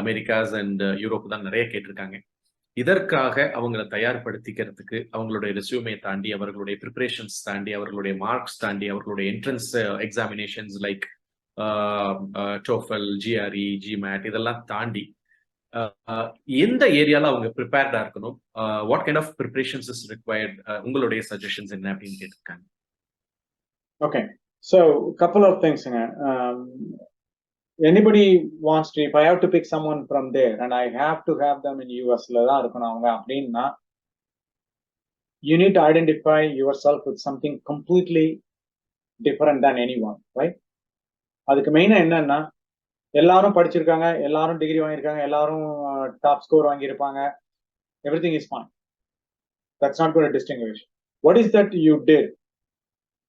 அமெரிக்காஸ் அண்ட் யூரோப் தான் நிறைய கேட்டிருக்காங்க. இதற்காக அவங்களை தயார்படுத்திக்கிறதுக்கு அவங்களுடைய ரெஸ்யூமே தாண்டி, அவர்களுடைய ப்ரிப்பரேஷன்ஸ் தாண்டி, அவர்களுடைய மார்க்ஸ் தாண்டி, அவர்களுடைய entrance examinations like TOEFL, GRE, GMAT இதெல்லாம் தாண்டி எந்த ஏரியால அவங்க ப்ரிப்பேர்டா இருக்கணும், what kind of preparations is required, உங்களுடைய சஜஷன்ஸ் என்ன அப்படின்னு கேட்டிருக்காங்க. ஓகே, ஸோ கப்புள் ஆஃப் திங்ஸ்ங்க. Anybody wants to, if I have to pick someone from there and I have to have them in US la da irukona avanga appadina, you need to identify yourself with something completely different than anyone, right? அதுக்கு மெயினா என்னன்னா, எல்லாரும் படிச்சிருக்காங்க, எல்லாரும் டிகிரி வாங்கியிருக்காங்க, எல்லாரும் டாப் ஸ்கோர் வாங்கியிருப்பாங்க, everything is fine. That's not going to distinguish. What is that you did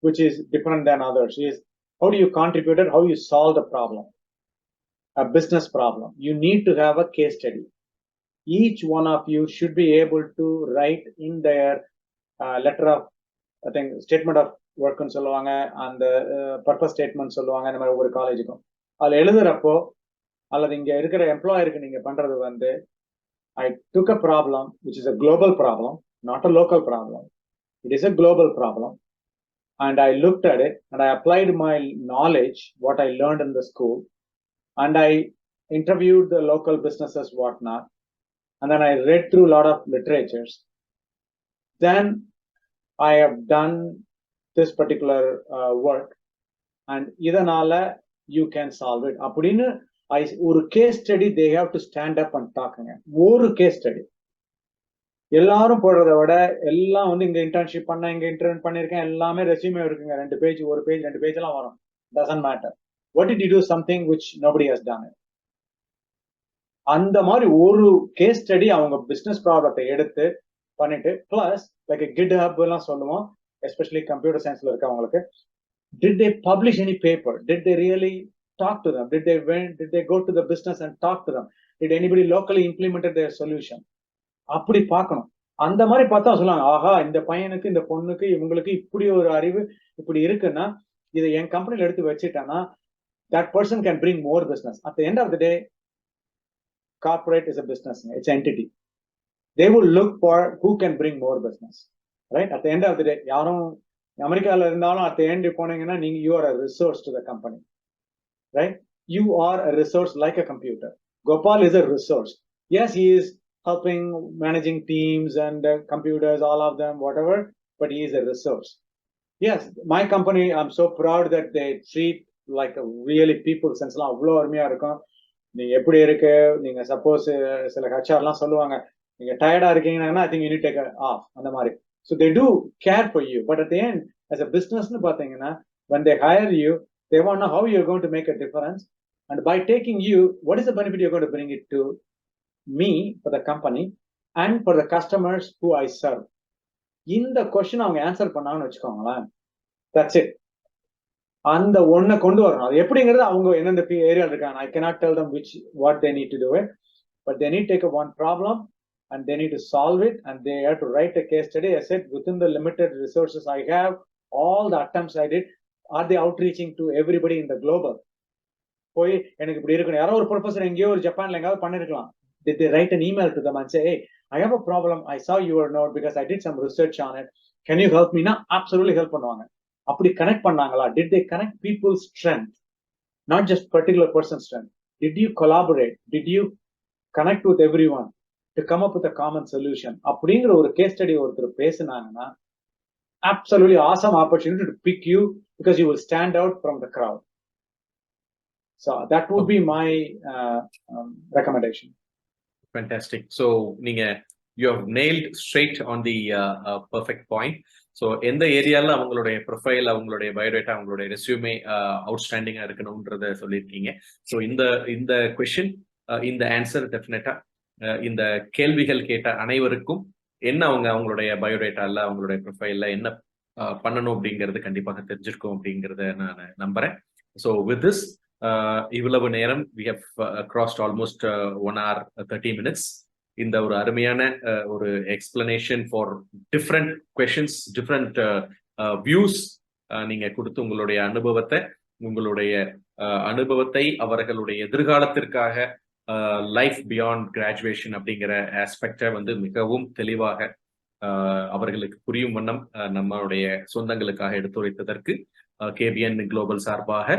which is different than others? Is how do you contributed, how you solve the problem, a business problem. You need to have a case study. Each one of you should be able to write in their letter of, I think, statement of work ன்னு சொல்லுவாங்க, அந்த பர்பஸ் ஸ்டேட்மெண்ட் சொல்லுவாங்க. இந்த மாதிரி ஒவ்வொரு காலேஜுக்கும் அதில் எழுதுறப்போ அல்லது இங்க இருக்கிற எம்ப்ளாயருக்கு நீங்க பண்றது வந்து, I took a problem which is a global problem, not a local problem. It is a global problem, and I looked at it and I applied my knowledge, what I learned in the school, and I interviewed the local businesses, whatnot, and then I read through a lot of literatures. Then I have done this particular work, and idanala you can solve it. Appadinu ஒரு case study they have to stand up and talk. ஒரு case study எல்லாரும் போடுறத விட, எல்லாம் வந்து இங்க இன்டர்ன்ஷிப் பண்ண, இங்க இன்டர்ன் பண்ணிருக்கேன், எல்லாமே ரெஸ்யூமே இருக்குங்க, 2 பேஜ் 1 பேஜ் 2 பேஜ் எல்லாம் வரும். doesn't matter. What did you do something which nobody has done it? அந்த மாதிரி ஒரு கேஸ் ஸ்டடி அவங்க பிசினஸ் ப்ராப்ளத்தை எடுத்து பண்ணிட்டு, பிளஸ் லைக் GitHub எல்லாம் சொல்லுவோம், எஸ்பெஷலி கம்ப்யூட்டர் சயின்ஸ்ல இருக்கவங்களுக்கு, did they publish any paper? Did they really talk to them? Did they go to the business and talk to them? Did anybody locally implemented their solution? அப்படி பார்க்கணும். அந்த மாதிரி பார்த்தா சொல்லுவாங்க, ஆஹா இந்த பையனுக்கு இந்த பொண்ணுக்கு இவங்களுக்கு இப்படி ஒரு அறிவு இப்படி இருக்குன்னா, இதை என் கம்பெனில எடுத்து வச்சுட்டேன்னா that person can bring more business. At the end of the day, corporate is a business, it's an entity. They will look for who can bring more business, right? At the end of the day, யாரும் அமெரிக்கால இருந்தாலும் at the end போனீங்கன்னா நீங்க you are a resource to the company, right? You are a resource like a computer. Gopal is a resource. Yes, he is helping managing teams and computers, all of them, whatever. but he is a resource. Yes, my company, I'm so proud that they treat like a really people sense எல்லாம் அவ்வளோ அருமையா இருக்கும். நீங்க எப்படி இருக்கு, நீங்க சப்போஸ் சில ஹெச்ஆர்லாம் சொல்லுவாங்க, நீங்க டயர்டா இருக்கீங்கன்னா I think you need to take off அந்த மாதிரி. So they do care for you, but at the end as a business னு பாத்தீங்கன்னா when they hire you, they want to know how you're going to make a difference, and by taking you, what is the benefit you're going to bring it to me, for the company, and for the customers who I serve. இந்த கொஸ்டின் அவங்க ஆன்சர் பண்ணாங்கன்னு வச்சுக்கோங்களேன், தட்ஸ் இட். அந்த ஒன்னை கொண்டு வரணும். அது எப்படிங்கிறது அவங்க எந்தெந்த ஏரியா இருக்காங்க, I cannot tell them what they need to do it, but they need to take up one problem and they need to solve it, and they have to write a case study. I said within the limited resources I have, all the attempts I did, are they outreaching to everybody in the global? போய் எனக்கு இப்படி இருக்கணும், யாரோ ஒரு ப்ரொஃபஸர் எங்கேயோ ஒரு ஜப்பான்ல எங்காவது பண்ணிருக்கலாம். Did they write an email to them and say, hey, I have a problem, I saw your note because I did some research on it, can you help me? Na absolutely help பண்ணுவாங்க. அப்படி கனெக்ட் பண்ணாங்களா? Did they connect people's strength, not just particular person's strength? Did you collaborate? Did you connect with everyone to come up with a common solution? அப்படிங்கிற ஒரு கேஸ் ஸ்டடி ஒருத்தர் பேசினாங்கன்னா absolutely awesome opportunity to pick you because you will stand out from the crowd. So that would be my recommendation. Fantastic. So you have nailed straight on the perfect point. So எந்த ஏரியால அவங்களுடைய ப்ரொஃபைல், அவங்களுடைய பயோடேட்டா, அவங்களுடைய ரெஸ்யூமே அவுட்ஸ்டாண்டிங்கா இருக்கணும்ன்றத சொல்லியிருக்கீங்க. ஸோ இந்த கொஸ்டின், இந்த ஆன்சர் டெஃபினட்டா இந்த கேள்விகள் கேட்ட அனைவருக்கும் என்ன அவங்களுடைய பயோடேட்டால, அவங்களுடைய ப்ரொஃபைல்ல என்ன பண்ணணும் அப்படிங்கிறது கண்டிப்பாக தெரிஞ்சிருக்கும் அப்படிங்கிறத நான் நம்புறேன். ஸோ வித் திஸ் இவ்வளவு நேரம் we have crossed almost 1 hour 30 minutes. இந்த ஒரு அருமையான ஒரு explanation for different questions, different views நீங்க கொடுத்து உங்களுடைய அனுபவத்தை அவர்களுடைய எதிர்காலத்திற்காக லைஃப் பியாண்ட் கிராஜுவேஷன் அப்படிங்கிற ஆஸ்பெக்டை மிகவும் தெளிவாக அவர்களுக்கு புரியும் வண்ணம் நம்மளுடைய சொந்தங்களுக்காக எடுத்துரைத்ததற்கு கேபிஎன் குளோபல் சார்பாக,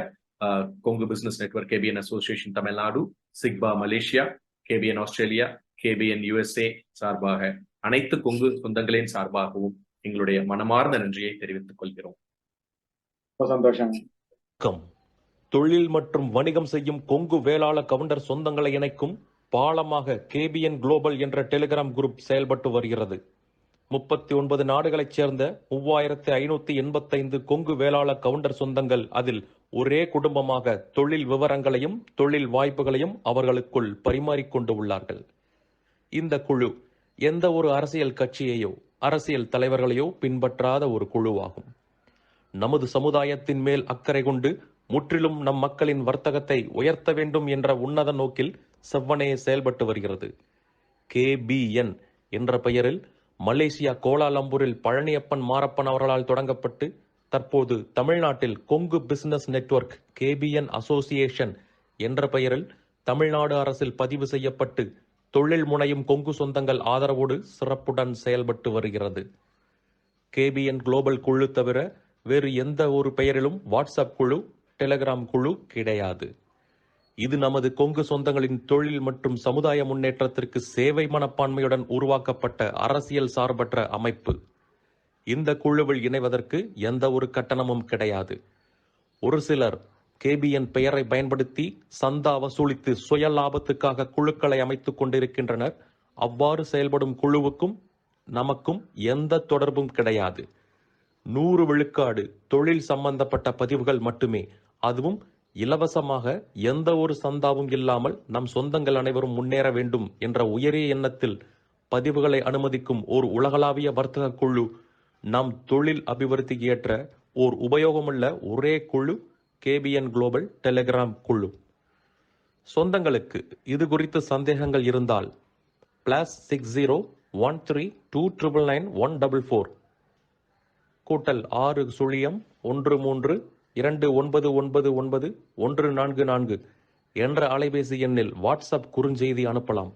Kongu business network, KPN association Tamil Nadu, சிக்பா Malaysia, KPN Australia, KPN USA சார்பாக அனைத்து கொங்கு சொந்தங்களின் சார்பாகவும் எங்களுடைய மனமார்ந்த நன்றியை தெரிவித்துக் கொள்கிறோம். சந்தோஷம். தொழில் மற்றும் வணிகம் செய்யும் கொங்கு வேளாள கவுண்டர் சொந்தங்களை இணைக்கும் பாலமாக கேபிஎன் குளோபல் என்ற டெலிகிராம் குரூப் செயல்பட்டு வருகிறது. 39 நாடுகளைச் சேர்ந்த 3585 கொங்கு வேளாள கவுண்டர் சொந்தங்கள் அதில் ஒரே குடும்பமாக தொழில் விவரங்களையும் தொழில் வாய்ப்புகளையும் அவர்களுக்குள் பரிமாறிக்கொண்டு உள்ளார்கள். இந்த குழு எந்த ஒரு அரசியல் கட்சியையோ அரசியல் தலைவர்களையோ பின்பற்றாத ஒரு குழுவாகும். நமது சமுதாயத்தின் மேல் அக்கறை கொண்டு முற்றிலும் நம் மக்களின் வர்த்தகத்தை உயர்த்த வேண்டும் என்ற உன்னத நோக்கில் செவ்வனே செயல்பட்டு வருகிறது. KBN என்ற பெயரில் மலேசியா கோலாலம்பூரில் பழனியப்பன் மாரப்பன் அவர்களால் தொடங்கப்பட்டு தற்போது தமிழ்நாட்டில் Kongu business network KBN association என்ற பெயரில் தமிழ்நாடு அரசில் பதிவு செய்யப்பட்டு தொழில் முனையும் கொங்கு சொந்தங்கள் ஆதரவோடு சிறப்புடன் செயல்பட்டு வருகிறது. KBN குளோபல் குழு தவிர வேறு எந்த ஒரு பெயரிலும் வாட்ஸ்அப் குழு, டெலிகிராம் குழு கிடையாது. இது நமது கொங்கு சொந்தங்களின் தொழில் மற்றும் சமுதாய முன்னேற்றத்திற்கு சேவை மனப்பான்மையுடன் உருவாக்கப்பட்ட அரசியல் சார்பற்ற அமைப்பு. இந்த குழுவில் இணைவதற்கு எந்த ஒரு கட்டணமும் கிடையாது. ஒரு சிலர் KBN பெயரை பயன்படுத்தி சந்தா வசூலித்து சுய லாபத்துக்காக குழுக்களை அமைத்துக் கொண்டிருக்கின்றனர். அவ்வாறு செயல்படும் குழுவுக்கும் நமக்கும் எந்த தொடர்பும் கிடையாது. 100 விழுக்காடு தொழில் சம்பந்தப்பட்ட பதிவுகள் மட்டுமே, அதுவும் இலவசமாக, எந்த ஒரு சந்தாவும் இல்லாமல் நம் சொந்தங்கள் அனைவரும் முன்னேற வேண்டும் என்ற உயரிய எண்ணத்தில் பதிவுகளை அனுமதிக்கும் ஓர் உலகளாவிய வர்த்தக குழு, நம் தொழில் அபிவிருத்திக்கு ஏற்ற ஓர் உபயோகமுள்ள ஒரே குழு KBN குளோபல் டெலிகிராம் குழு. சொந்தங்களுக்கு இது குறித்து சந்தேகங்கள் இருந்தால் +60 13299144 +6 0 13 299144 என்ற அலைபேசி எண்ணில் வாட்ஸ்அப் குறுஞ்செய்தி அனுப்பலாம்.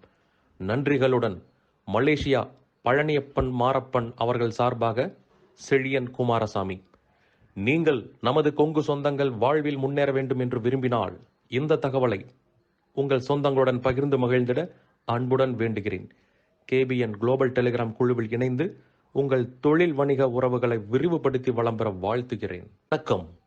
நன்றிகளுடன் மலேசியா பழனியப்பன் மாரப்பன் அவர்கள் சார்பாக செழியன் குமாரசாமி. நீங்கள் நமது கொங்கு சொந்தங்கள் வாழ்வில் முன்னேற வேண்டும் என்று விரும்பினால் இந்த தகவலை உங்கள் சொந்தங்களுடன் பகிர்ந்து மகிழ்ந்திட அன்புடன் வேண்டுகிறேன். KBN குளோபல் டெலிகிராம் குழுவில் இணைந்து உங்கள் தொழில் வணிக உறவுகளை விரிவுபடுத்தி வளம் பெற வாழ்த்துகிறேன். வணக்கம்.